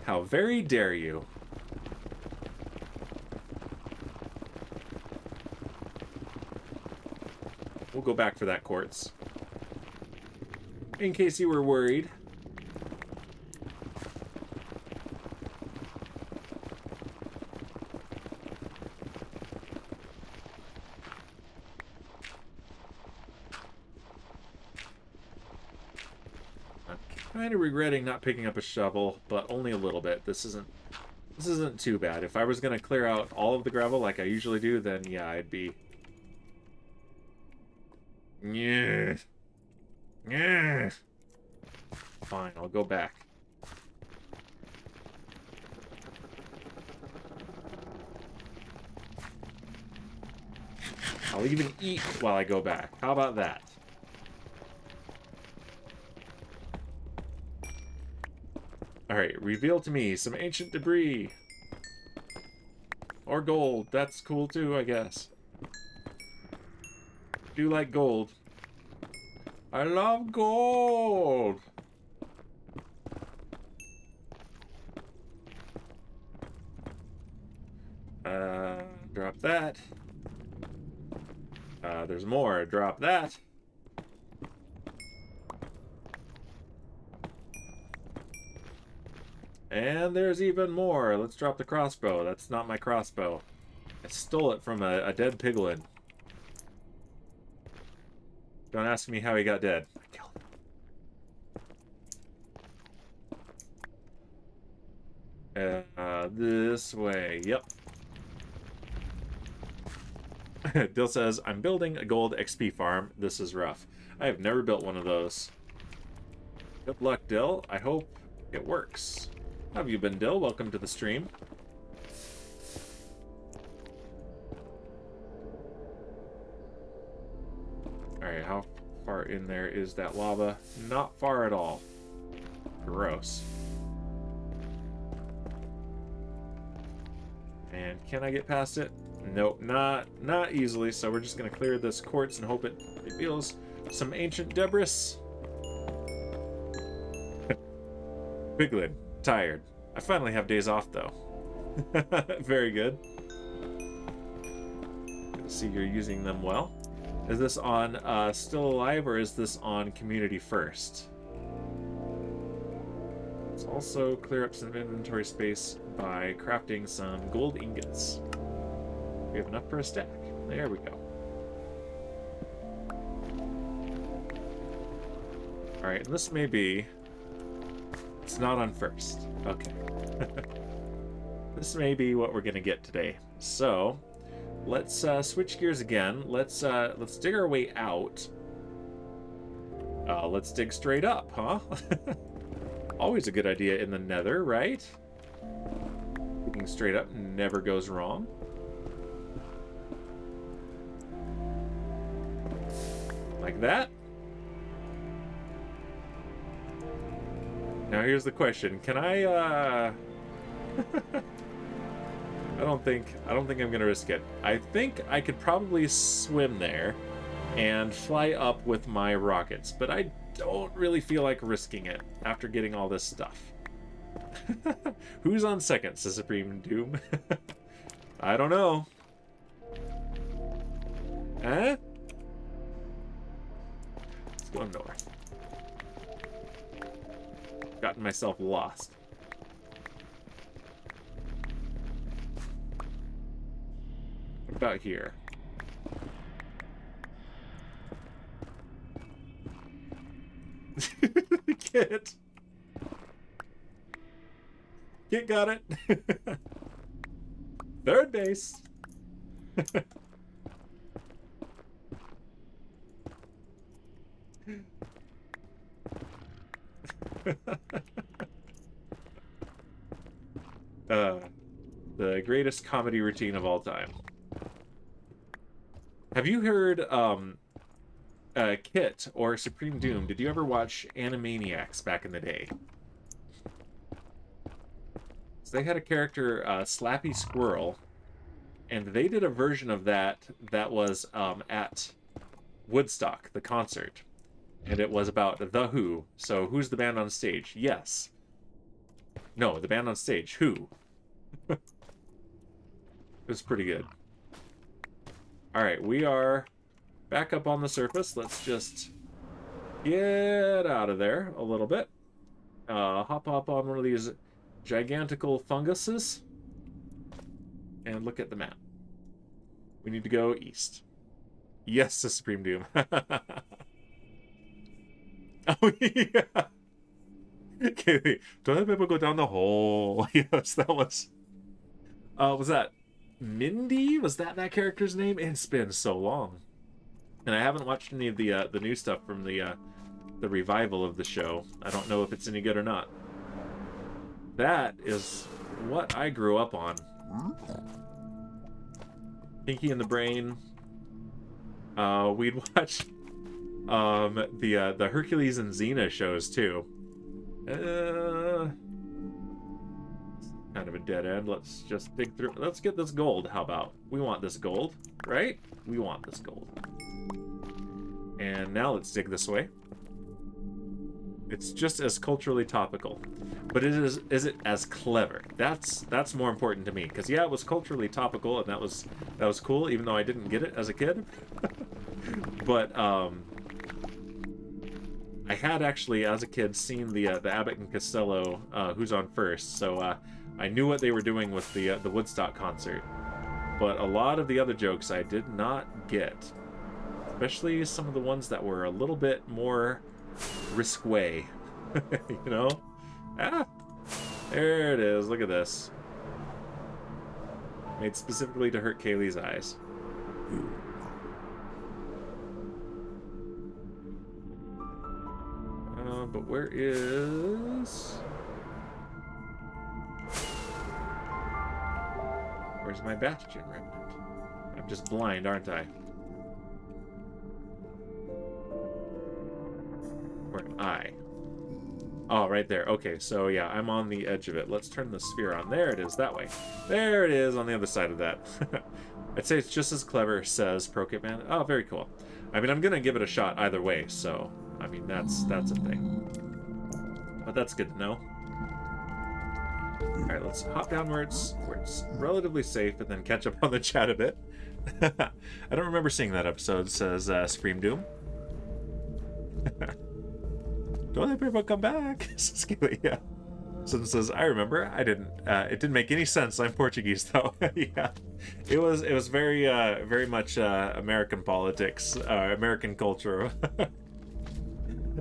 How very dare you? We'll go back for that quartz. In case you were worried. I'm kind of regretting not picking up a shovel, but only a little bit. This isn't too bad. If I was going to clear out all of the gravel like I usually do, then yeah, I'd be... Yeah. Yeah. Fine, I'll go back. I'll even eat while I go back. How about that? Alright, reveal to me some ancient debris. Or gold. That's cool too, I guess. Do like gold. I love gold. Drop that. There's more. Drop that. And there's even more. Let's drop the crossbow. That's not my crossbow. I stole it from a dead piglin. Don't ask me how he got dead. I killed him. This way. Yep. Dill says, I'm building a gold XP farm. This is rough. I have never built one of those. Good luck, Dill. I hope it works. How have you been, Dill? Welcome to the stream. Alright, how far in there is that lava? Not far at all. Gross. And can I get past it? Nope, not easily, so we're just going to clear this quartz and hope it reveals some ancient debris. Piglin, tired. I finally have days off, though. Very good. Good to see you're using them well. Is this on Still Alive, or is this on Community First? Let's also clear up some inventory space by crafting some gold ingots. We have enough for a stack. There we go. Alright, and this may be... It's not on first. Okay. This may be what we're gonna get today. So, let's switch gears again. Let's dig our way out. Let's dig straight up, huh? Always a good idea in the nether, right? Digging straight up never goes wrong. Like that. Now here's the question. Can I I don't think I'm gonna risk it. I think I could probably swim there and fly up with my rockets, but I don't really feel like risking it after getting all this stuff. Who's on second, says Supreme Doom? I don't know. Huh? Let's go north. Gotten myself lost. What about here? Kit. Kit got it. Third base. The greatest comedy routine of all time. Have you heard Kit or Supreme Doom? Did you ever watch Animaniacs back in the day? So they had a character, Slappy Squirrel, and they did a version of that was at Woodstock, the concert. And it was about The Who. So who's the band on stage? Yes. No, the band on stage. Who? It was pretty good. Alright, we are back up on the surface. Let's just get out of there a little bit. Hop on one of these gigantical funguses. And look at the map. We need to go east. Yes, the Supreme Doom. Oh, yeah. Okay, wait. Don't have people go down the hole. Yes, that was... was that Mindy? Was that character's name? It's been so long. And I haven't watched any of the new stuff from the revival of the show. I don't know if it's any good or not. That is what I grew up on. Pinky and the Brain. We'd watch... the Hercules and Xena shows too. Kind of a dead end. Let's just dig through. Let's get this gold. How about? We want this gold, right? We want this gold. And now let's dig this way. It's just as culturally topical. But is it as clever? That's more important to me. Because yeah, it was culturally topical and that was cool, even though I didn't get it as a kid. But I had actually, as a kid, seen the Abbott and Costello Who's on First, so I knew what they were doing with the Woodstock concert. But a lot of the other jokes I did not get, especially some of the ones that were a little bit more risque, you know? Ah, there it is. Look at this. Made specifically to hurt Kaylee's eyes. But where is... Where's my Bastion remnant? I'm just blind, aren't I? Where am I? Oh, right there. Okay, so yeah, I'm on the edge of it. Let's turn the sphere on. There it is, that way. There it is on the other side of that. I'd say it's just as clever, says ProKitman. Oh, very cool. I mean, I'm going to give it a shot either way, so... I mean, that's a thing. But that's good to know. Alright, let's hop down where it's relatively safe and then catch up on the chat a bit. I don't remember seeing that episode, says Scream Doom. Don't let people come back. Yeah. Someone says, I remember. I didn't. It didn't make any sense. I'm Portuguese, though. Yeah. It was very much American politics, American culture.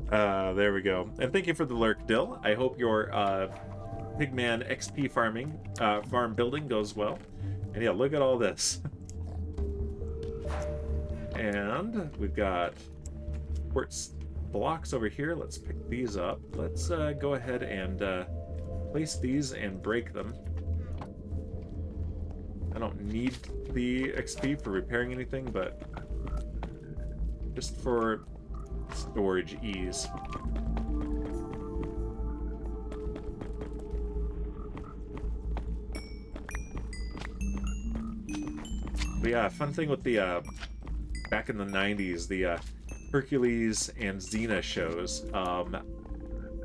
There we go. And thank you for the lurk, Dill. I hope your Pigman XP farm building goes well. And yeah, look at all this. And we've got quartz blocks over here. Let's pick these up. Let's go ahead and place these and break them. I don't need the XP for repairing anything, but just for storage ease. But yeah, fun thing with the back in the 90s, the Hercules and Xena shows.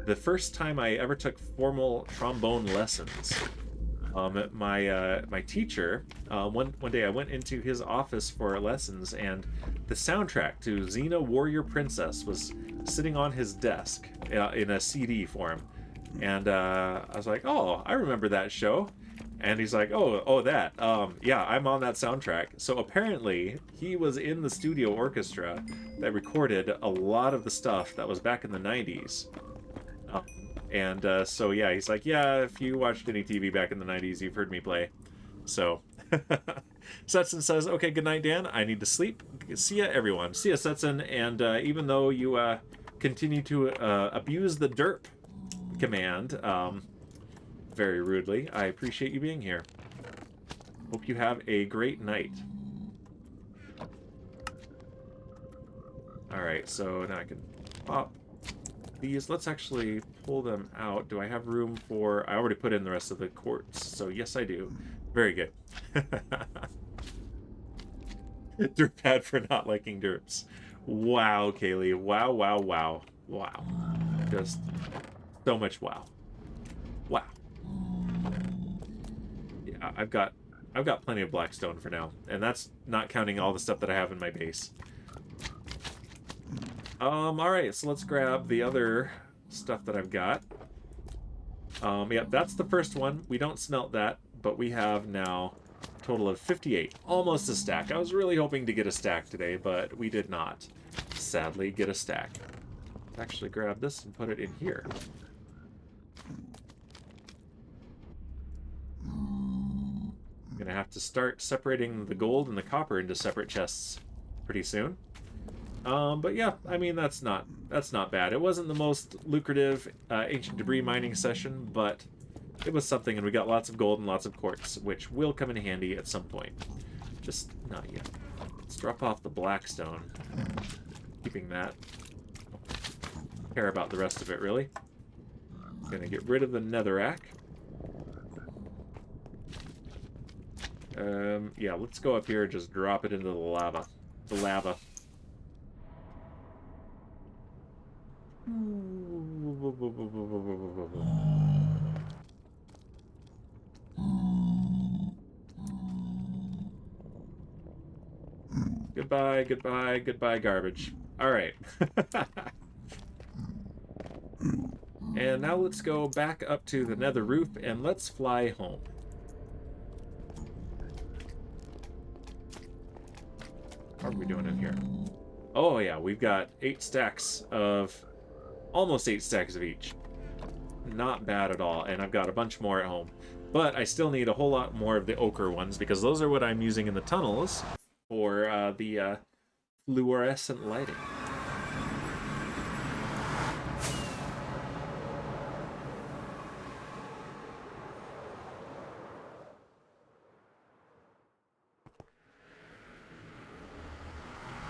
The first time I ever took formal trombone lessons, my teacher, one day I went into his office for lessons, and the soundtrack to Xena Warrior Princess was sitting on his desk in a CD form. And I was like, oh, I remember that show. And he's like, oh, that. Yeah, I'm on that soundtrack. So apparently, he was in the studio orchestra that recorded a lot of the stuff that was back in the 90s. So yeah, he's like, yeah, if you watched any TV back in the 90s, you've heard me play. So, Setson says, okay, good night, Dan. I need to sleep. See ya, everyone. See ya, Setson. And even though you continue to abuse the derp command, very rudely, I appreciate you being here. Hope you have a great night. Alright, so now I can pop these. Let's actually pull them out. Do I have room for... I already put in the rest of the quartz, so yes I do. Very good. Derp pad for not liking derps. Wow, Kaylee. Wow, wow, wow. Wow. Just so much wow. Wow. Yeah, I've got plenty of blackstone for now, and that's not counting all the stuff that I have in my base. Alright, so let's grab the other stuff that I've got. Yep, that's the first one. We don't smelt that, but we have now a total of 58. Almost a stack. I was really hoping to get a stack today, but we did not, sadly, get a stack. Let's actually grab this and put it in here. I'm gonna have to start separating the gold and the copper into separate chests pretty soon. But yeah, I mean, that's not bad. It wasn't the most lucrative ancient debris mining session, but it was something, and we got lots of gold and lots of quartz, which will come in handy at some point. Just not yet. Let's drop off the blackstone. Keeping that. Don't care about the rest of it, really. Gonna get rid of the netherrack. Yeah, let's go up here and just drop it into the lava. Goodbye, goodbye, goodbye, garbage. All right. And now let's go back up to the nether roof and let's fly home. How are we doing in here? Oh yeah, we've got 8 stacks of... almost 8 stacks of each. Not bad at all, and I've got a bunch more at home. But I still need a whole lot more of the ochre ones, because those are what I'm using in the tunnels for the fluorescent lighting.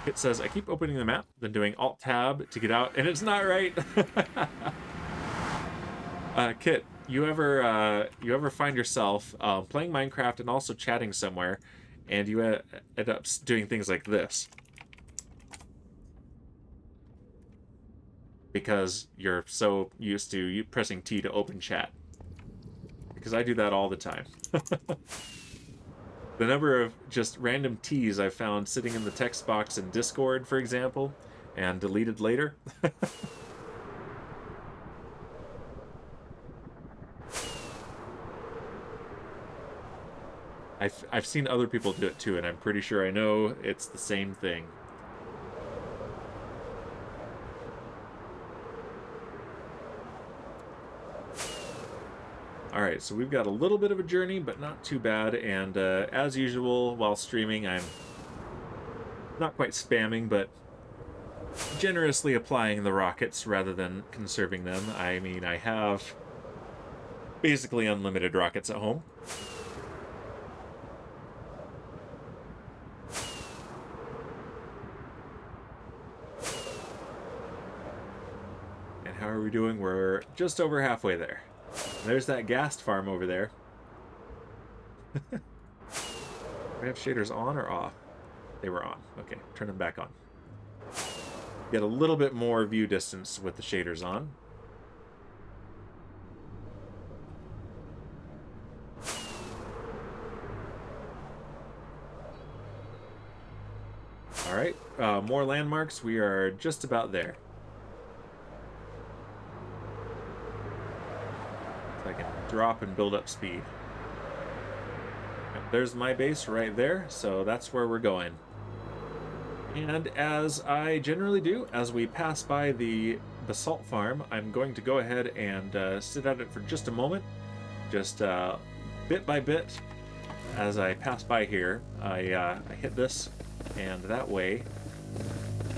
It says, I keep opening the map, then doing Alt-Tab to get out, and it's not right! Kit, you ever find yourself playing Minecraft and also chatting somewhere, and you end up doing things like this? Because you're so used to you pressing T to open chat. Because I do that all the time. The number of just random T's I've found sitting in the text box in Discord, for example, and deleted later. I've seen other people do it too, and I'm pretty sure I know it's the same thing. Alright, so we've got a little bit of a journey, but not too bad, and as usual, while streaming, I'm not quite spamming, but generously applying the rockets rather than conserving them. I mean, I have basically unlimited rockets at home. And how are we doing? We're just over halfway there. There's that ghast farm over there. We have shaders on or off? They were on. Okay, turn them back on. Get a little bit more view distance with the shaders on. Alright, more landmarks. We are just about there. I can drop and build up speed. There's my base right there, so that's where we're going. And as I generally do, as we pass by the basalt farm, I'm going to go ahead and sit at it for just a moment. Just bit by bit, as I pass by here, I hit this, and that way,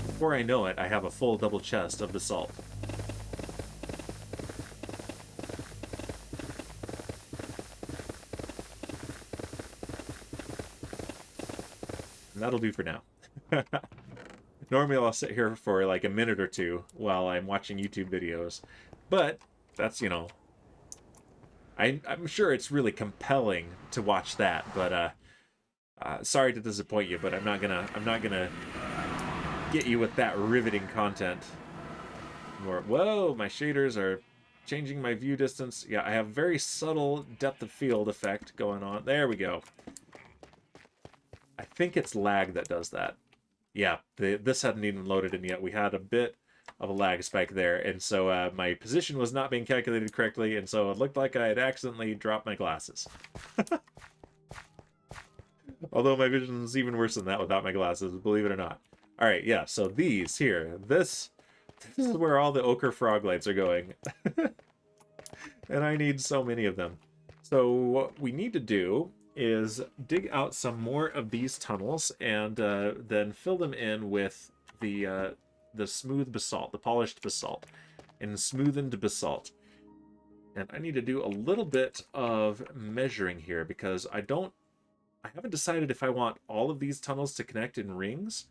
before I know it, I have a full double chest of basalt. That'll do for now. Normally I'll sit here for like a minute or two while I'm watching YouTube videos, but that's, you know, I'm sure it's really compelling to watch that, but sorry to disappoint you, but I'm not gonna get you with that riveting content. Whoa, my shaders are changing my view distance. Yeah, I have very subtle depth of field effect going on. There we go. I think it's lag that does that. Yeah, this hadn't even loaded in yet. We had a bit of a lag spike there, and so my position was not being calculated correctly, and so it looked like I had accidentally dropped my glasses. Although my vision is even worse than that without my glasses, believe it or not. Alright, yeah, so these here, this is where all the ochre frog lights are going. And I need so many of them. So what we need to do is dig out some more of these tunnels and then fill them in with the smooth basalt, the polished basalt, and smoothened basalt. And I need to do a little bit of measuring here because I haven't decided if I want all of these tunnels to connect in rings.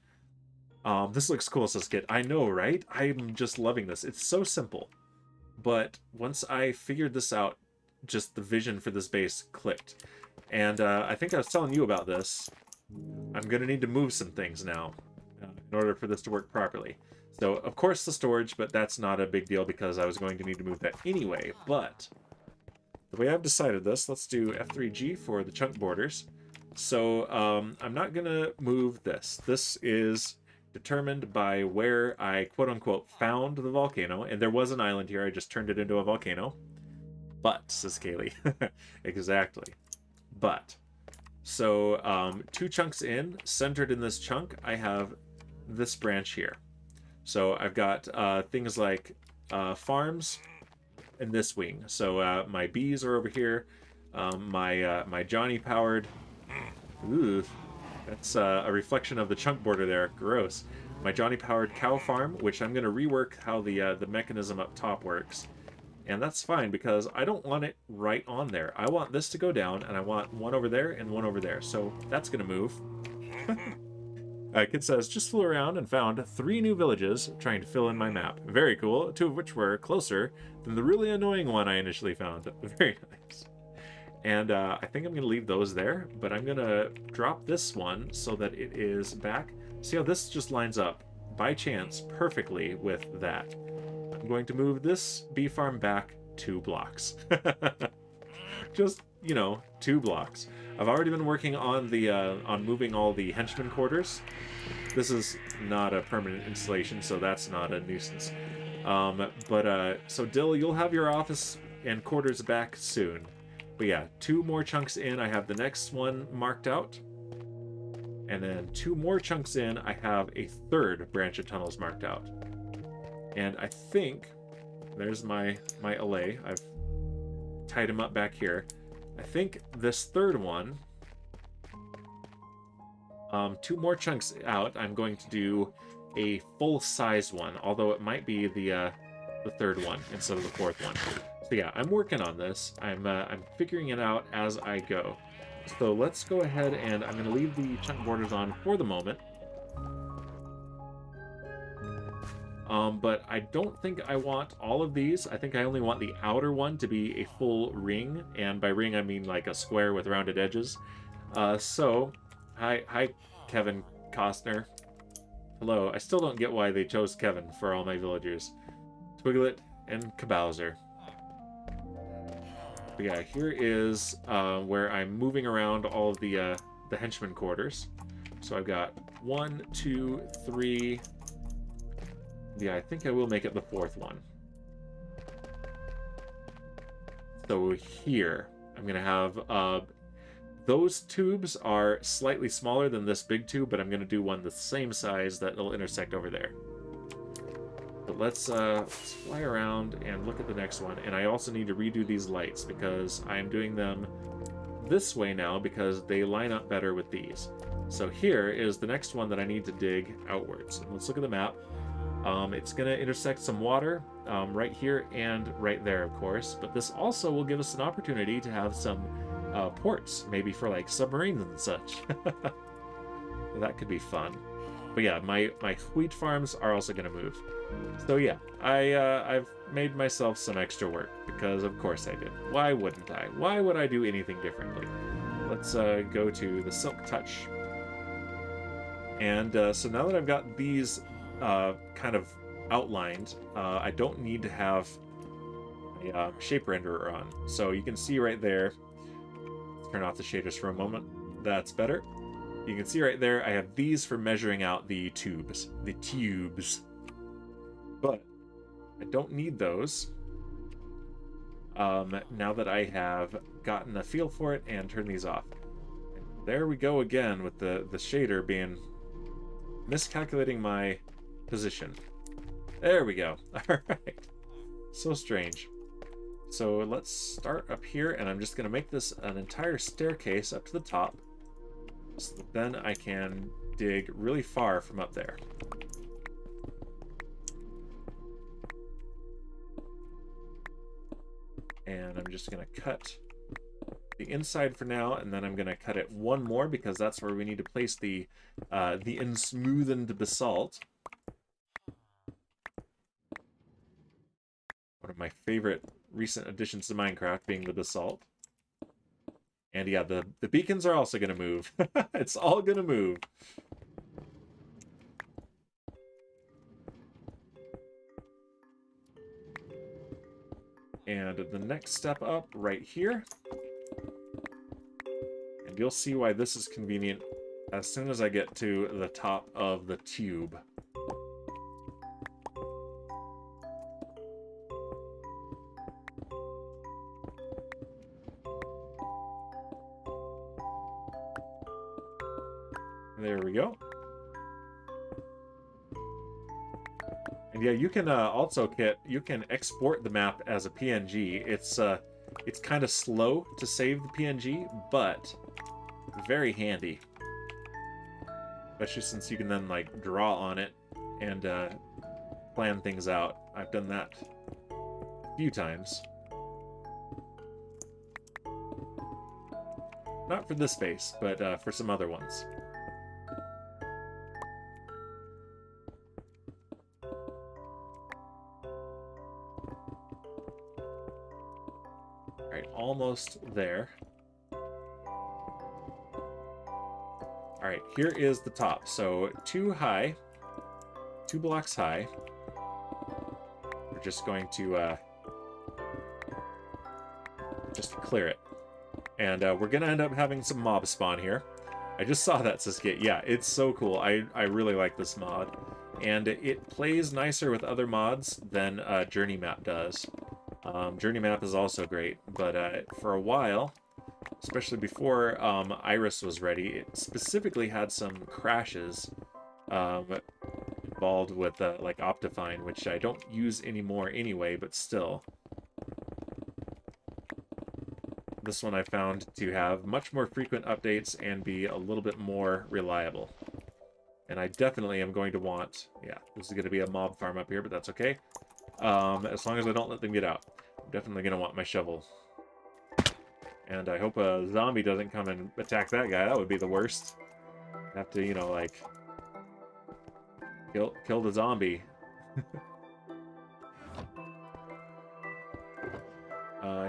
This looks cool, says Kit. I know, right? I'm just loving this. It's so simple. But once I figured this out, just the vision for this base clicked. And I think I was telling you about this. I'm going to need to move some things now in order for this to work properly. So, of course, the storage, but that's not a big deal because I was going to need to move that anyway. But the way I've decided this, let's do F3G for the chunk borders. So I'm not going to move this. This is determined by where I, quote-unquote, found the volcano. And there was an island here. I just turned it into a volcano. But, says Kaylee. Exactly. But. So 2 chunks in, centered in this chunk, I have this branch here. So I've got things like farms in this wing. So my bees are over here. My Johnny powered. Ooh, that's a reflection of the chunk border there. Gross. My Johnny powered cow farm, which I'm going to rework how the mechanism up top works. And that's fine because I don't want it right on there. I want this to go down, and I want one over there and one over there. So that's going to move. Kid says, just flew around and found 3 new villages trying to fill in my map. Very cool, 2 of which were closer than the really annoying one I initially found. Very nice. And I think I'm going to leave those there, but I'm going to drop this one so that it is back. See how this just lines up, by chance, perfectly with that. I'm going to move this bee farm back 2 blocks. Just, you know, 2 blocks. I've already been working on the on moving all the henchman quarters. This is not a permanent installation, so that's not a nuisance. So Dill, you'll have your office and quarters back soon. But yeah, 2 more chunks in, I have the next one marked out. And then 2 more chunks in, I have a 3rd branch of tunnels marked out. And I think, there's my allay. I've tied him up back here. I think this 3rd one, 2 more chunks out, I'm going to do a full-size one, although it might be the 3rd one instead of the 4th one. So yeah, I'm working on this. I'm figuring it out as I go. So let's go ahead and I'm going to leave the chunk borders on for the moment. But I don't think I want all of these. I think I only want the outer one to be a full ring, and by ring I mean like a square with rounded edges. Hi Kevin Costner. Hello. I still don't get why they chose Kevin for all my villagers. Twiglet and Kabowser. But yeah, here is where I'm moving around all of the henchman quarters. So I've got 1, 2, 3. Yeah, I think I will make it the 4th one. So here, I'm going to have... those tubes are slightly smaller than this big tube, but I'm going to do one the same size that will intersect over there. But let's fly around and look at the next one. And I also need to redo these lights because I'm doing them this way now because they line up better with these. So here is the next one that I need to dig outwards. Let's look at the map. It's going to intersect some water right here and right there, of course. But this also will give us an opportunity to have some ports, maybe for like submarines and such. That could be fun. But yeah, my wheat farms are also going to move. So yeah, I've made myself some extra work because of course I did. Why wouldn't I? Why would I do anything differently? Let's go to the Silk Touch. And so now that I've got these kind of outlined, I don't need to have a shape renderer on. So you can see right there, let's turn off the shaders for a moment. That's better. You can see right there, I have these for measuring out the tubes. But I don't need those now that I have gotten a feel for it and turned these off. And there we go again with the shader being miscalculating my position. There we go. All right. So strange. So let's start up here, and I'm just going to make this an entire staircase up to the top. So that then I can dig really far from up there. And I'm just going to cut the inside for now, and then I'm going to cut it one more because that's where we need to place the unsmoothened basalt. One of my favorite recent additions to Minecraft being the basalt. And yeah, the beacons are also going to move. It's all going to move. And the next step up right here. And you'll see why this is convenient as soon as I get to the top of the tube. There we go. And yeah, you can also you can export the map as a PNG. It's kind of slow to save the PNG, but very handy. Especially since you can then like draw on it and plan things out. I've done that a few times. Not for this base, but for some other ones. Alright, almost there. Alright, here is the top. So 2 blocks high. We're just going to just clear it. And we're going to end up having some mob spawn here. I just saw that, Siskit. Yeah, it's so cool. I really like this mod. And it plays nicer with other mods than Journey Map does. Journey Map is also great, but for a while, especially before Iris was ready, it specifically had some crashes involved with like Optifine, which I don't use anymore anyway, but still. This one I found to have much more frequent updates and be a little bit more reliable. And I definitely am going to want, yeah, this is going to be a mob farm up here, but that's okay. As long as I don't let them get out. I'm definitely going to want my shovel. And I hope a zombie doesn't come and attack that guy. That would be the worst. Have to, you know, like, kill the zombie.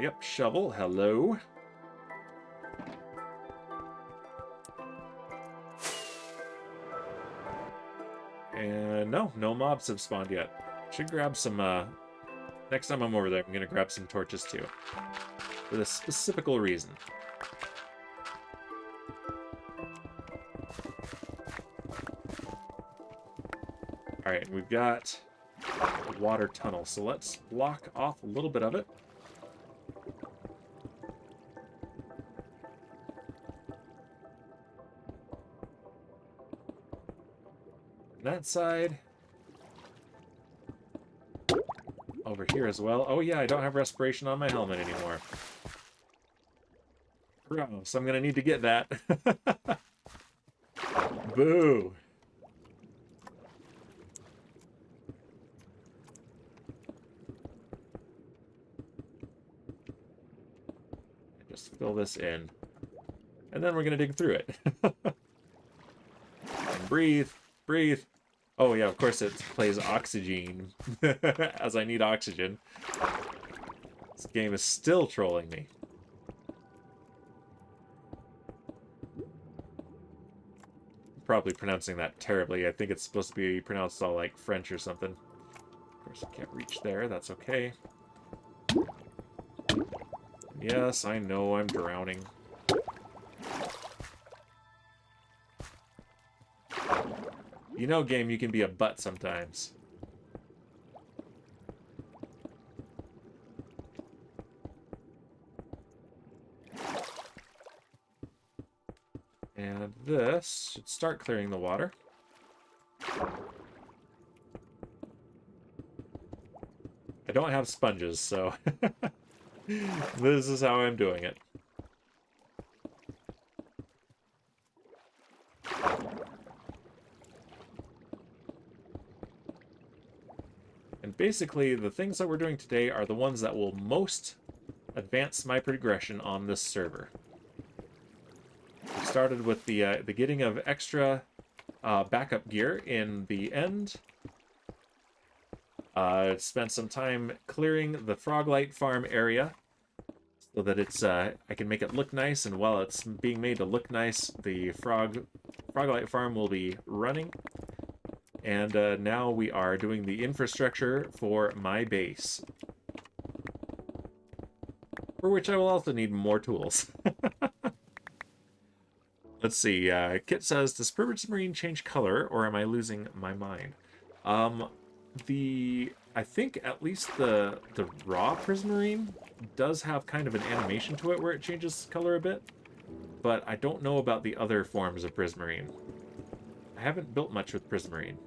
Yep, shovel, hello. And no mobs have spawned yet. Should grab some, next time I'm over there, I'm gonna grab some torches too. For this specific reason. Alright, we've got a water tunnel, so let's block off a little bit of it. That side. Over here as well. Oh yeah, I don't have respiration on my helmet anymore. Gross, I'm gonna need to get that. Boo! Just fill this in. And then we're gonna dig through it. And breathe, breathe. Oh yeah, of course it plays oxygen, as I need oxygen. This game is still trolling me. Probably pronouncing that terribly. I think it's supposed to be pronounced all like French or something. Of course I can't reach there, that's okay. Yes, I know I'm drowning. You know, game, you can be a butt sometimes. And this should start clearing the water. I don't have sponges, so this is how I'm doing it. And basically, the things that we're doing today are the ones that will most advance my progression on this server. We started with the getting of extra backup gear in the end. Spent some time clearing the Froglight farm area so that it's I can make it look nice, and while it's being made to look nice, the Froglight farm will be running. And now we are doing the infrastructure for my base. For which I will also need more tools. Let's see. Kit says, does prismarine change color, or am I losing my mind? I think at least the raw prismarine does have kind of an animation to it where it changes color a bit, but I don't know about the other forms of prismarine. I haven't built much with prismarine.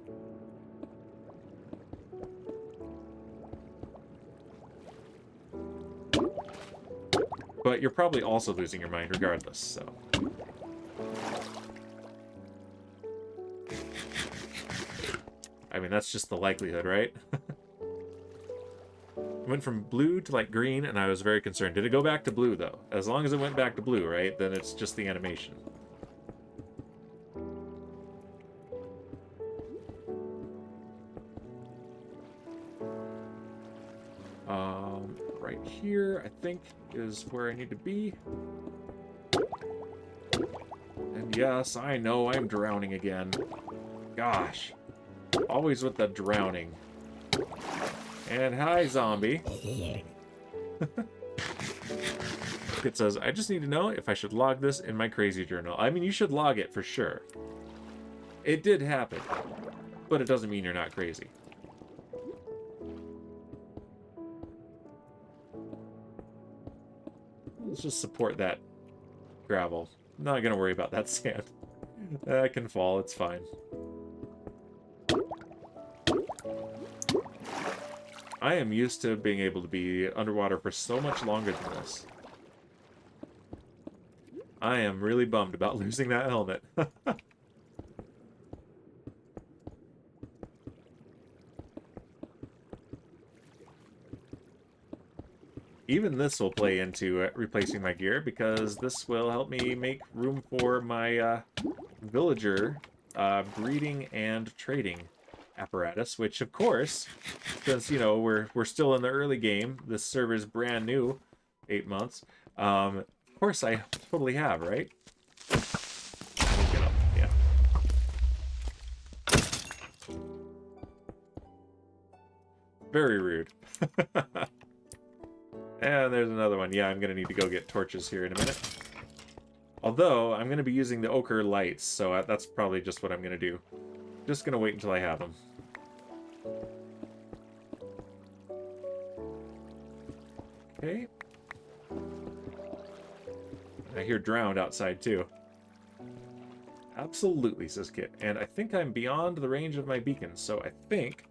But you're probably also losing your mind regardless, so... I mean, that's just the likelihood, right? It went from blue to, like, green, and I was very concerned. Did it go back to blue, though? As long as it went back to blue, right? Then it's just the animation. Right here, I think, is where I need to be. And yes, I know I'm drowning again. Gosh. Always with the drowning. And hi, zombie. It says, I just need to know if I should log this in my crazy journal. I mean, you should log it for sure. It did happen. But it doesn't mean you're not crazy. Let's just support that gravel. I'm not going to worry about that sand. That can fall, it's fine. I am used to being able to be underwater for so much longer than this. I am really bummed about losing that helmet. Even this will play into replacing my gear, because this will help me make room for my villager breeding and trading apparatus, which of course, since, you know, we're still in the early game, this server's brand new, 8 months, of course I totally have, right? Get up, yeah. Very rude. And there's another one. Yeah, I'm gonna need to go get torches here in a minute. Although, I'm gonna be using the ochre lights, so that's probably just what I'm gonna do. Just gonna wait until I have them. Okay. I hear drowned outside, too. Absolutely, says Kit. And I think I'm beyond the range of my beacon, so I think...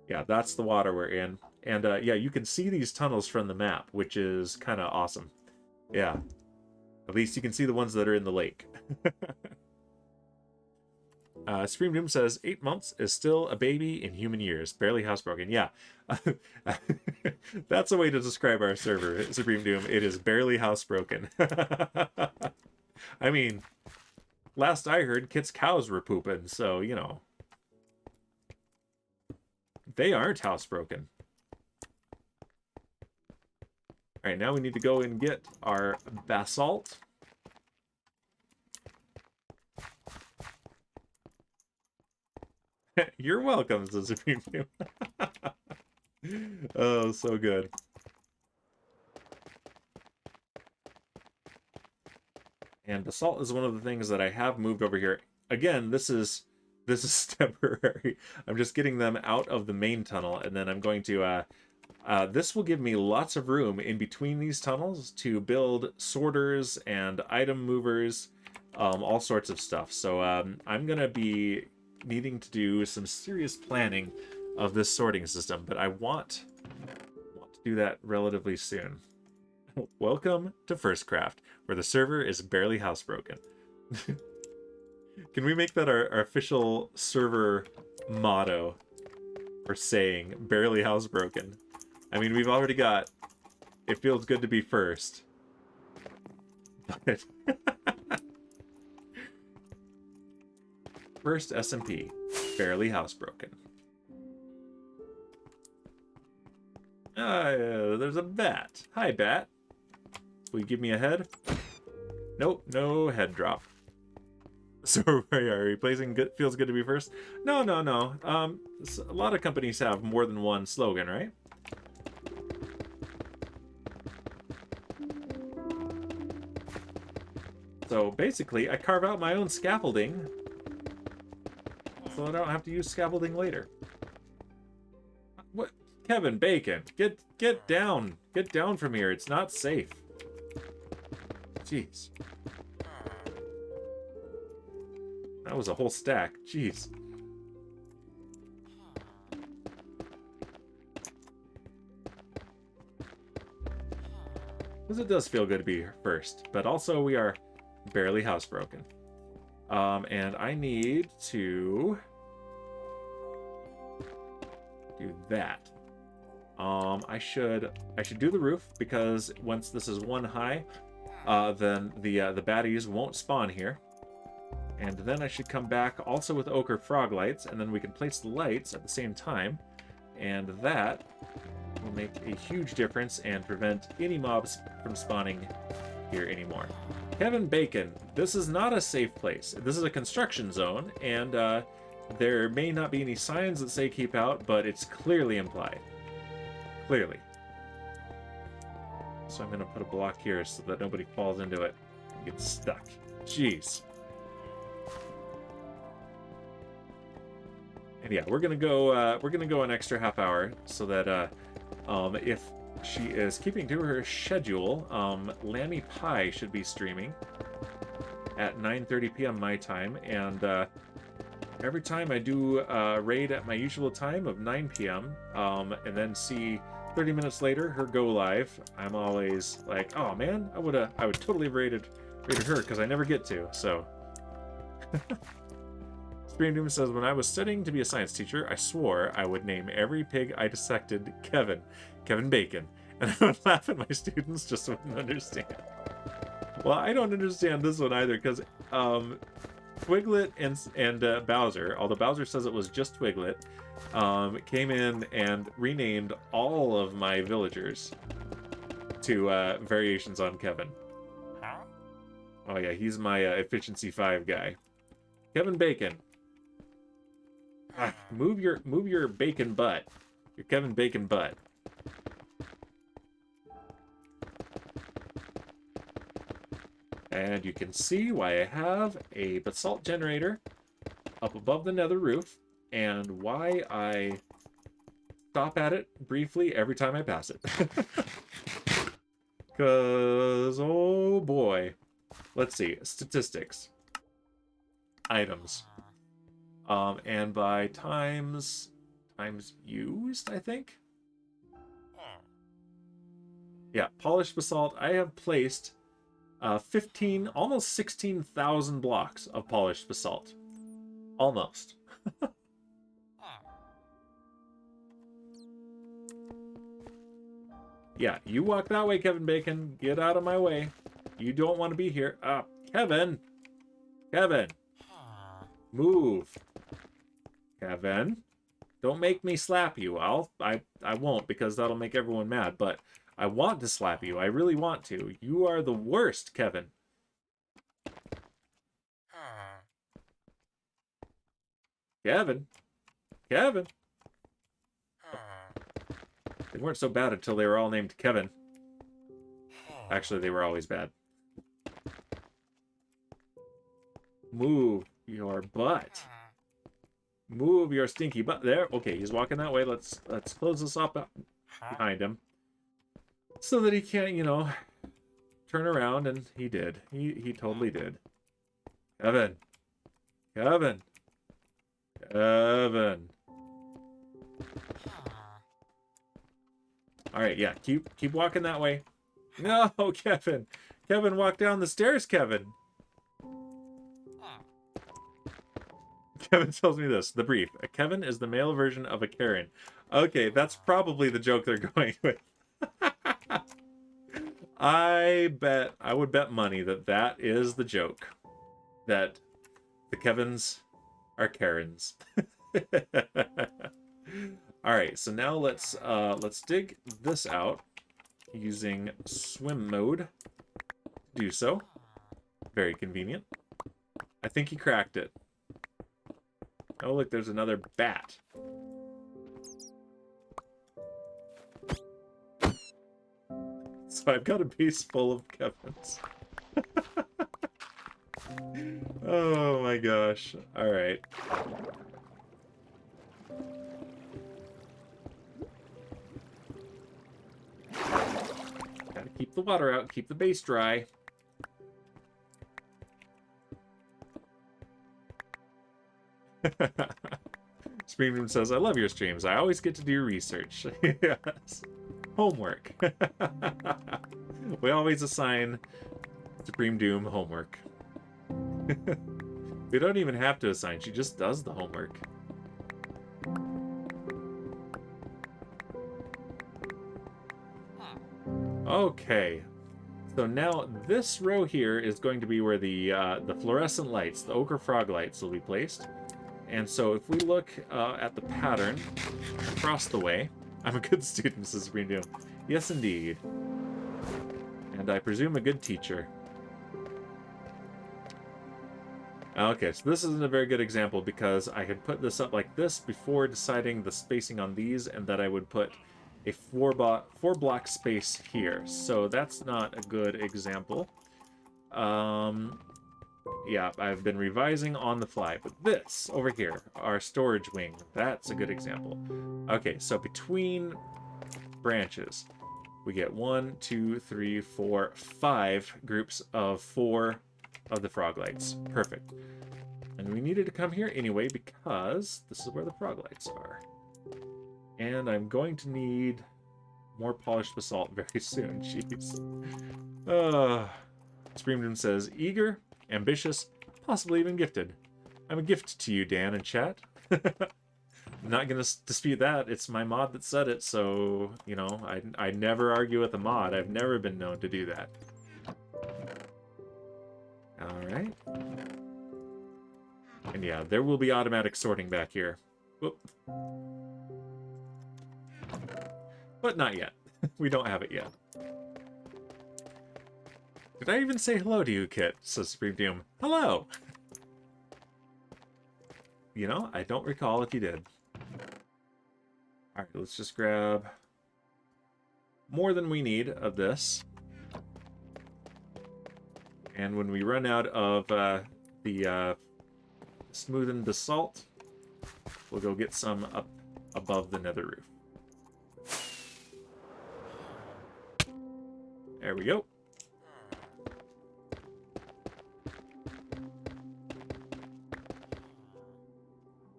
Yeah, that's the water we're in. And, yeah, you can see these tunnels from the map, which is kind of awesome. Yeah. At least you can see the ones that are in the lake. Supreme Doom says, 8 months is still a baby in human years. Barely housebroken. Yeah. That's a way to describe our server, Supreme Doom. It is barely housebroken. I mean, last I heard, Kit's cows were pooping, so, you know. They aren't housebroken. Alright, now we need to go and get our basalt. You're welcome, says Supreme Doom. Oh, so good. And basalt is one of the things that I have moved over here. Again, this is temporary. I'm just getting them out of the main tunnel, and then I'm going to... this will give me lots of room in between these tunnels to build sorters and item movers, all sorts of stuff. So I'm going to be needing to do some serious planning of this sorting system, but I want to do that relatively soon. Welcome to FirstCraft, where the server is barely housebroken. Can we make that our official server motto or saying, barely housebroken? I mean, we've already got, it feels good to be first. But first SMP, barely housebroken. There's a bat. Hi, bat. Will you give me a head? Nope, no head drop. So are we placing good, feels good to be first? No. A lot of companies have more than one slogan, right? So basically, I carve out my own scaffolding so I don't have to use scaffolding later. What? Kevin Bacon, get down. Get down from here. It's not safe. Jeez. That was a whole stack. Jeez. Because it does feel good to be first, but also we are barely housebroken. And I need to do that. I should do the roof, because once this is one high, then the baddies won't spawn here. And then I should come back also with ochre frog lights, and then we can place the lights at the same time, and that will make a huge difference and prevent any mobs from spawning here anymore. Kevin Bacon, this is not a safe place. This is a construction zone, and there may not be any signs that say keep out, but it's clearly implied. Clearly. So I'm going to put a block here so that nobody falls into it and gets stuck. Jeez. And yeah, we're gonna go an extra half hour so that if she is keeping to her schedule, Lammy Pie should be streaming at 9:30 p.m. my time, and every time I do a raid at my usual time of 9 p.m. And then see 30 minutes later her go live, I'm always like, oh man, I would totally have raided her, because I never get to. So Stream Doom says, when I was studying to be a science teacher, I swore I would name every pig I dissected Kevin Bacon, and I would laugh at my students just wouldn't understand. Well, I don't understand this one either, because Twiglet and Bowser, although Bowser says it was just Twiglet, came in and renamed all of my villagers to variations on Kevin. Oh yeah, he's my efficiency 5 guy. Kevin Bacon. Move your bacon butt. Your Kevin Bacon butt. And you can see why I have a basalt generator up above the nether roof, and why I stop at it briefly every time I pass it. Because, oh boy. Let's see. Statistics. Items. And by times used, I think? Yeah, polished basalt. I have placed 15, almost 16,000 blocks of polished basalt. Almost. Yeah, you walk that way, Kevin Bacon. Get out of my way. You don't want to be here. Kevin! Kevin! Move. Kevin. Don't make me slap you. I won't, because that'll make everyone mad, but I want to slap you. I really want to. You are the worst, Kevin. Kevin. Kevin. They weren't so bad until they were all named Kevin. Actually, they were always bad. Move your butt. Move your stinky butt. There. Okay, he's walking that way. Let's close this up behind him, so that he can't, turn around. And he did. He totally did. Kevin. Kevin. Kevin. All right, yeah. Keep walking that way. No, Kevin. Kevin, walk down the stairs, Kevin. Kevin tells me this. The brief. A Kevin is the male version of a Karen. Okay, that's probably the joke they're going with. I would bet money that is the joke. That the Kevins are Karens. All right, so now let's dig this out using swim mode. Do so. Very convenient. I think he cracked it. Oh, look, there's another bat. So I've got a base full of Kevins. Oh my gosh. All right. Gotta keep the water out, keep the base dry. Screaming says, I love your streams. I always get to do research. Yes. Homework. We always assign Supreme Doom homework. We don't even have to assign. She just does the homework. Okay. So now this row here is going to be where the fluorescent lights, the ochre frog lights, will be placed. And so if we look at the pattern across the way, I'm a good student, says Supreme Doom. Yes, indeed. And I presume a good teacher. Okay, so this isn't a very good example because I had put this up like this before deciding the spacing on these, and that I would put a four block space here. So that's not a good example. Yeah, I've been revising on the fly, but this over here, our storage wing, that's a good example. Okay, so between branches, we get 1, 2, 3, 4, 5 groups of 4 of the frog lights. Perfect. And we needed to come here anyway because this is where the frog lights are. And I'm going to need more polished basalt very soon. Jeez. Screamdoom says, eager, ambitious, possibly even gifted. I'm a gift to you, Dan, in chat. I'm not going to dispute that. It's my mod that said it, so, you know, I never argue with a mod. I've never been known to do that. Alright. And yeah, there will be automatic sorting back here. Whoop. But not yet. We don't have it yet. Did I even say hello to you, Kit? Says Supreme Doom. Hello! You know, I don't recall if you did. Alright, let's just grab more than we need of this. And when we run out of the smoothened basalt, we'll go get some up above the nether roof. There we go.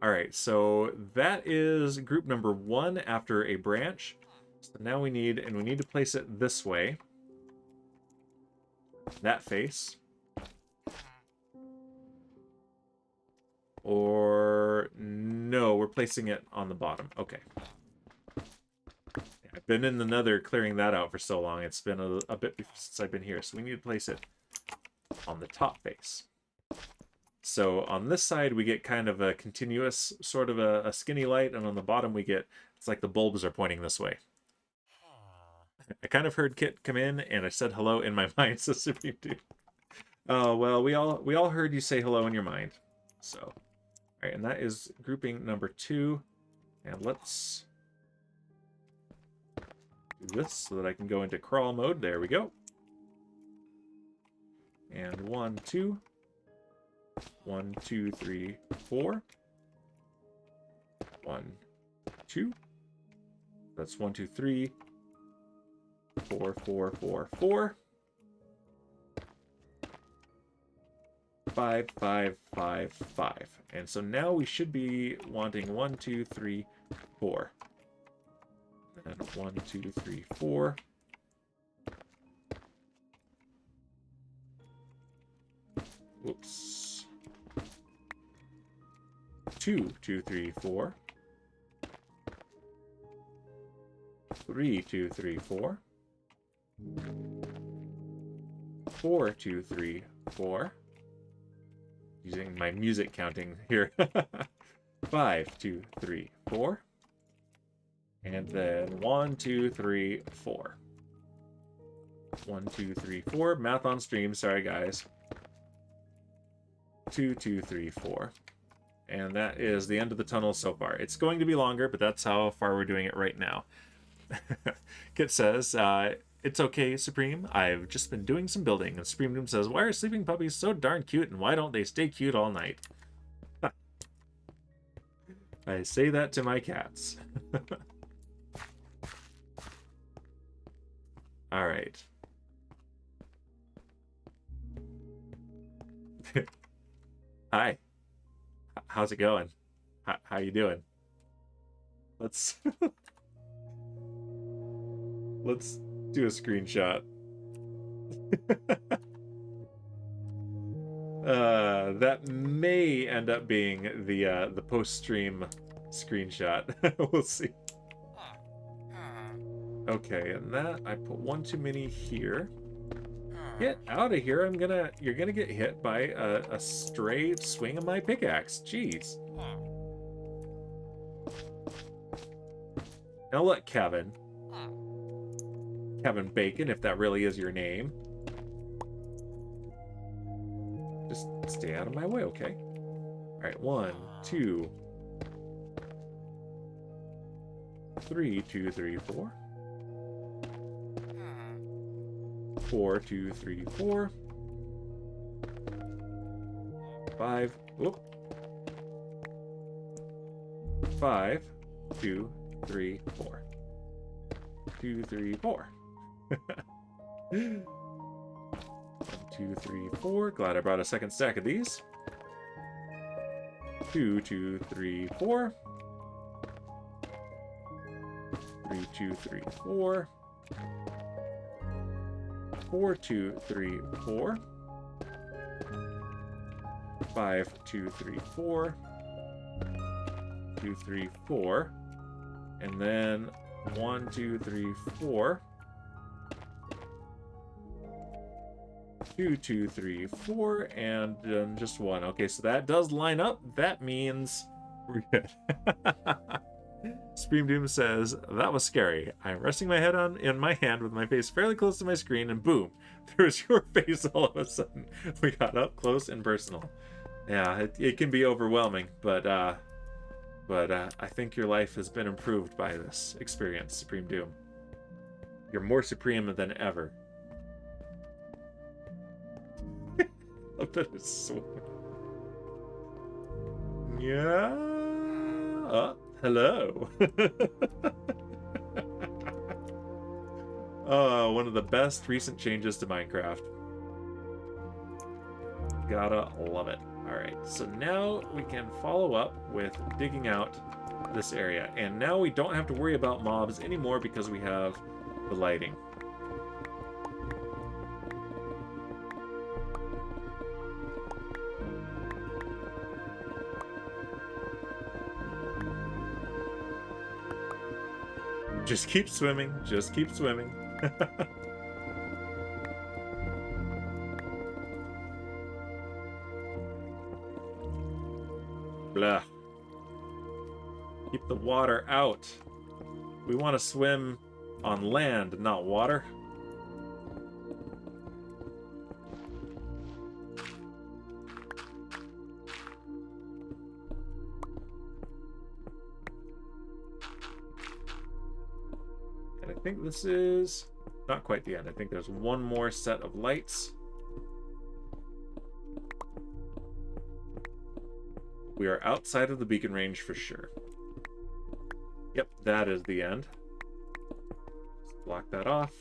Alright, so that is group number 1 after a branch. So now we need to place it this way. That face. Or no, we're placing it on the bottom. Okay. I've been in the nether clearing that out for so long. It's been a bit since I've been here. So we need to place it on the top face. So on this side, we get kind of a continuous, sort of a skinny light. And on the bottom, we get, it's like the bulbs are pointing this way. I kind of heard Kit come in, and I said hello in my mind, so Supreme Dude. Oh, well, we all heard you say hello in your mind. So, all right, and that is grouping number 2. And let's do this so that I can go into crawl mode. There we go. And 1, 2. 1, 2, 3, 4. 1, 2. That's 1, 2, 3. 4, 4, 4, 4. 5, 5, 5, 5. And so now we should be wanting 1, 2, 3, 4. And 1, 2, 3, 4. Whoops. 2, 2, 3, 4. 3, 2, 3, 4. 4, 2, 3, 4. Using my music counting here. 5, 2, 3, 4. And then 1, 2, 3, 4. 1, 2, 3, 4. Math on stream. Sorry, guys. 2, 2, 3, 4. And that is the end of the tunnel so far. It's going to be longer, but that's how far we're doing it right now. Kit says, It's okay, Supreme. I've just been doing some building. And Supreme Doom says, why are sleeping puppies so darn cute and why don't they stay cute all night? I say that to my cats. All right. Hi. How's it going? How you doing? Let's let's do a screenshot. That may end up being the post-stream screenshot. We'll see. Okay, and that I put one too many here. Get out of here! You're gonna get hit by a stray swing of my pickaxe. Jeez. Now look, Kevin Bacon, if that really is your name. Just stay out of my way, okay? Alright, 1, 2, 3, 2, 3, 4. 4, 2, 3, 4. 5. Whoop. 5, 2, 3, 4. 2, 3, 4. 1, 2, 3, 4. Glad I brought a second stack of these. 2, 2, 3, 4. 3, 2, 3, 4. 4, 2, 3, 4. 5, 2, 3, 4. 2, 3, 4. And then 1, 2, 3, 4. 2, 2, 3, 4, and just 1. Okay, so that does line up. That means we're good. Scream Doom says, that was scary. I'm resting my head in my hand with my face fairly close to my screen, and boom, there's your face all of a sudden. We got up close and personal. Yeah, it can be overwhelming, but I think your life has been improved by this experience, Supreme Doom. You're more supreme than ever. A bit of swing. Yeah. Hello. One of the best recent changes to Minecraft. Gotta love it. Alright, so now we can follow up with digging out this area. And now we don't have to worry about mobs anymore because we have the lighting. Just keep swimming. Just keep swimming. Blah. Keep the water out. We want to swim on land, not water. And I think this is not quite the end. I think there's one more set of lights. We are outside of the beacon range for sure. Yep, that is the end. Just block that off.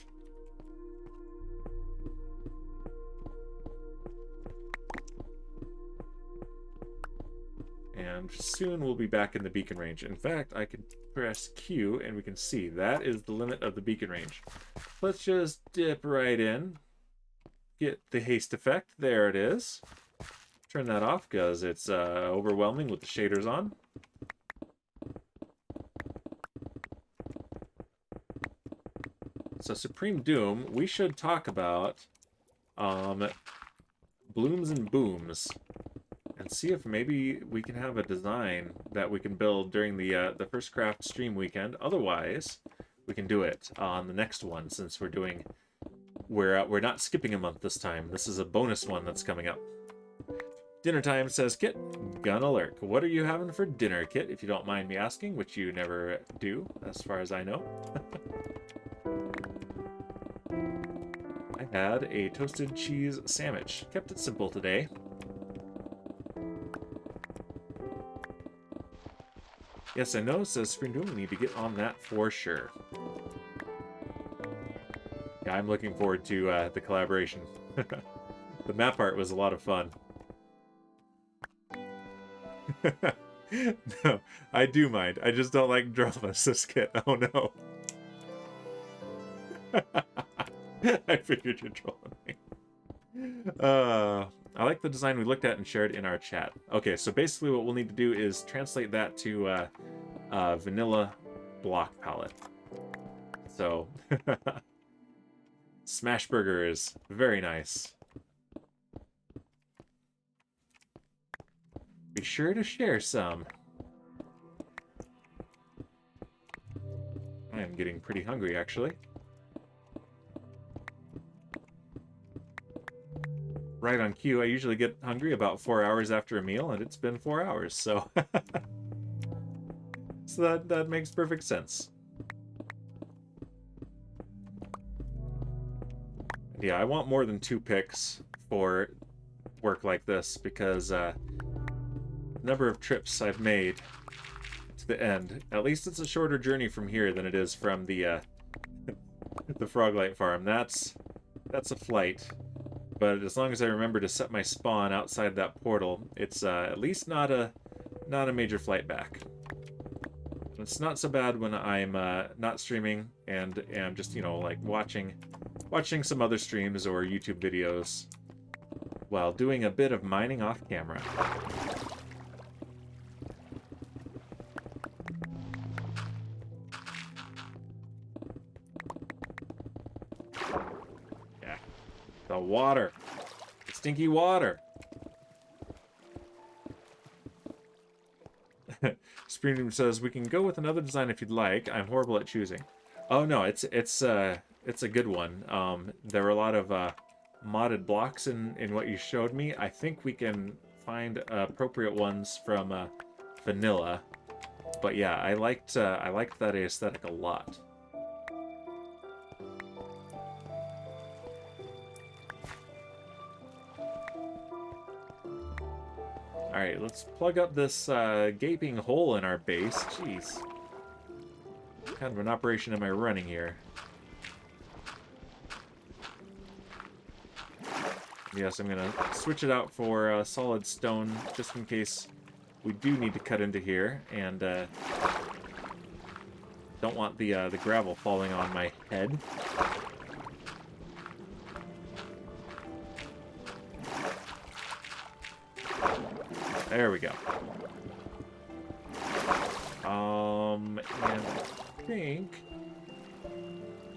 And soon we'll be back in the beacon range. In fact, I can press Q and we can see that is the limit of the beacon range. Let's just dip right in. Get the haste effect. There it is. Turn that off because it's overwhelming with the shaders on. So Supreme Doom, we should talk about blooms and booms and see if maybe we can have a design that we can build during the FirstCraft stream weekend. Otherwise, we can do it on the next one since we're not skipping a month this time. This is a bonus one that's coming up. Dinner time, says Kit. Gonna lurk. What are you having for dinner, Kit, if you don't mind me asking, which you never do, as far as I know. had a toasted cheese sandwich. Kept it simple today. Yes, I know, says Screen Doom. We need to get on that for sure. Yeah, I'm looking forward to the collaboration. The map art was a lot of fun. No, I do mind. I just don't like drama, says Kit. Oh no. I figured you'd troll me. I like the design we looked at and shared in our chat. Okay, so basically what we'll need to do is translate that to vanilla block palette. So, Smash Burger is very nice. Be sure to share some. I am getting pretty hungry, actually. Right on cue. I usually get hungry about 4 hours after a meal, and it's been 4 hours, so... so that makes perfect sense. Yeah, I want more than 2 picks for work like this, because the number of trips I've made to the end, at least it's a shorter journey from here than it is from the the Froglight Farm. That's a flight. But as long as I remember to set my spawn outside that portal, it's at least not a major flight back. It's not so bad when I'm not streaming and am just, you know, like watching some other streams or YouTube videos while doing a bit of mining off camera. Yeah. The water. The stinky water. Spring says, we can go with another design if you'd like. I'm horrible at choosing. Oh no, it's a good one. There were a lot of modded blocks in what you showed me. I think we can find appropriate ones from vanilla. But yeah, I liked that aesthetic a lot. Alright, let's plug up this gaping hole in our base. Jeez. What kind of an operation am I running here? Yes, I'm gonna switch it out for solid stone, just in case we do need to cut into here, and don't want the gravel falling on my head. There we go. And I think...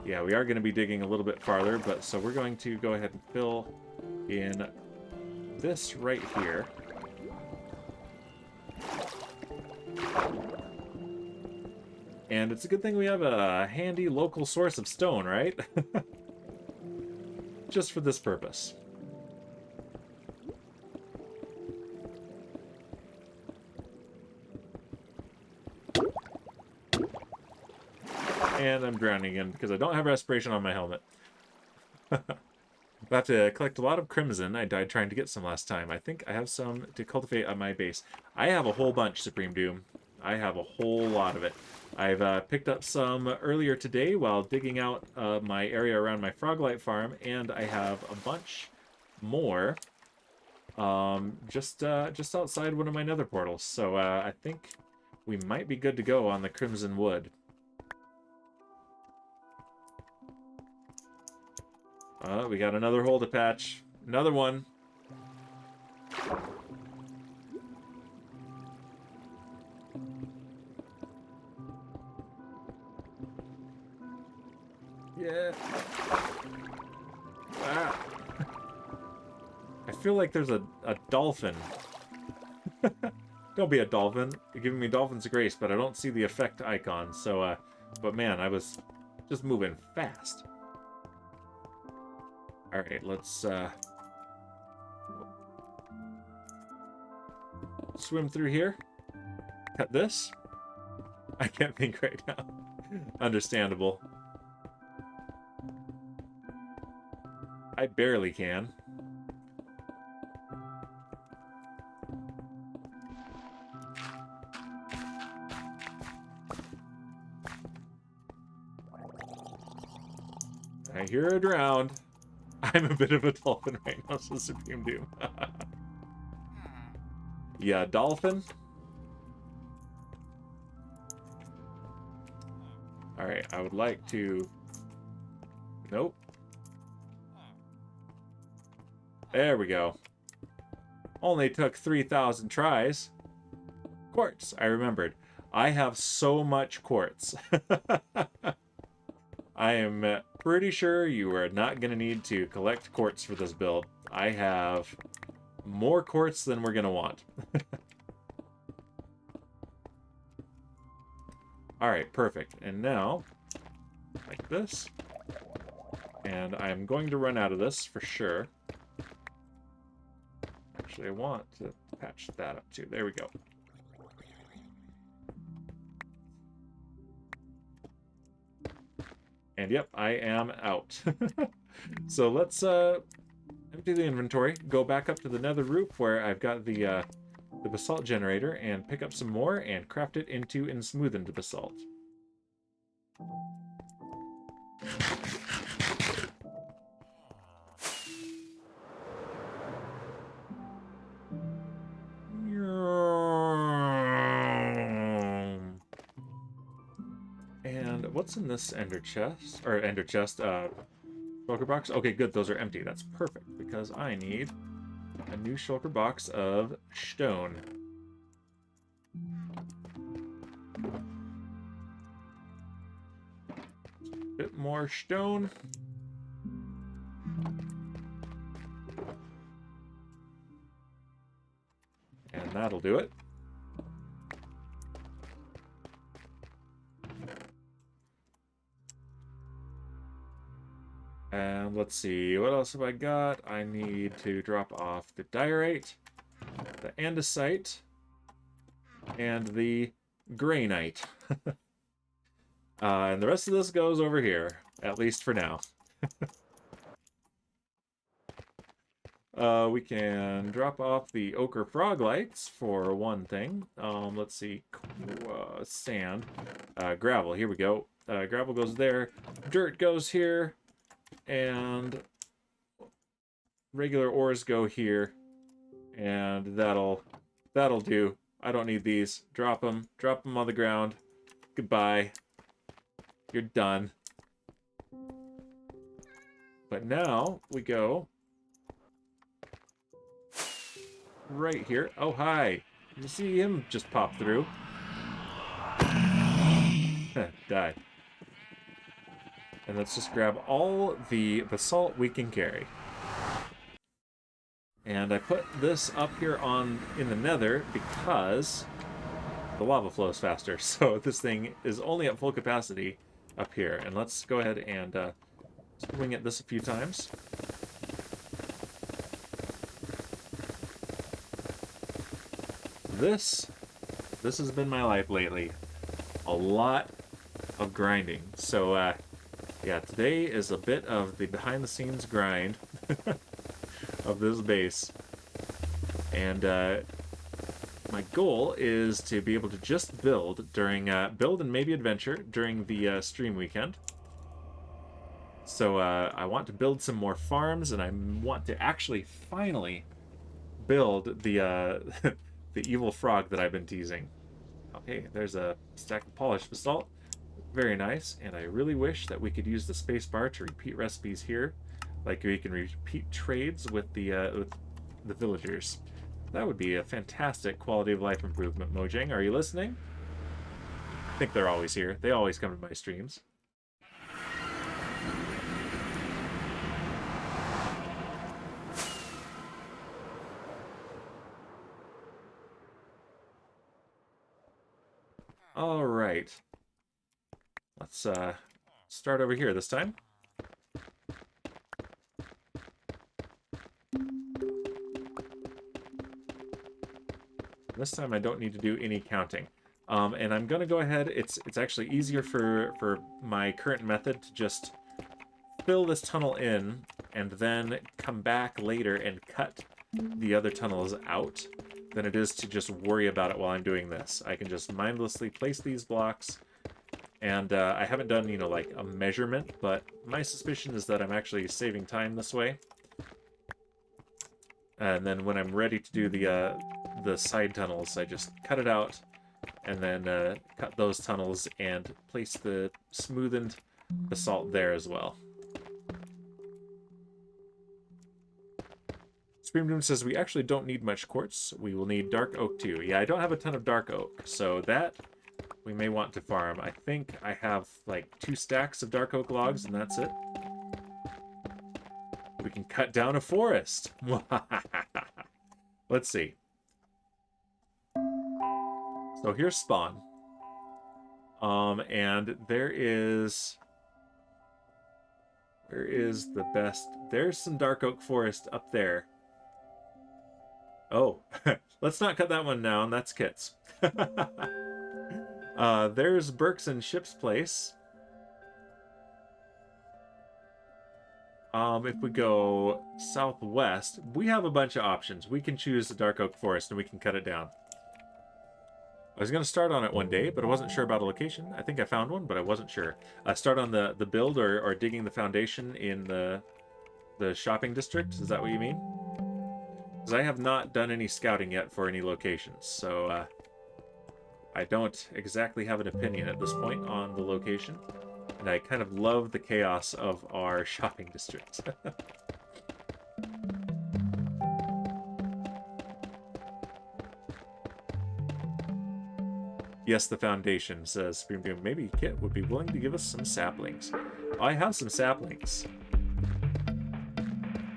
yeah, we are going to be digging a little bit farther, but so we're going to go ahead and fill in this right here. And it's a good thing we have a handy local source of stone, right? Just for this purpose. And I'm drowning again because I don't have respiration on my helmet. I have to collect a lot of crimson. I died trying to get some last time. I think I have some to cultivate on my base. I have a whole bunch, Supreme Doom. I have a whole lot of it. I've picked up some earlier today while digging out my area around my Froglight Farm, and I have a bunch more just outside one of my nether portals. So I think we might be good to go on the crimson wood. We got another hole to patch. Another one. Yeah. Ah. I feel like there's a dolphin. Don't be a dolphin. You're giving me dolphin's grace, but I don't see the effect icon. So, but man, I was just moving fast. Alright, let's swim through here. Cut this. I can't think right now. Understandable. I barely can. I hear a drowned. I'm a bit of a dolphin right now, so Supreme Doom. Yeah, dolphin. Alright, I would like to... Nope. There we go. Only took 3,000 tries. Quartz, I remembered. I have so much quartz. I am pretty sure you are not going to need to collect quartz for this build. I have more quartz than we're going to want. Alright, perfect. And now, like this. And I'm going to run out of this for sure. Actually, I want to patch that up too. There we go. And yep, I am out. So let's empty the inventory, go back up to the nether roof where I've got the basalt generator, and pick up some more and craft it into smoothened basalt. And what's in this ender chest? Or ender chest, shulker box? Okay, good, those are empty. That's perfect, because I need a new shulker box of stone. Bit more stone. And that'll do it. And let's see, what else have I got? I need to drop off the diorite, the andesite, and the granite. And the rest of this goes over here, at least for now. We can drop off the ochre frog lights for one thing. Let's see, sand, gravel, here we go. Gravel goes there, dirt goes here, and regular ores go here, and that'll do. I don't need these. Drop them on the ground. Goodbye. You're done. But now we go right here. Oh, hi. You see him just pop through. Die. And let's just grab all the basalt we can carry. And I put this up here in the nether because the lava flows faster. So this thing is only at full capacity up here. And let's go ahead and swing at this a few times. This has been my life lately. A lot of grinding. So yeah, today is a bit of the behind-the-scenes grind of this base. And my goal is to be able to just build during build and maybe adventure during the stream weekend. So I want to build some more farms, and I want to actually finally build the the evil frog that I've been teasing. Okay, there's a stack of polished basalt. Very nice, and I really wish that we could use the space bar to repeat recipes here, like we can repeat trades with the villagers. That would be a fantastic quality of life improvement. Mojang, are you listening? I think they're always here. They always come to my streams. All right. Let's start over here this time. This time I don't need to do any counting. And I'm going to go ahead, it's actually easier for my current method to just fill this tunnel in and then come back later and cut the other tunnels out than it is to just worry about it while I'm doing this. I can just mindlessly place these blocks, and I haven't done, you know, like a measurement, but my suspicion is that I'm actually saving time this way. And then when I'm ready to do the side tunnels, I just cut it out, and then cut those tunnels and place the smoothened basalt there as well. Scream Doom says we actually don't need much quartz. We will need dark oak too. Yeah, I don't have a ton of dark oak, so that we may want to farm. I think I have like 2 stacks of dark oak logs, and that's it. We can cut down a forest. Let's see. So here's spawn. And where is the best? There's some dark oak forest up there. Oh, let's not cut that one down. That's Kit's. There's Burke's and Ship's place. If we go southwest, we have a bunch of options. We can choose the dark oak forest and we can cut it down. I was going to start on it one day, but I wasn't sure about a location. I think I found one, but I wasn't sure. Start on the build or digging the foundation in the shopping district. Is that what you mean? Because I have not done any scouting yet for any locations, so I don't exactly have an opinion at this point on the location. And I kind of love the chaos of our shopping district. Yes, the foundation, says Scream Doom. Maybe Kit would be willing to give us some saplings. I have some saplings.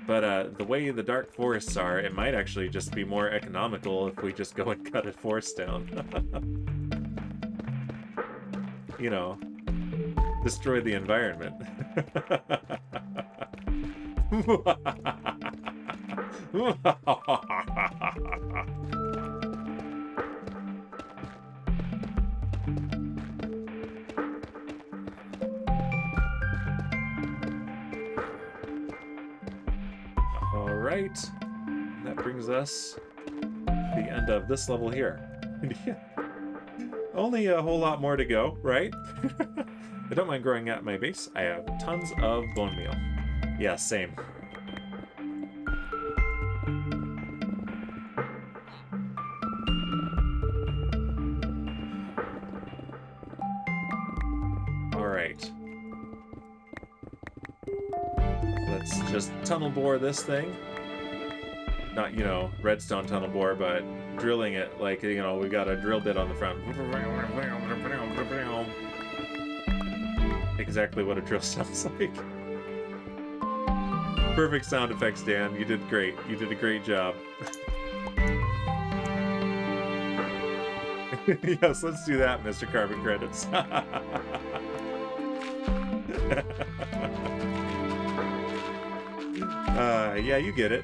But the way the dark forests are, it might actually just be more economical if we just go and cut a forest down. You know, destroy the environment. Alright, that brings us to the end of this level here. Only a whole lot more to go, right? I don't mind growing at my base. I have tons of bone meal. Yeah, same. Alright. Let's just tunnel bore this thing. Not, you know, redstone tunnel bore, but drilling it like, you know, we got a drill bit on the front. Exactly what a drill sounds like. Perfect sound effects, Dan. You did great. You did a great job. Yes, let's do that, Mr. Carbon Credits. Yeah, you get it.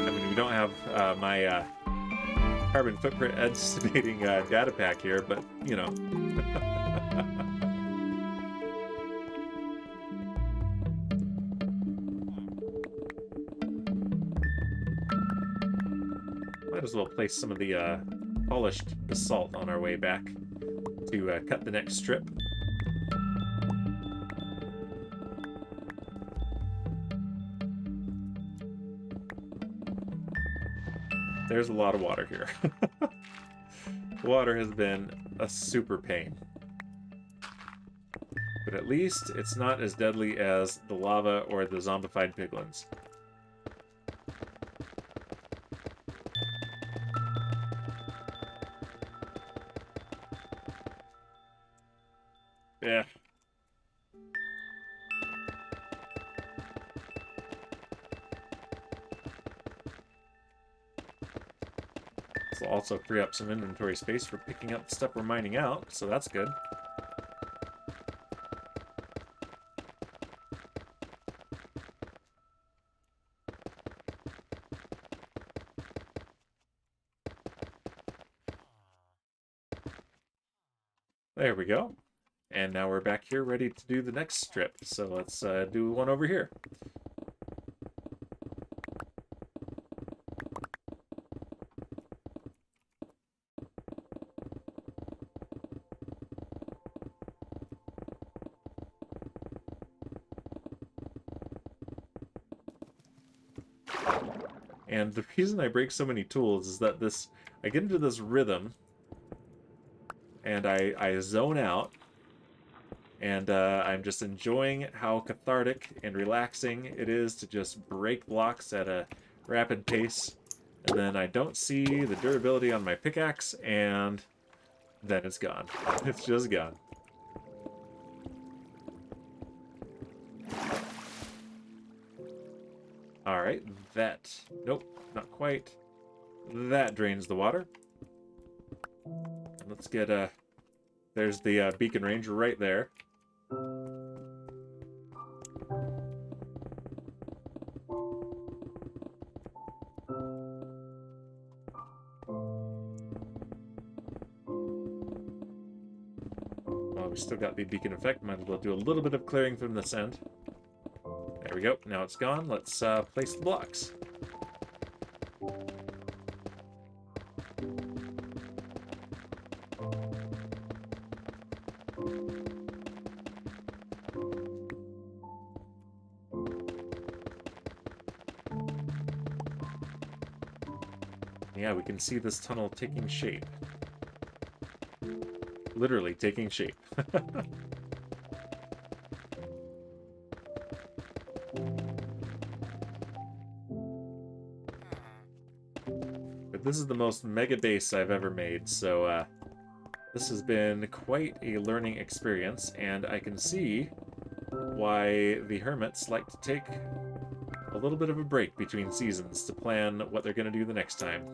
I mean, we don't have my carbon footprint estimating data pack here, but, you know. Might as well place some of the polished basalt on our way back to cut the next strip. There's a lot of water here. Water has been a super pain. But at least it's not as deadly as the lava or the zombified piglins. Yeah. This will also free up some inventory space for picking up the stuff we're mining out, so that's good. There we go. And now we're back here ready to do the next strip. So let's do one over here. And the reason I break so many tools is that I get into this rhythm, and I zone out, and I'm just enjoying how cathartic and relaxing it is to just break blocks at a rapid pace, and then I don't see the durability on my pickaxe, and then it's gone. It's just gone. Alright, that... Nope, not quite. That drains the water. Let's get there's the beacon range right there. Well, we still got the beacon effect. Might as well do a little bit of clearing from this end. There we go. Now it's gone. Let's place the blocks. Yeah, we can see this tunnel taking shape. Literally taking shape. But this is the most mega base I've ever made, so this has been quite a learning experience, and I can see why the hermits like to take a little bit of a break between seasons to plan what they're going to do the next time.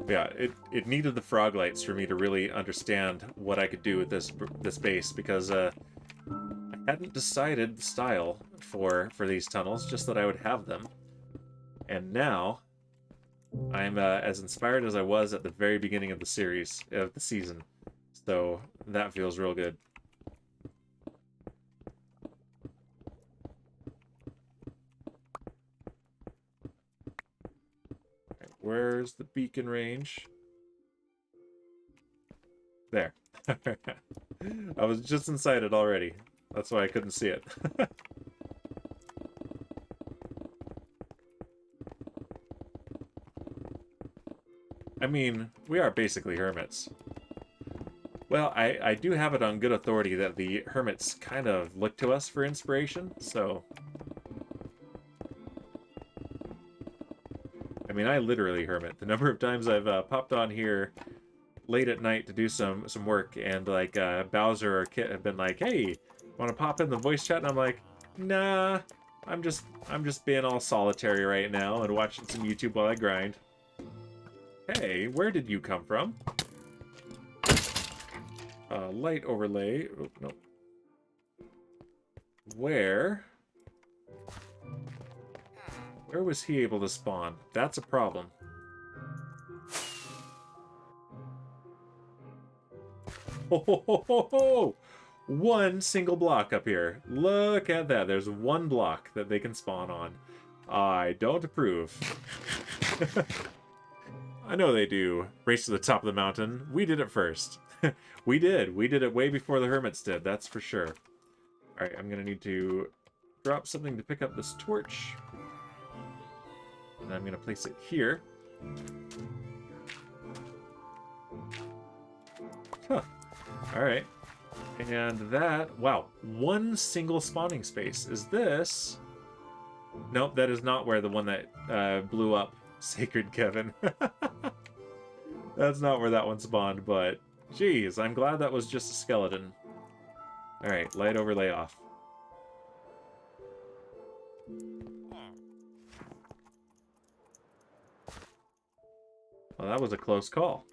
Yeah, it needed the frog lights for me to really understand what I could do with this base, because I hadn't decided the style for these tunnels, just that I would have them. And now I'm as inspired as I was at the very beginning of the season. So that feels real good. Okay, where's the beacon range? There. I was just inside it already. That's why I couldn't see it. I mean, we are basically hermits. Well, I do have it on good authority that the hermits kind of look to us for inspiration, so... I mean, I literally hermit. The number of times I've popped on here late at night to do some work, and like Bowser or Kit have been like, "Hey, want to pop in the voice chat?" And I'm like, "Nah, I'm just being all solitary right now and watching some YouTube while I grind." Hey, where did you come from? Light overlay. Oh, no. Where was he able to spawn? That's a problem. Ho, ho, ho, ho, ho! One single block up here. Look at that. There's one block that they can spawn on. I don't approve. I know they do. Race to the top of the mountain. We did it first. We did. We did it way before the hermits did. That's for sure. Alright, I'm going to need to drop something to pick up this torch. And I'm going to place it here. Huh. Alright. And that... Wow. One single spawning space. Is this... Nope, that is not where the one that blew up Sacred Kevin. That's not where that one spawned, but... Jeez, I'm glad that was just a skeleton. Alright, light overlay off. Well, that was a close call.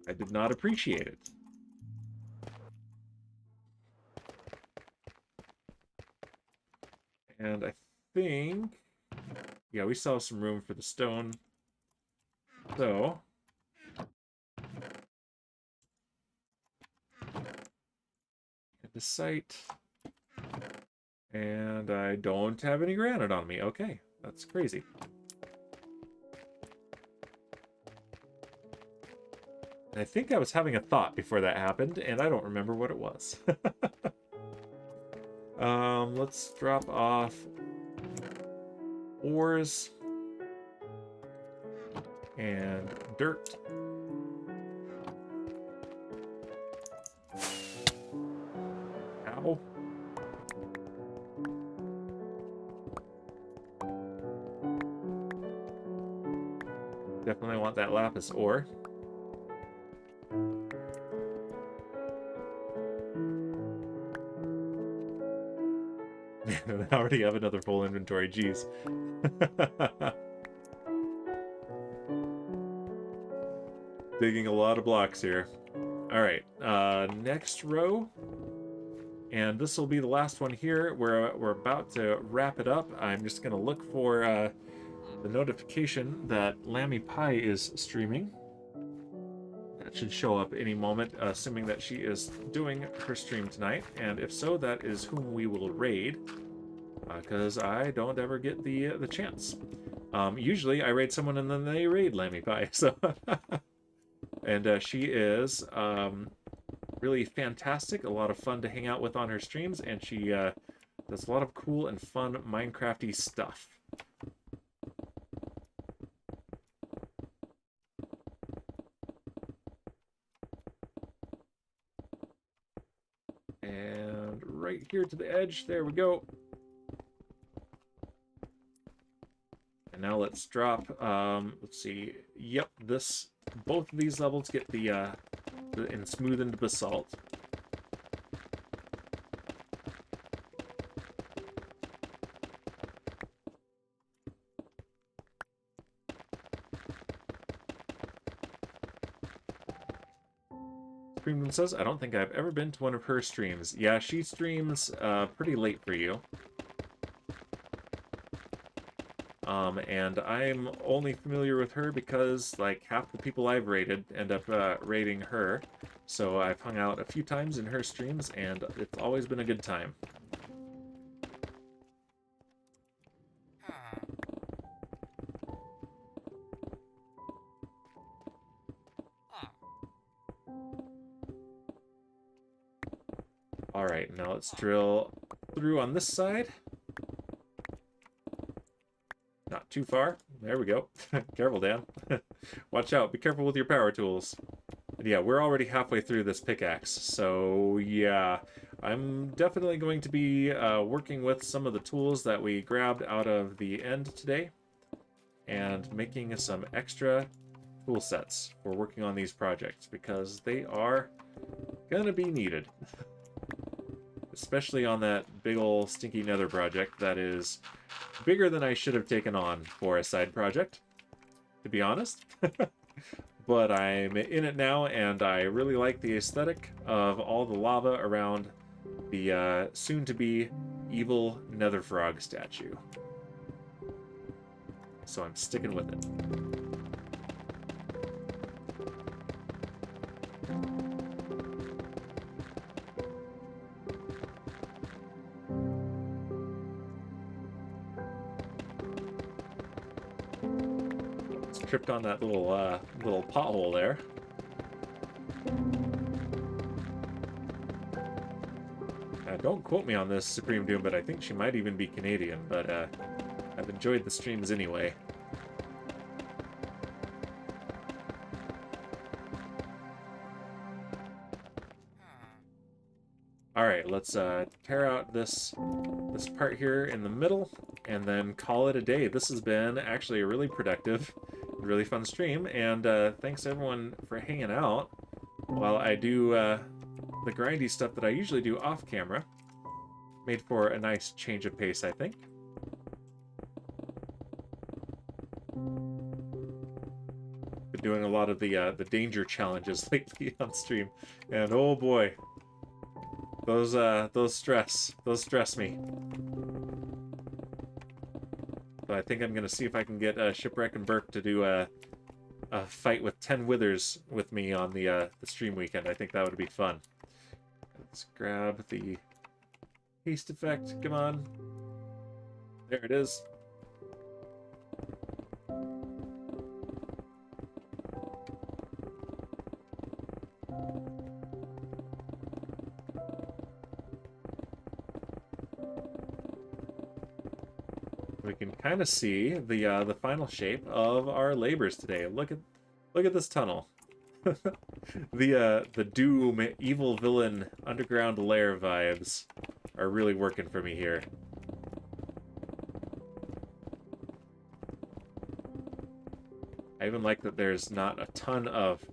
I did not appreciate it. And I think... Yeah, we still have some room for the stone. So, the site, and I don't have any granite on me. Okay, that's crazy. And I think I was having a thought before that happened, and I don't remember what it was. Let's drop off ores and dirt. Ow. Definitely want that lapis ore. I already have another full inventory, jeez. Digging a lot of blocks here. Alright, next row. And this will be the last one here. We're about to wrap it up. I'm just going to look for the notification that Lammy Pie is streaming. That should show up any moment, assuming that she is doing her stream tonight. And if so, that is whom we will raid. Because I don't ever get the chance. Usually I raid someone and then they raid Lammy Pie. So, and she is really fantastic, a lot of fun to hang out with on her streams, and she does a lot of cool and fun Minecrafty stuff. And right here to the edge, there we go. And now let's drop, let's see, yep, both of these levels get the in smoothened basalt. Screamman says, I don't think I've ever been to one of her streams. Yeah, she streams pretty late for you. And I'm only familiar with her because, like, half the people I've raided end up raiding her. So I've hung out a few times in her streams, and it's always been a good time. Alright, now let's drill through on this side. Not too far. There we go. Careful, Dan. Watch out. Be careful with your power tools. And yeah, we're already halfway through this pickaxe. So yeah, I'm definitely going to be working with some of the tools that we grabbed out of the end today. And making some extra tool sets for working on these projects. Because they are gonna be needed. Especially on that big ol' stinky nether project that is bigger than I should have taken on for a side project, to be honest. But I'm in it now, and I really like the aesthetic of all the lava around the soon-to-be evil nether frog statue. So I'm sticking with it. Tripped on that little pothole there. Don't quote me on this, Supreme Doom, but I think she might even be Canadian, but I've enjoyed the streams anyway. Alright, let's tear out this part here in the middle, and then call it a day. This has been actually a really productive, really fun stream, and thanks everyone for hanging out while I do the grindy stuff that I usually do off camera. Made for a nice change of pace, I think. Been doing a lot of the danger challenges lately on stream, and oh boy, those stress me. So I think I'm gonna see if I can get Shipwreck and Burke to do fight with 10 withers with me on the stream weekend. I think that would be fun. Let's grab the haste effect. Come on. There it is. We can kind of see the final shape of our labors today. Look at this tunnel. The Doom evil villain underground lair vibes are really working for me here. I even like that there's not a ton of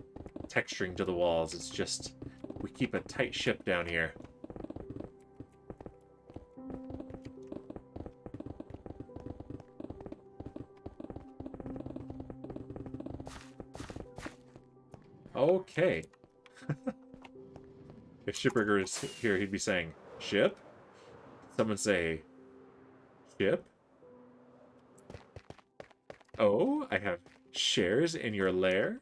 texturing to the walls. It's just we keep a tight ship down here. Okay. If Shipburger is here, he'd be saying, "Ship?" Someone say, "Ship?" Oh, I have shares in your lair?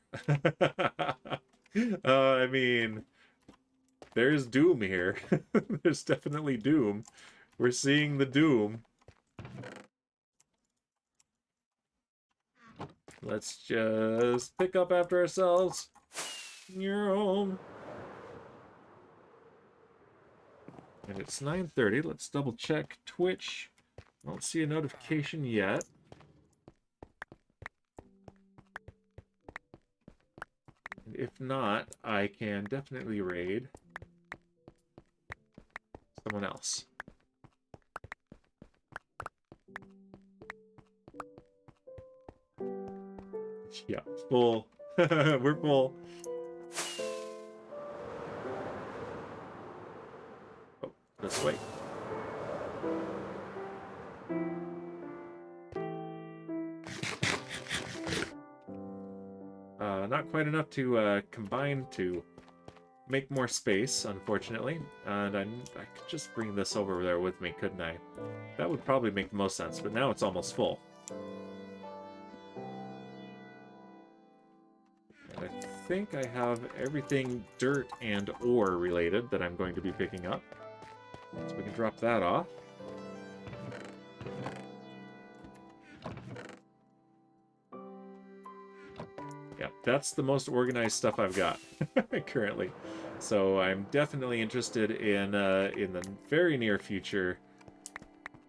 I mean, there's Doom here. There's definitely Doom. We're seeing the Doom. Let's just pick up after ourselves. You're home. And it's 9:30. Let's double check Twitch. I don't see a notification yet. And if not, I can definitely raid someone else. Yeah, full. We're full. Oh, this way. Not quite enough to combine to make more space, unfortunately. And I could just bring this over there with me, couldn't I? That would probably make the most sense, but now it's almost full. And I think I have everything dirt and ore related that I'm going to be picking up. So we can drop that off. Yeah, that's the most organized stuff I've got currently. So I'm definitely interested in the very near future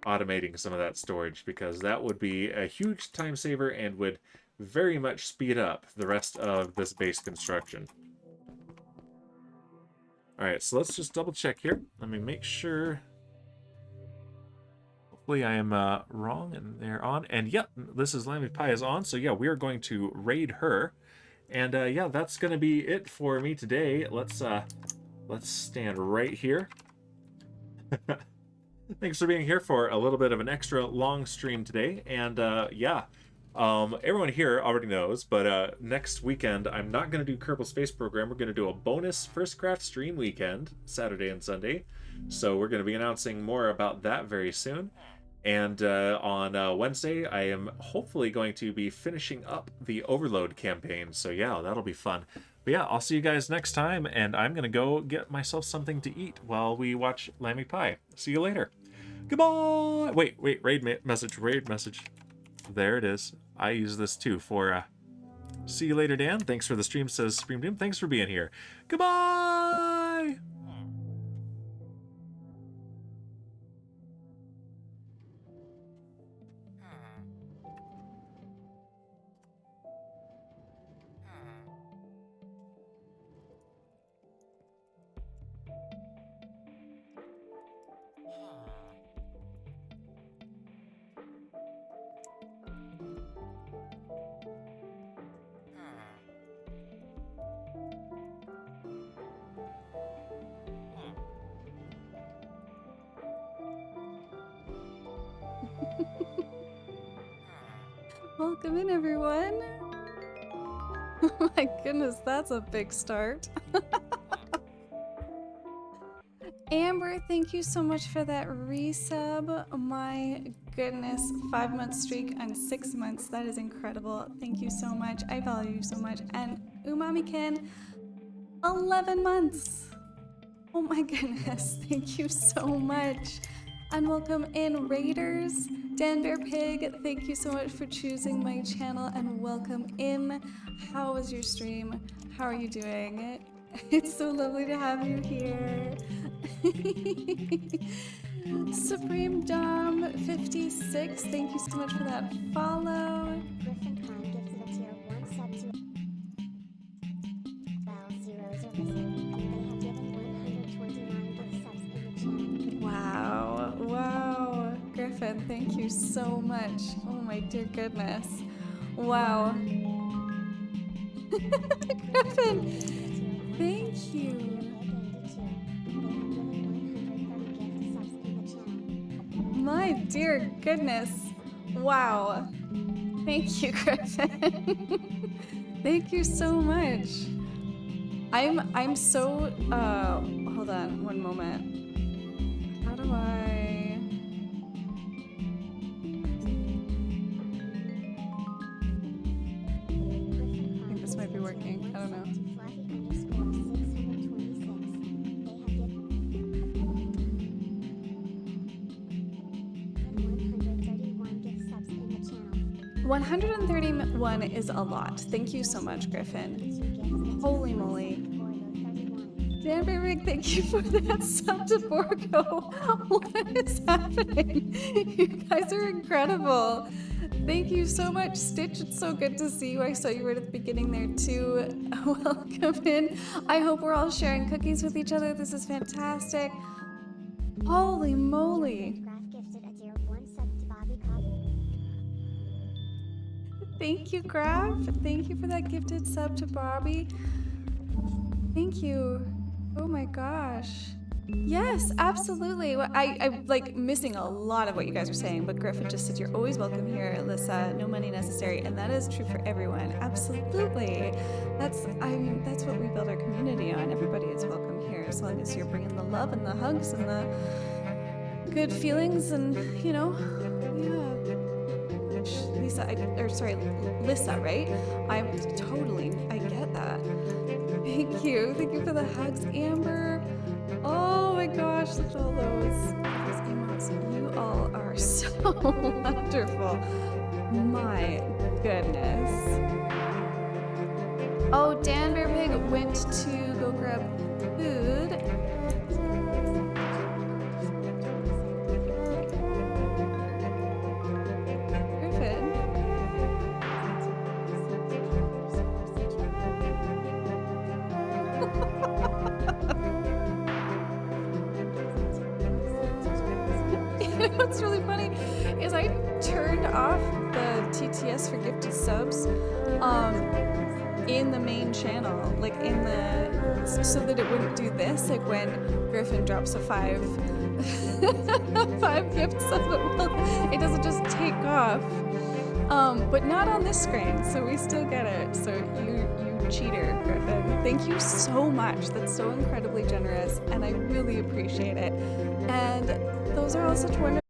automating some of that storage, because that would be a huge time saver and would very much speed up the rest of this base construction. Alright, so let's just double check here. Let me make sure. Hopefully I am wrong and they're on. And yep, this is Lammy Pie is on. So yeah, we are going to raid her. And yeah, that's going to be it for me today. Let's stand right here. Thanks for being here for a little bit of an extra long stream today. And yeah, everyone here already knows, but next weekend I'm not going to do Kerbal Space Program. We're going to do a bonus FirstCraft stream weekend, Saturday and Sunday. So we're going to be announcing more about that very soon. And on Wednesday, I am hopefully going to be finishing up the Overload campaign. So yeah, that'll be fun. But yeah, I'll see you guys next time, and I'm going to go get myself something to eat while we watch Lammy Pie. See you later. Goodbye! Wait, raid message. There it is. I use this too for, see you later, Dan. Thanks for the stream, says Stream Doom. Thanks for being here. Goodbye! Welcome in, everyone. Oh my goodness, that's a big start. Amber Amber, thank you so much for that resub. My goodness, 5-month streak on 6 months. That is incredible. Thank you so much. I value you so much. And Umami-kin, 11 months. Oh my goodness. Thank you so much. And welcome in Raiders. Dan Bear Pig, thank you so much for choosing my channel and welcome in. How was your stream? How are you doing? It's so lovely to have you here. Supreme Dom 56, thank you so much for that follow. Wow, wow. Griffin, thank you so much. Oh my dear goodness. Wow. Griffin, thank you. My dear goodness. Wow. Thank you, Griffin. Thank you so much. I'm so hold on one moment. How do I think this might be working. I don't know. $131 is a lot. Thank you so much, Griffin. Holy moly. Dan Rick, thank you for that sub to Borgo. What is happening? You guys are incredible. Thank you so much, Stitch. It's so good to see you. I saw you right at the beginning there too. Welcome in. I hope we're all sharing cookies with each other. This is fantastic. Holy moly. Thank you, Graf. Thank you for that gifted sub to Bobby. Thank you. Oh my gosh. Yes, absolutely. I'm like missing a lot of what you guys are saying, but Griffin just said you're always welcome here, Alyssa. No money necessary, and that is true for everyone. Absolutely. That's what we build our community on. Everybody is welcome here as long as you're bringing the love and the hugs and the good feelings, and yeah. Lissa, right? I get that. Thank you for the hugs, Amber. Oh my gosh, look at all those emotes. You all are so wonderful. My goodness. Oh, Dan Bear Pig went to go grab food. What's really funny is I turned off the TTS for gifted subs in the main channel, like so that it wouldn't do this, like when Griffin drops a 5 gift subs, it doesn't just take off. But not on this screen, so we still get it. So you cheater, Griffin. Thank you so much. That's so incredibly generous, and I really appreciate it. And those are all such wonderful